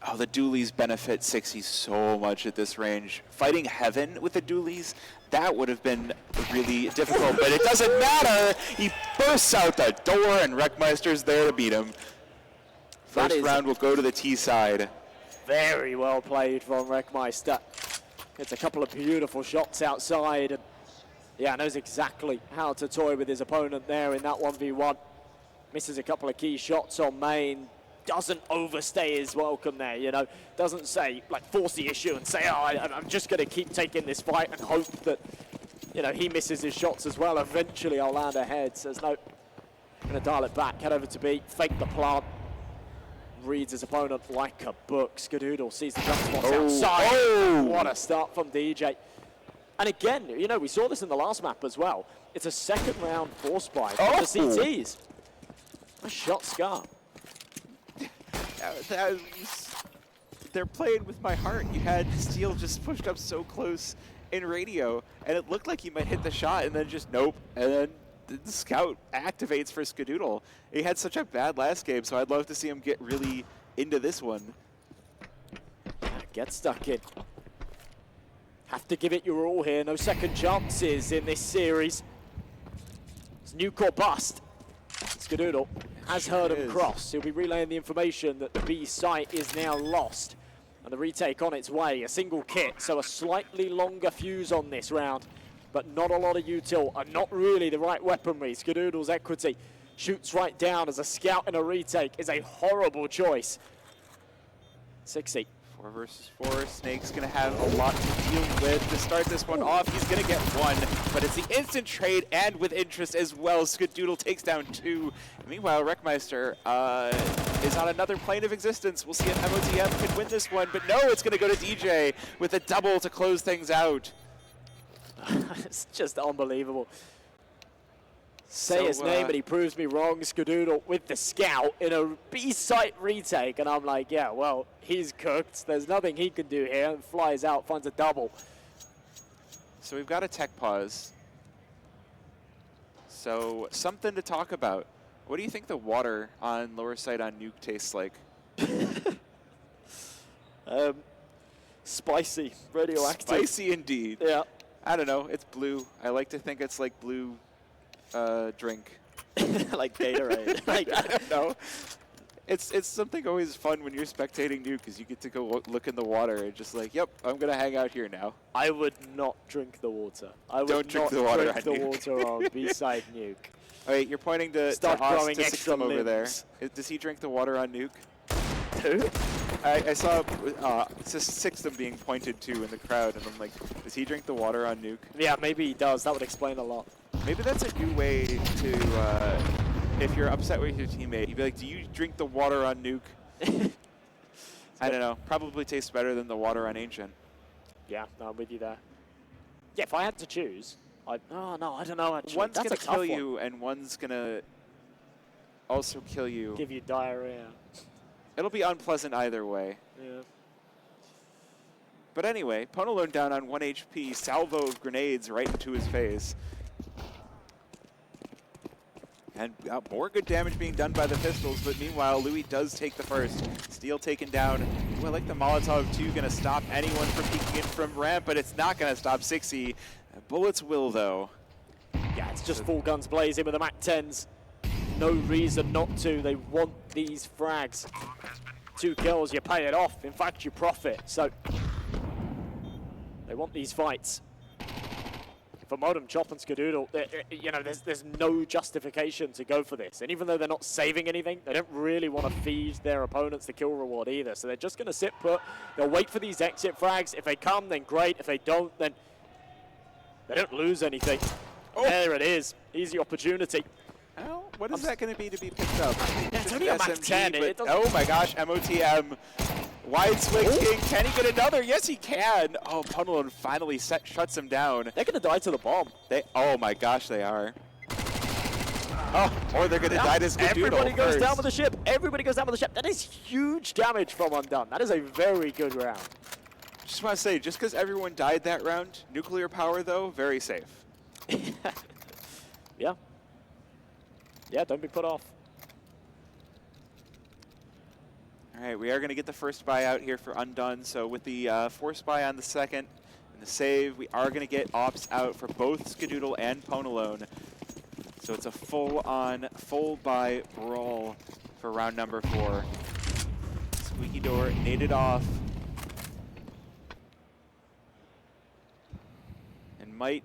Oh, the dualies benefit 6E so much at this range. Fighting Heaven with the dualies, that would have been really difficult, but it doesn't matter. He bursts out the door, and Wreckmeister's there to beat him. First round will go to the T side. Very well played from Wreckmeister. Gets a couple of beautiful shots outside, and yeah, knows exactly how to toy with his opponent there in that 1v1. Misses a couple of key shots on main. Doesn't overstay his welcome there, you know. Doesn't say, like, force the issue and say, oh, I'm just going to keep taking this fight and hope that, you know, he misses his shots as well. Eventually I'll land ahead. Says, no, I'm going to dial it back, head over to B, fake the plant. Reads his opponent like a book. Skadoodle sees the jump spots outside. Oh. What a start from DJ. And again, you know, we saw this in the last map as well. It's a second round force buy for the CTs. A shot Scar. They're playing with my heart. You had Steel just pushed up so close in radio, and it looked like he might hit the shot, and then just nope. And then the scout activates for Skadoodle. He had such a bad last game, so I'd love to see him get really into this one. Get stuck in. Have to give it your all here. No second chances in this series. It's nuke or bust. Skadoodle has heard him cross. He'll be relaying the information that the B site is now lost. And the retake on its way. A single kit, so a slightly longer fuse on this round. But not a lot of util, and not really the right weaponry. Skadoodle's equity shoots right down as a scout in a retake is a horrible choice. 6E. 4 versus 4. Snake's going to have a lot to deal with to start this one off. He's going to get 1, but it's the instant trade and with interest as well. Skadoodle takes down 2. Meanwhile, Wreckmeister is on another plane of existence. We'll see if MOTM can win this one, but no, it's going to go to DJ with a double to close things out. It's just unbelievable. Say his name, but he proves me wrong. Skadoodle with the scout in a B-site retake, and I'm like, yeah, well, he's cooked. There's nothing he can do here. And flies out, finds a double. So we've got a tech pause. So something to talk about. What do you think the water on lower side on Nuke tastes like? Spicy, radioactive. Spicy indeed. Yeah. I don't know. It's blue. I like to think it's like blue drink. Like Gatorade. Like, I don't know. It's something always fun when you're spectating Nuke because you get to go look in the water and just like, yep, I'm going to hang out here now. I would not drink the water. I would Don't drink the water on Nuke. Water on B-side Nuke. All right, you're pointing to Haas to Sixtum over there. Does he drink the water on Nuke? Who? I saw Sixtum being pointed to in the crowd, and I'm like, does he drink the water on Nuke? Yeah, maybe he does. That would explain a lot. Maybe that's a new way to, if you're upset with your teammate, you'd be like, do you drink the water on Nuke? I don't know. Probably tastes better than the water on Ancient. Yeah, no, I'm with you there. Yeah, if I had to choose, I don't know, actually. One's going to kill you, and one's going to also kill you. Give you diarrhea. It'll be unpleasant either way. Yeah. But anyway, Ponalone down on 1 HP, salvo of grenades right into his face. And more good damage being done by the pistols, but meanwhile, Louis does take the first. Steel taken down. Ooh, I like the Molotov 2, going to stop anyone from peeking in from ramp, but it's not going to stop 6E. Bullets will, though. Yeah, it's just full guns blazing with the MAC-10s. no reason not to. They want these frags. 2 kills, you pay it off. In fact, you profit. So they want these fights. For Modem, Chop, and Skadoodle, you know, there's no justification to go for this. And even though they're not saving anything, they don't really want to feed their opponents the kill reward either. So they're just going to sit put. They'll wait for these exit frags. If they come, then great. If they don't, then they don't lose anything. Oh. There it is. Easy opportunity. Well, what is that going to be picked up? Yeah, it's only a Mac 10. Oh my gosh, MOTM. Wide swing king. Can he get another? Yes, he can. Oh, Punalone finally shuts him down. They're going to die to the bomb. Oh my gosh, they are. Oh, or they're going to die to Skadoodle. Everybody goes down with the ship. Everybody goes down with the ship. That is huge damage from Undone. That is a very good round. Just want to say, just because everyone died that round, nuclear power, though, very safe. Yeah. Yeah, don't be put off. All right, we are going to get the first buy out here for Undone. So with the force buy on the second and the save, we are going to get ops out for both Skadoodle and Punalone. So it's a full-on, full-buy brawl for round number 4. Squeaky door naded off. And Might,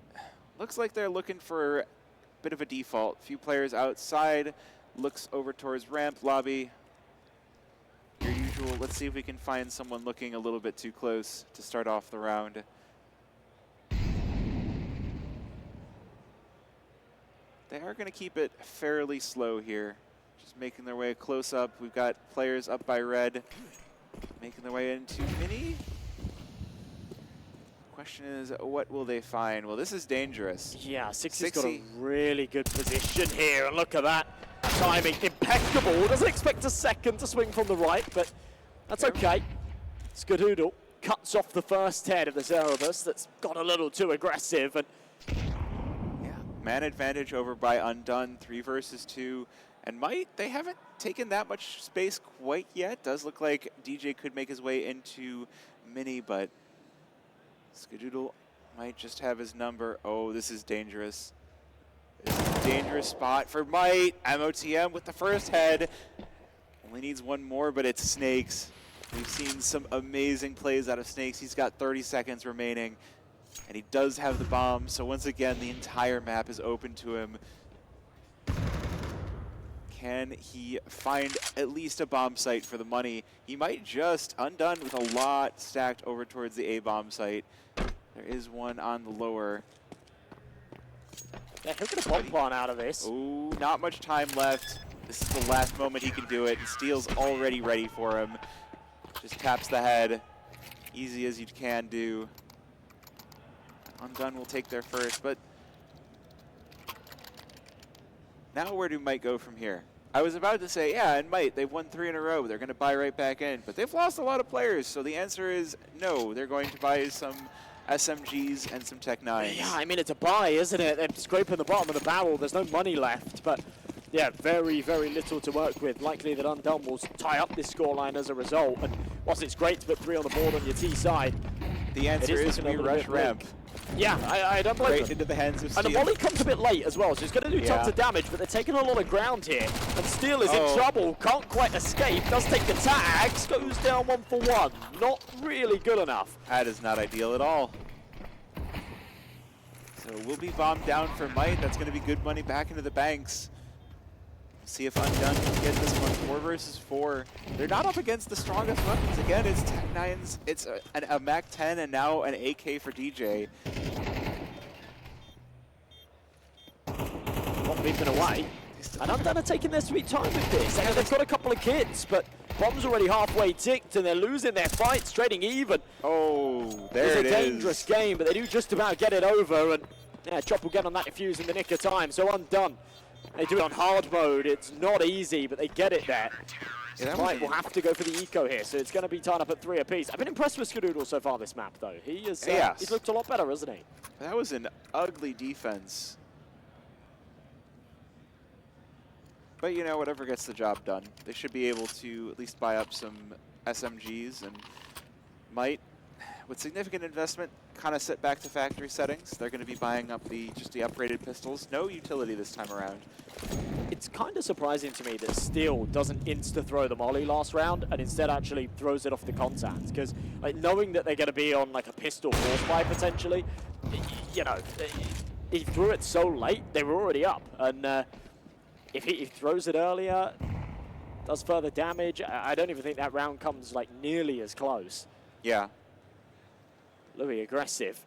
looks like they're looking for a bit of a default. Few players outside, looks over towards ramp, lobby. Your usual, let's see if we can find someone looking a little bit too close to start off the round. They are going to keep it fairly slow here. Just making their way close up. We've got players up by red, making their way into mini. Question is, what will they find? Well, this is dangerous. Yeah, 60's got a really good position here, and look at that. Timing impeccable. Doesn't expect a second to swing from the right, but that's okay. Skadoodle cuts off the first head of the Cerebus that's got a little too aggressive. And yeah, man advantage over by Undone, 3 versus 2. And Might, they haven't taken that much space quite yet. Does look like DJ could make his way into mini, but Skadoodle might just have his number. Oh, this is dangerous. This is a dangerous spot for Might. MOTM with the first head. Only needs one more, but it's Snakes. We've seen some amazing plays out of Snakes. He's got 30 seconds remaining, and he does have the bomb. So once again, the entire map is open to him. Can he find at least a bomb site for the money? He might just. Undone with a lot stacked over towards the A bomb site. There is one on the lower. Yeah, he'll get a bomb one out of this. Ooh, not much time left. This is the last moment he can do it, and Steel's already ready for him. Just taps the head. Easy as you can do. Undone will take their first, but now where do Might go from here? I was about to say, yeah, and Might, they've won 3 in a row. They're going to buy right back in, but they've lost a lot of players, so the answer is no. They're going to buy some SMGs and some Tech 9s. Yeah, I mean, it's a buy, isn't it? They're scraping the bottom of the barrel. There's no money left, but yeah, very, very little to work with. Likely that Undone will tie up this scoreline as a result. And whilst it's great to put 3 on the board on your T side, the answer is we rush ramp. Yeah, I don't blame them. Into the hands of Steel. And the volley comes a bit late as well, so it's going to do tons of damage, but they're taking a lot of ground here. And Steel is in trouble, can't quite escape, does take the tags, goes down 1 for 1. Not really good enough. That is not ideal at all. So we'll be bombed down for Might. That's going to be good money back into the banks. See if Undone can get this one. 4 versus 4. They're not up against the strongest weapons. Again, it's Tech 9s. It's a Mac 10 and now an AK for DJ. Not beeping away. And Undone are taking their sweet time with this. I know they've got a couple of kids, but bomb's already halfway ticked and they're losing their fights, trading even. Oh, there it is. It's a dangerous game, but they do just about get it over. And yeah, Chop will get on that defuse in the nick of time. So Undone. They do it on hard mode. It's not easy, but they get it there. Yeah, Might will have to go for the eco here, so it's going to be tied up at 3 apiece. I've been impressed with Skadoodle so far this map, though. He is, he's looked a lot better, hasn't he? That was an ugly defense. But, you know, whatever gets the job done. They should be able to at least buy up some SMGs, and Might, with significant investment, kind of set back to factory settings. They're going to be buying up just the upgraded pistols. No utility this time around. It's kind of surprising to me that Steel doesn't insta-throw the molly last round and instead actually throws it off the contact. Because like, knowing that they're going to be on like a pistol force buy potentially, you know, he threw it so late, they were already up. And if he throws it earlier, does further damage, I don't even think that round comes like nearly as close. Yeah. Louis aggressive.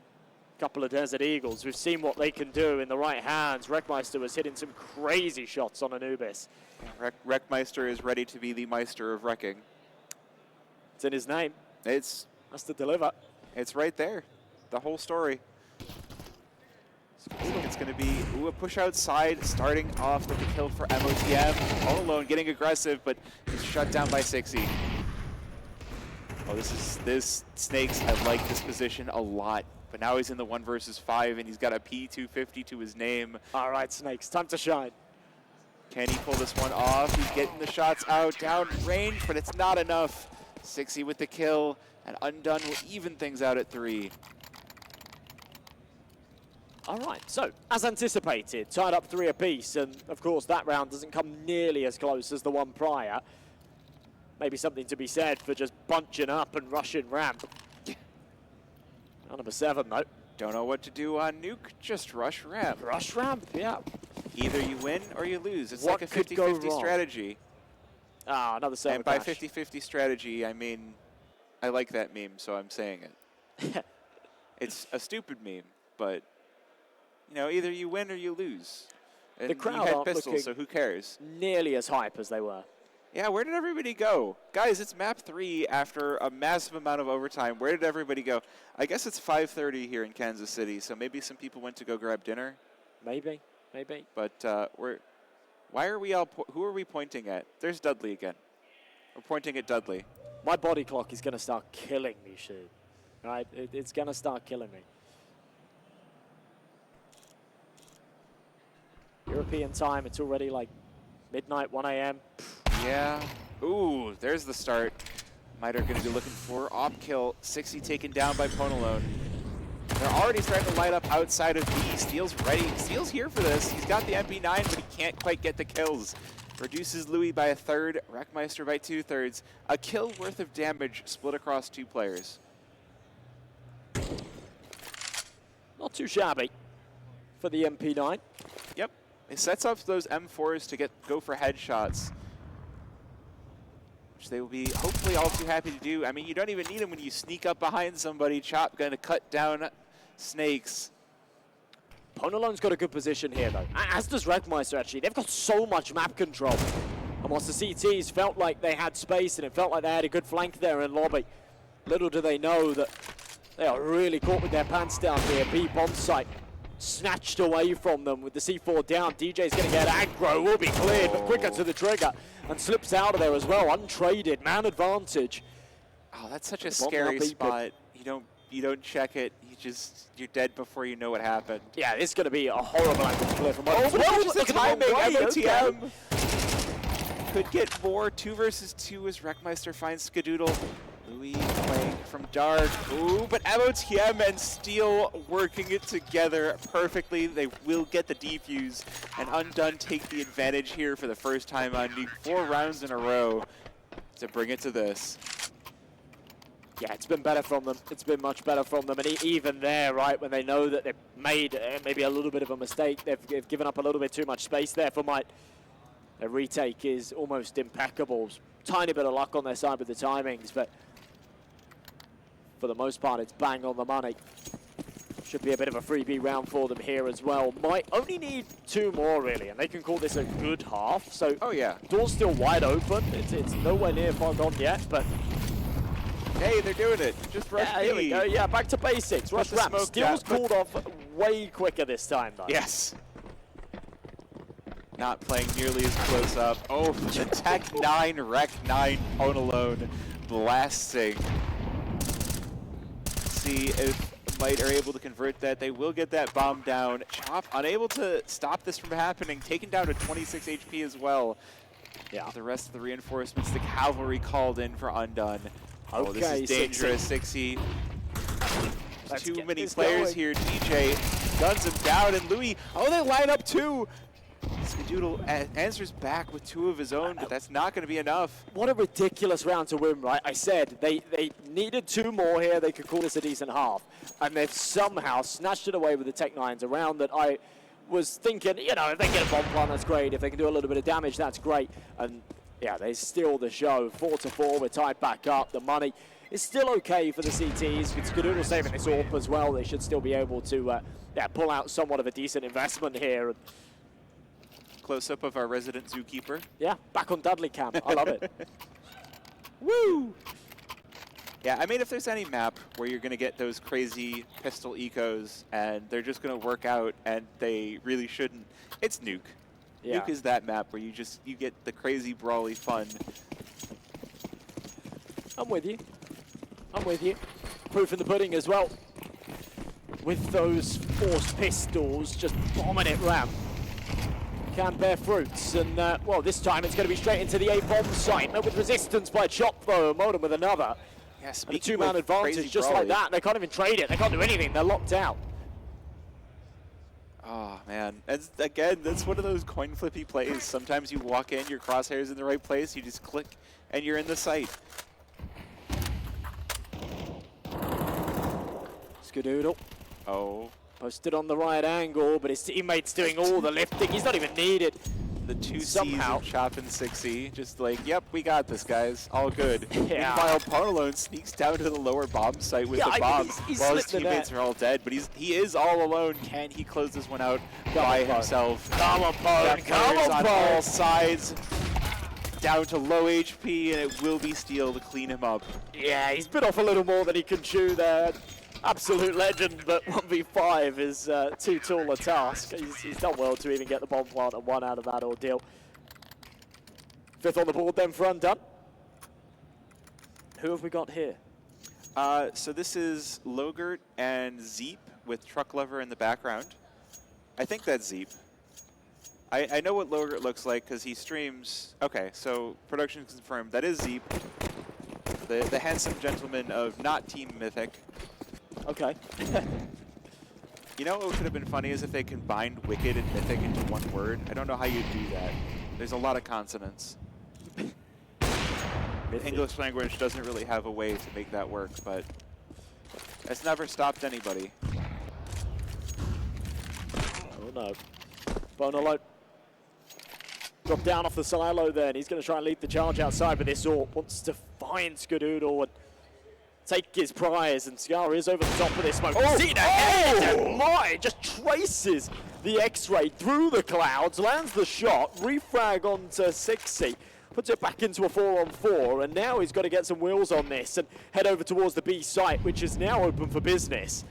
Couple of Desert Eagles. We've seen what they can do in the right hands. Wreckmeister was hitting some crazy shots on Anubis. Yeah, Wreckmeister is ready to be the Meister of wrecking. It's in his name. It's has to deliver. It's right there. The whole story. It's going to be a push outside, starting off with the kill for MOTM. All alone, getting aggressive, but it's shut down by 60. Oh, this Snakes. I like this position a lot. But now he's in the 1 versus 5, and he's got a P250 to his name. All right, Snakes, time to shine. Can he pull this one off? He's getting the shots out, down range, but it's not enough. 60 with the kill, and Undone will even things out at 3. All right, so as anticipated, tied up 3 apiece, and of course that round doesn't come nearly as close as the one prior. Maybe something to be said for just bunching up and rushing ramp. Number 7, though. Don't know what to do on Nuke, just rush ramp. Rush ramp, yeah. Either you win or you lose. It's what like a 50-50 strategy. Ah, another 7 And by 50-50 strategy, I mean, I like that meme, so I'm saying it. It's a stupid meme, but, you know, either you win or you lose. And the crowd you had aren't pistols, so who cares? Nearly as hype as they were. Yeah, where did everybody go? Guys, it's map 3 after a massive amount of overtime. Where did everybody go? I guess it's 5:30 here in Kansas City, so maybe some people went to go grab dinner. Maybe. But why are we all, who are we pointing at? There's Dudley again. We're pointing at Dudley. My body clock is going to start killing me, shit. Right? It's going to start killing me. European time, it's already like midnight, 1 a.m. Yeah. Ooh, there's the start. Miter going to be looking for op kill. 60 taken down by Ponalone. They're already starting to light up outside of B. Steel's ready. Steel's here for this. He's got the MP9, but he can't quite get the kills. Reduces Louis by 1/3, Wreckmeister by 2/3. A kill worth of damage split across 2 players. Not too shabby for the MP9. Yep. It sets up those M4s to go for headshots, which they will be hopefully all too happy to do. I mean, you don't even need them when you sneak up behind somebody. Chop going to cut down Snakes. Ponalone's got a good position here, though. As does Wreckmeister, actually. They've got so much map control. And whilst the CTs felt like they had space and it felt like they had a good flank there in lobby, little do they know that they are really caught with their pants down here. B bomb site snatched away from them with the C4 down. DJ's going to get aggro, will be cleared, but quicker to the trigger and slips out of there as well. Untraded, man advantage. Oh, that's such a scary spot. You don't check it. You're dead before you know what happened. Yeah, this is going to be a horrible angle to clear from. Oh, look at the timing. MOTM okay. Could get more. 2 versus 2 as Wreckmeister finds Skadoodle. Louis playing from dark. Ooh, but MOTM and Steel working it together perfectly. They will get the defuse, and Undone take the advantage here for the first time on Nuke. 4 rounds in a row to bring it to this. Yeah, it's been better from them. It's been much better from them. And even there, right, when they know that they've made maybe a little bit of a mistake, they've given up a little bit too much space there for Might. Their retake is almost impeccable. Tiny bit of luck on their side with the timings, but for the most part, it's bang on the money. Should be a bit of a freebie round for them here as well. Might only need 2 more, really, and they can call this a good half. So, oh yeah, door's still wide open. It's nowhere near far gone yet, but hey, they're doing it. Just rush B. Here we go. Yeah, back to basics. Rush ramp. Steel's called off way quicker this time, though. Yes. Not playing nearly as close up. Oh, the Tech 9, Rec 9, Ponalone blasting. See if Might are able to convert that. They will get that bomb down. Chop unable to stop this from happening. Taken down to 26 HP as well. Yeah. The rest of the reinforcements, the cavalry called in for Undone. Oh, this is dangerous. 60. too many players here. DJ guns him down, and Louis, oh, they line up too. Skadoodle answers back with 2 of his own, but that's not going to be enough. What a ridiculous round to win, right? I said they needed 2 more here. They could call this a decent half. And they've somehow snatched it away with the Tech 9s, a round that I was thinking, you know, if they get a bomb plant, that's great. If they can do a little bit of damage, that's great. And yeah, they steal the show. 4-4, we're tied back up. The money is still okay for the CTs. With Skadoodle saving this AWP as well, they should still be able to pull out somewhat of a decent investment here. Close-up of our resident zookeeper. Yeah, back on Dudley cam. I love it. Woo! Yeah, I mean, if there's any map where you're going to get those crazy pistol ecos and they're just going to work out and they really shouldn't, it's Nuke. Yeah. Nuke is that map where you get the crazy brawly fun. I'm with you. I'm with you. Proof in the pudding as well. With those forced pistols just bombing it ramp. Can bear fruits, and well, this time it's going to be straight into the A-bomb site. Met with resistance by Chop, though. Modem with another. Yes, a 2-man advantage just like that. They can't even trade it. They can't do anything. They're locked out. Oh, man. Again, that's one of those coin flippy plays. Sometimes you walk in, your crosshair's in the right place, you just click, and you're in the site. Skadoodle. Oh. Posted on the right angle, but his teammate's doing all the lifting. He's not even needed. The 2 C's of Chop and 6E, just like, yep, we got this, guys. All good. Yeah. Meanwhile, Paralone sneaks down to the lower bomb site with the bombs while his teammates are all dead, but he is all alone. Can he close this one out by himself? Come on, Pone. Come on, all sides. Down to low HP, and it will be Steel to clean him up. Yeah, he's bit off a little more than he can chew there. Absolute legend, but 1v5 is too tall a task. He's done well to even get the bomb plant and 1 out of that ordeal. 5th on the board then for Undone. Who have we got here? So this is Logert and Zeep with Truck Lover in the background. I think that's Zeep. I know what Logert looks like because he streams. Okay, so production confirmed. That is Zeep, the handsome gentleman of not Team Mythic. Okay. You know what would have been funny is if they combined Wicked and Mythic into one word. I don't know how you'd do that. There's a lot of consonants. The English language doesn't really have a way to make that work, but it's never stopped anybody. Oh no. Bone alone. Drop down off the silo then. He's going to try and lead the charge outside, but this AWP wants to find Skadoodle and take his prize, and Scar is over the top of this smoke. Oh! See that? Oh my! Just traces the X-ray through the clouds, lands the shot, refrag onto 6C, puts it back into a 4-on-4, and now he's got to get some wheels on this and head over towards the B site, which is now open for business.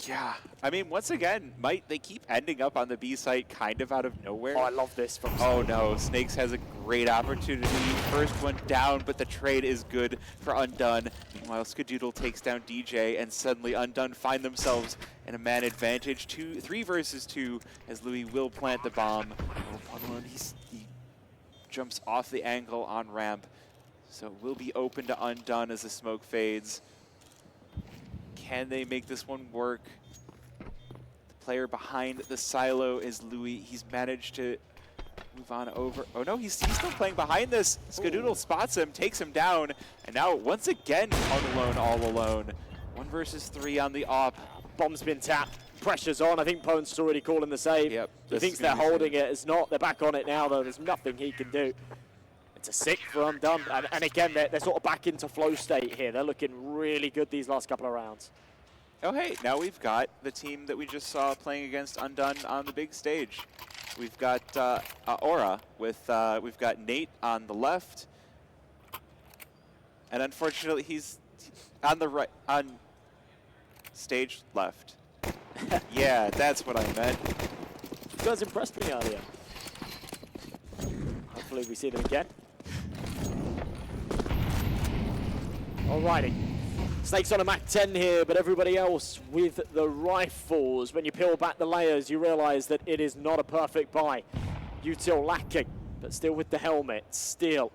Yeah, I mean, once again, they keep ending up on the B site kind of out of nowhere. Oh, I love this from Oh no, Snakes has a great opportunity. First one down, but the trade is good for Undone. Meanwhile, Skadoodle takes down DJ, and suddenly Undone find themselves in a man advantage. 3 versus 2, as Louis will plant the bomb. Oh, he jumps off the angle on ramp, so will be open to Undone as the smoke fades. Can they make this one work? The player behind the silo is Louis. He's managed to move on over. Oh no, he's still playing behind this. Skadoodle spots him, takes him down, and now once again all alone. 1 versus 3 on the op. Bomb's been tapped. Pressure's on. I think Pone's already calling the save. Yep, he thinks they're holding it. It's not. They're back on it now, though. There's nothing he can do. It's a 6 for Undone. And again, they're sort of back into flow state here. They're looking really good these last couple of rounds. Oh, hey, now we've got the team that we just saw playing against Undone on the big stage. We've got Aura with, we've got Nate on the left. And unfortunately, he's on the right, on stage left. Yeah, that's what I meant. You guys impressed me earlier. Hopefully we see them again. Alrighty. Snakes on a Mach 10 here, but everybody else with the rifles. When you peel back the layers, you realize that it is not a perfect buy. Util lacking, but still with the helmet. Steel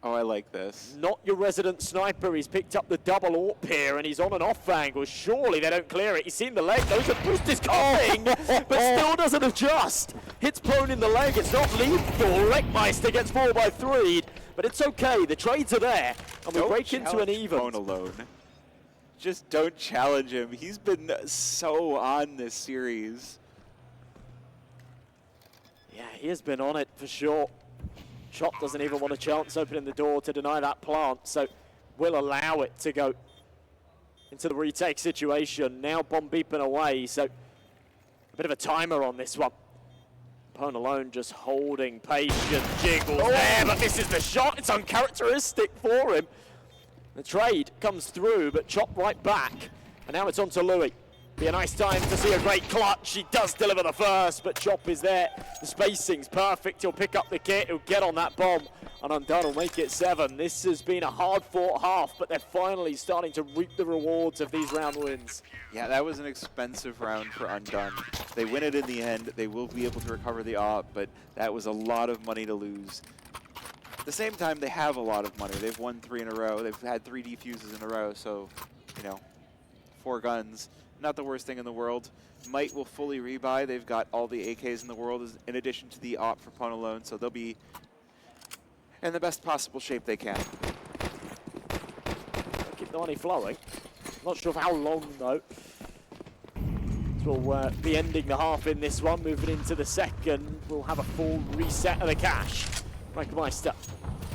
Oh, I like this. Not your resident sniper. He's picked up the double AWP here, and he's on an off angle. Surely they don't clear it. He's seen the leg. Those are boost is coming, but still doesn't adjust. Hits prone in the leg. It's not lethal. Wreckmeister gets 4x3, but it's okay. The trades are there, and we break into an even. Alone. Just don't challenge him. He's been so on this series. Yeah, he has been on it for sure. Chop doesn't even want a chance opening the door to deny that plant, so we'll allow it to go into the retake situation. Now bomb beeping away, so a bit of a timer on this one. Pwn alone just holding patient, jiggles there, but misses the shot. It's uncharacteristic for him. The trade comes through, but Chop right back, and now it's on to Louis. Be a nice time to see a great clutch. He does deliver the first, but Chop is there. The spacing's perfect. He'll pick up the kit. He'll get on that bomb, and Undone will make it 7. This has been a hard-fought half, but they're finally starting to reap the rewards of these round wins. Yeah, that was an expensive round for Undone. They win it in the end. They will be able to recover the AWP, but that was a lot of money to lose. At the same time, they have a lot of money. They've won 3 in a row. They've had 3 defuses in a row, so, you know, 4 guns. Not the worst thing in the world. Might will fully rebuy. They've got all the AKs in the world in addition to the AWP for Pwn alone, so they'll be in the best possible shape they can. Keep the money flowing. Not sure for how long, though. So we'll be ending the half in this one. Moving into the second, we'll have a full reset of the cash. Wreckmeister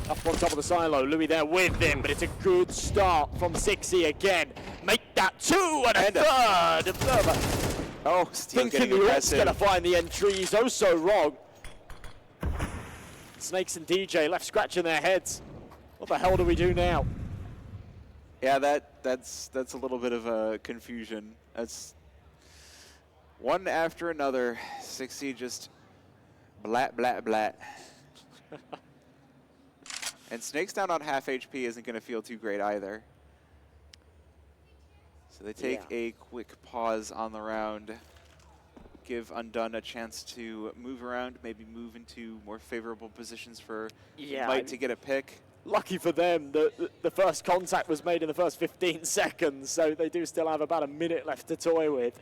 up on top of the silo. Louis there with him, but it's a good start from 6E again. Make that 2 and a third. Observer. Oh, still thinking the Orc's going to find the entry. He's oh so wrong. Snakes and DJ left scratching their heads. What the hell do we do now? Yeah, that's a little bit of a confusion. That's one after another. 6E just blat, blat, blat. And Snake's down on half HP isn't going to feel too great either. So they take a quick pause on the round. Give Undone a chance to move around, maybe move into more favorable positions for Might to get a pick. Lucky for them, the first contact was made in the first 15 seconds, so they do still have about a minute left to toy with.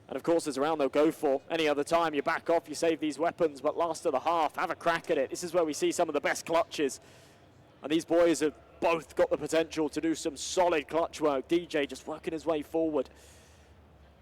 And of course, there's a round they'll go for. Any other time, you back off, you save these weapons, but last of the half, have a crack at it. This is where we see some of the best clutches. And these boys have both got the potential to do some solid clutch work. DJ just working his way forward.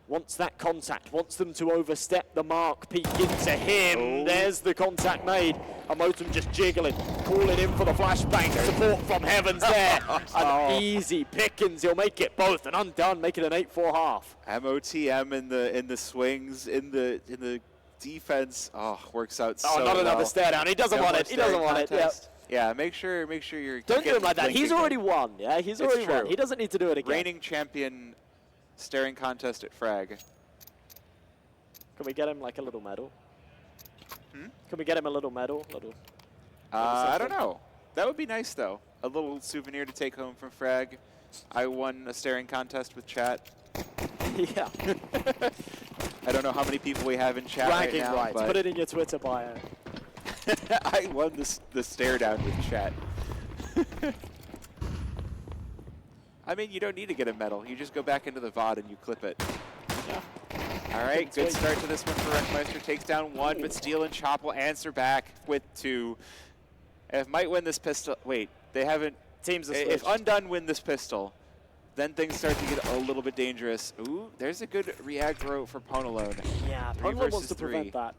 Wants that contact, wants them to overstep the mark, peek into him. There's the contact made. Amotum just jiggling, calling in for the flashbang. Support from Heavens there. An easy pickings, he'll make it both. And Undone, make it an 8-4 half. MOTM in the swings, in the defense. Oh, works out so well. Not another stare down. He doesn't want it. He doesn't want it. Yep. Yeah, make sure you're. Don't do him like that. He's already won. Yeah, he's already won. He doesn't need to do it again. Reigning champion. Staring contest at FRAG. Can we get him like a little medal? Can we get him a little medal? I don't know. That would be nice though. A little souvenir to take home from FRAG. I won a staring contest with chat. Yeah. I don't know how many people we have in chat right now. Right. Put it in your Twitter bio. I won the stare down with chat. I mean, you don't need to get a medal. You just go back into the VOD and you clip it. Yeah. All right, good start to this one for Wreckmeister. Takes down 1, but Steel and Chop will answer back with 2. If Might win this pistol, wait, they haven't. Teams are if Undone win this pistol, then things start to get a little bit dangerous. Ooh, there's a good reaggro for Pwn alone. Yeah, Pwn alone wants to prevent that.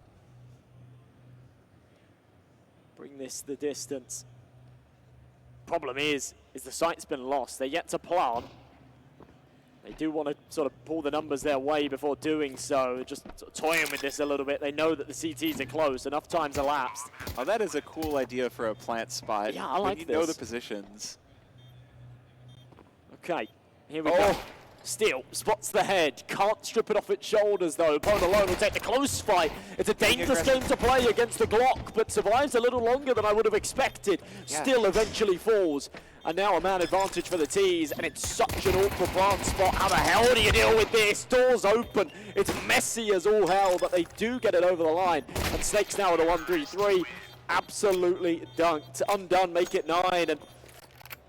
Bring this the distance. Problem is the site's been lost. They're yet to plant. They do want to sort of pull the numbers their way before doing so. Just sort of toying with this a little bit. They know that the CTs are close. Enough time's elapsed. Oh, that is a cool idea for a plant spot. Yeah, I like this. When you know the positions. Okay, here we go. Steel spots the head, can't strip it off its shoulders though. Pwn alone will take the close fight. It's a dangerous game to play against the Glock, but survives a little longer than I would have expected. Yeah. Still eventually falls. And now a man advantage for the T's, and it's such an awkward plant spot. How the hell do you deal with this? Doors open. It's messy as all hell, but they do get it over the line. And Snake's now at a 1-3-3. absolutely dunked. Undone make it 9, and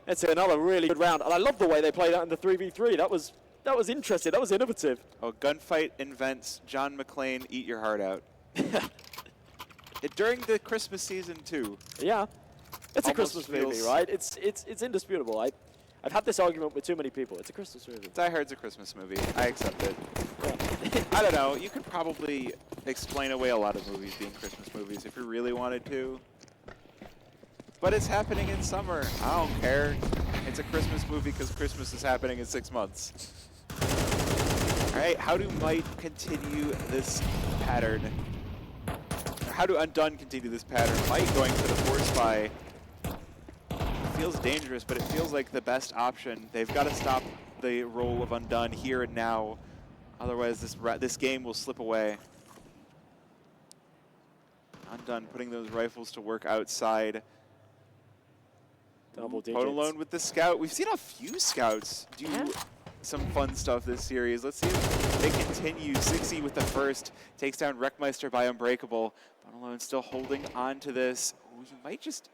it's another really good round. And I love the way they played out in the 3v3. That was interesting. That was innovative. Oh, Gunfight invents John McClane, eat your heart out. During the Christmas season too. Yeah, it's a Almost Christmas movie, right? It's indisputable. I've had this argument with too many people. It's a Christmas movie. Die Hard's a Christmas movie. I accept it. Yeah. I don't know. You could probably explain away a lot of movies being Christmas movies if you really wanted to. But it's happening in summer. I don't care. It's a Christmas movie because Christmas is happening in 6 months. All right, how do Might continue this pattern? How do Undone continue this pattern? Might going for the force buy feels dangerous, but it feels like the best option. They've got to stop the roll of Undone here and now. Otherwise, this game will slip away. Undone putting those rifles to work outside. Double digits. Alone with the scout. We've seen a few scouts do some fun stuff this series. Let's see if they continue. 60 with the first. Takes down Wreckmeister by Unbreakable. Alone still holding on to this. Ooh, he might just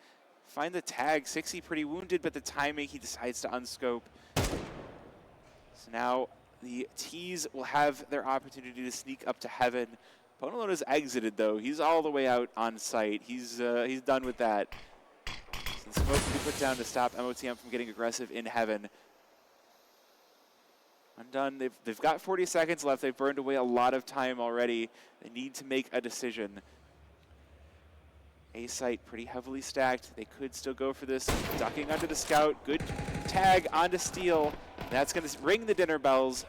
find the tag. 60 pretty wounded, but the timing, he decides to unscope. So now the T's will have their opportunity to sneak up to heaven. Ponalone has exited, though. He's all the way out on site. He's done with that. So the smoke will be put down to stop MOTM from getting aggressive in heaven. Undone, they've got 40 seconds left. They've burned away a lot of time already. They need to make a decision. A site pretty heavily stacked. They could still go for this. Ducking under the scout. Good tag onto Steel. That's going to ring the dinner bells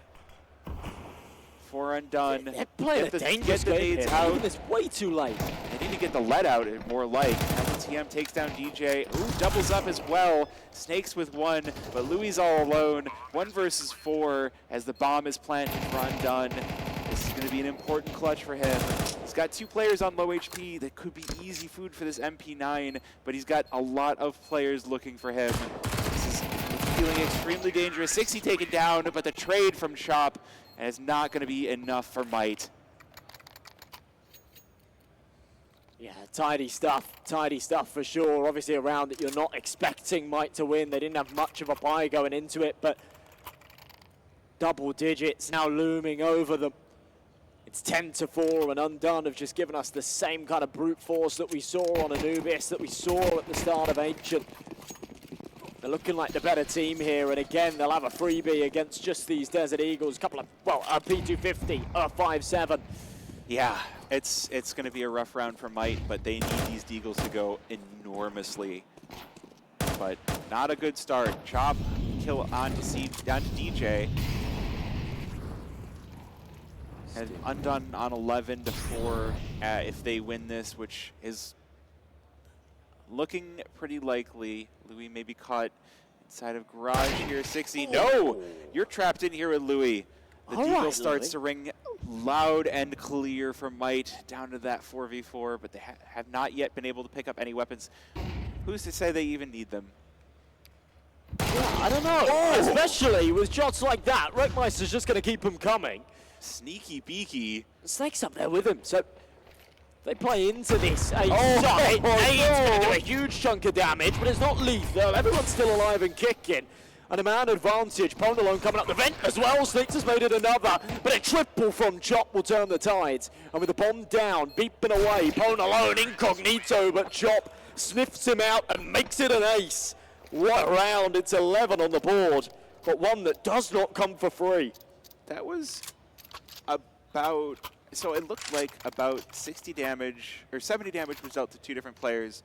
for Undone. They're playing a dangerous game here. Out. It's way too late. They need to get the lead out, more like. MTM takes down DJ. Ooh, doubles up as well. Snakes with 1, but Louis all alone. 1 versus 4 as the bomb is planted for Undone. This is going to be an important clutch for him. He's got 2 players on low HP that could be easy food for this MP9, but he's got a lot of players looking for him. This is feeling extremely dangerous. 60 taken down, but the trade from Chop is not going to be enough for Might. Yeah, tidy stuff for sure. Obviously a round that you're not expecting Might to win. They didn't have much of a buy going into it, but double digits now looming over them. It's 10-4, and Undone have just given us the same kind of brute force that we saw on Anubis, that we saw at the start of Ancient. They're looking like the better team here, and again, they'll have a freebie against just these Desert Eagles. A couple of, well, a P250, a 5.7. Yeah, it's going to be a rough round for Might, but they need these Deagles to go enormously. But not a good start. Chop, kill on to down to DJ. And Undone on 11-4 if they win this, which is looking pretty likely. Louis may be caught inside of garage here. 60. No! You're trapped in here with Louis. The Deagle starts to ring loud and clear for Might down to that 4v4, but they have not yet been able to pick up any weapons. Who's to say they even need them? Yeah, I don't know. Oh. Especially with shots like that, Wreckmeister's just going to keep them coming. Sneaky beaky. Snake's up there with him, so they play into this. Eight's going to do a huge chunk of damage, but it's not lethal. Everyone's still alive and kicking. And a man advantage. Ponalone coming up the vent as well. Sneaks has made it another, but a triple from Chop will turn the tides. And with the bomb down, beeping away, Ponalone incognito, but Chop sniffs him out and makes it an ace. What a round. It's 11 on the board, but one that does not come for free. That was about, so it looked like about 60 damage, or 70 damage was dealt to 2 different players,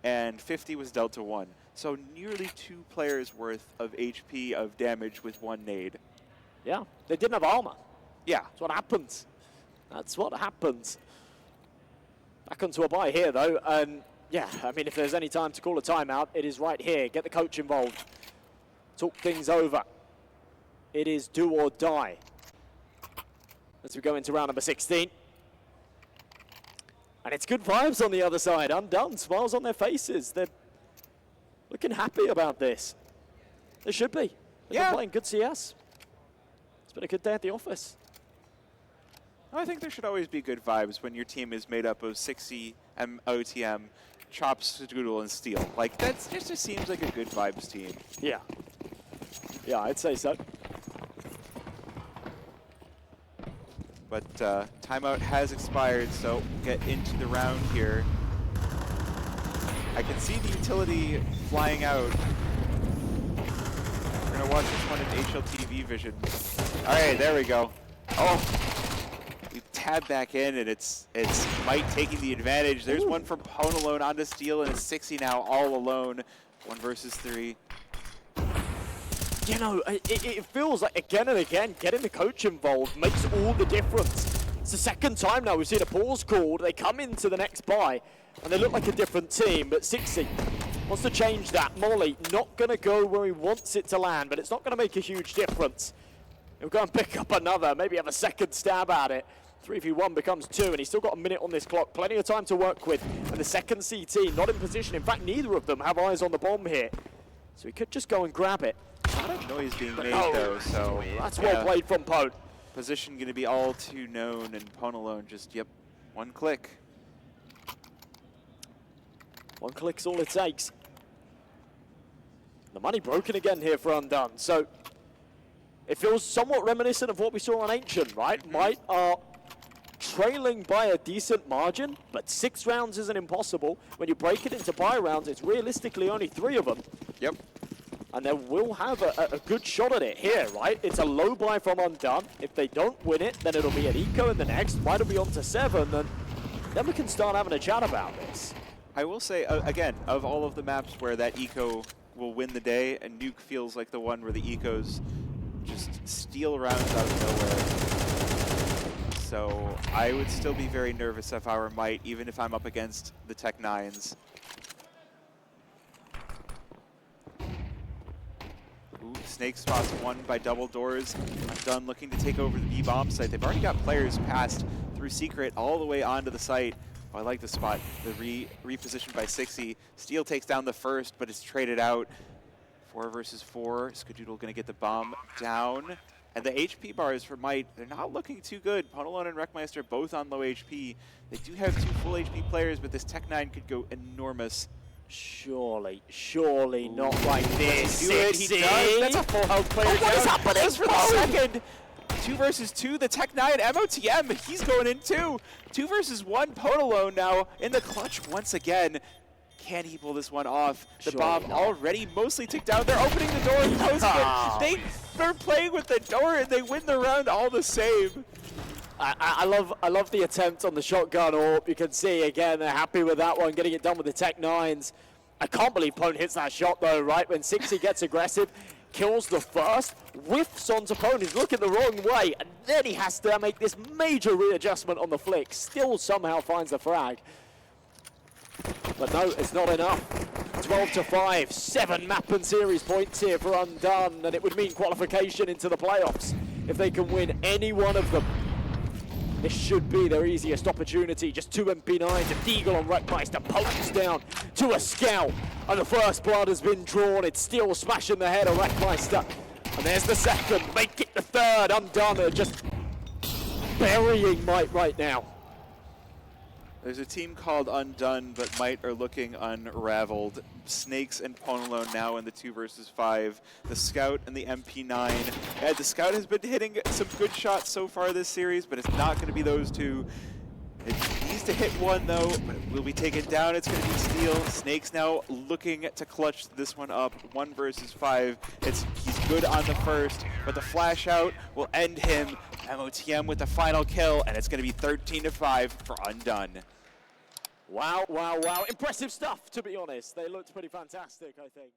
and 50 was dealt to 1. So nearly 2 players worth of HP of damage with 1 nade. Yeah, they didn't have armor. Yeah. That's what happens. That's what happens. Back onto a buy here, though, and yeah, I mean, if there's any time to call a timeout, it is right here. Get the coach involved. Talk things over. It is do or die as we go into round number 16. And it's good vibes on the other side. Undone, smiles on their faces. They're looking happy about this. They should be. They've been playing good CS. It's been a good day at the office. I think there should always be good vibes when your team is made up of 60 OTM chops Skadoodle and Steel. Like, that just seems like a good vibes team. Yeah. Yeah, I'd say so. But timeout has expired, so get into the round here. I can see the utility flying out. We're gonna watch this one in HLTV vision. All right, there we go. Oh, we tab back in, and it's Might taking the advantage. There's one from Ponalone onto Steel, and it's 60 now all alone. 1 versus 3. You know, it feels like again and again, getting the coach involved makes all the difference. It's the second time now we've seen a pause called. They come into the next buy, and they look like a different team, but 60 wants to change that. Molly not going to go where he wants it to land, but it's not going to make a huge difference. He'll go and pick up another, maybe have a second stab at it. 3v1 becomes 2, and he's still got a minute on this clock. Plenty of time to work with. And the second CT not in position. In fact, neither of them have eyes on the bomb here. So he could just go and grab it. A lot of noise being made, though, so... That's well played from Pone. Position going to be all too known, and Ponalone just, yep, 1 click. 1 click's all it takes. The money broken again here for Undone. So it feels somewhat reminiscent of what we saw on Ancient, right? Might are trailing by a decent margin, but 6 rounds isn't impossible. When you break it into buy rounds, it's realistically only 3 of them. Yep. And they will have a good shot at it here, right? It's a low buy from Undone. If they don't win it, then it'll be an eco in the next. Might be on to 7, and then we can start having a chat about this. I will say, again, of all of the maps where that eco will win the day, and Nuke feels like the one where the ecos just steal rounds out of nowhere. So I would still be very nervous if I were Might, even if I'm up against the Tech 9s. Ooh, Snake spots 1 by double doors. Undone looking to take over the B-bomb site. They've already got players passed through Secret all the way onto the site. Oh, I like the spot. The repositioned by 60. Steel takes down the first, but it's traded out. 4 versus 4. Skadoodle going to get the bomb down. And the HP bars for Might, they're not looking too good. Ponalone and Wreckmeister both on low HP. They do have 2 full HP players, but this Tech 9 could go enormous. Surely not like this. He does. That's a full health player. What is happening for the second? 2 versus 2, the Tech 9 MOTM, he's going in too. 2 versus 1, Ponalone now in the clutch once again. Can he pull this one off? The bomb already mostly ticked down. They're opening the door and closing it. They're playing with the door and they win the round all the same. I love the attempt on the shotgun AWP. You can see again they're happy with that one, getting it done with the Tech 9s. I can't believe Pone hits that shot though, right? When 60 gets aggressive, kills the first, whiffs onto Pone, he's looking the wrong way, and then he has to make this major readjustment on the flick. Still somehow finds the frag. But no, it's not enough. 12-5, 7 map and series points here for Undone, and it would mean qualification into the playoffs if they can win any one of them. This should be their easiest opportunity. Just 2 MP9s, a Deagle on Wreckmeister, pokes down to a scout, and the first blood has been drawn. It's still smashing the head of Wreckmeister. And there's the second, make it the third. Undone are just burying Might right now. There's a team called Undone, but Might are looking unraveled. Snakes and Ponalone now in the 2 versus 5. The Scout and the MP9. Yeah, the Scout has been hitting some good shots so far this series, but it's not going to be those 2. It needs to hit 1 though, but it will be taken down. It's going to be Steel. Snakes now looking to clutch this one up. 1 versus 5. He's good on the first, but the flash out will end him. MOTM with the final kill, and it's going to be 13-5 for Undone. Wow, wow, wow. Impressive stuff, to be honest. They looked pretty fantastic, I think.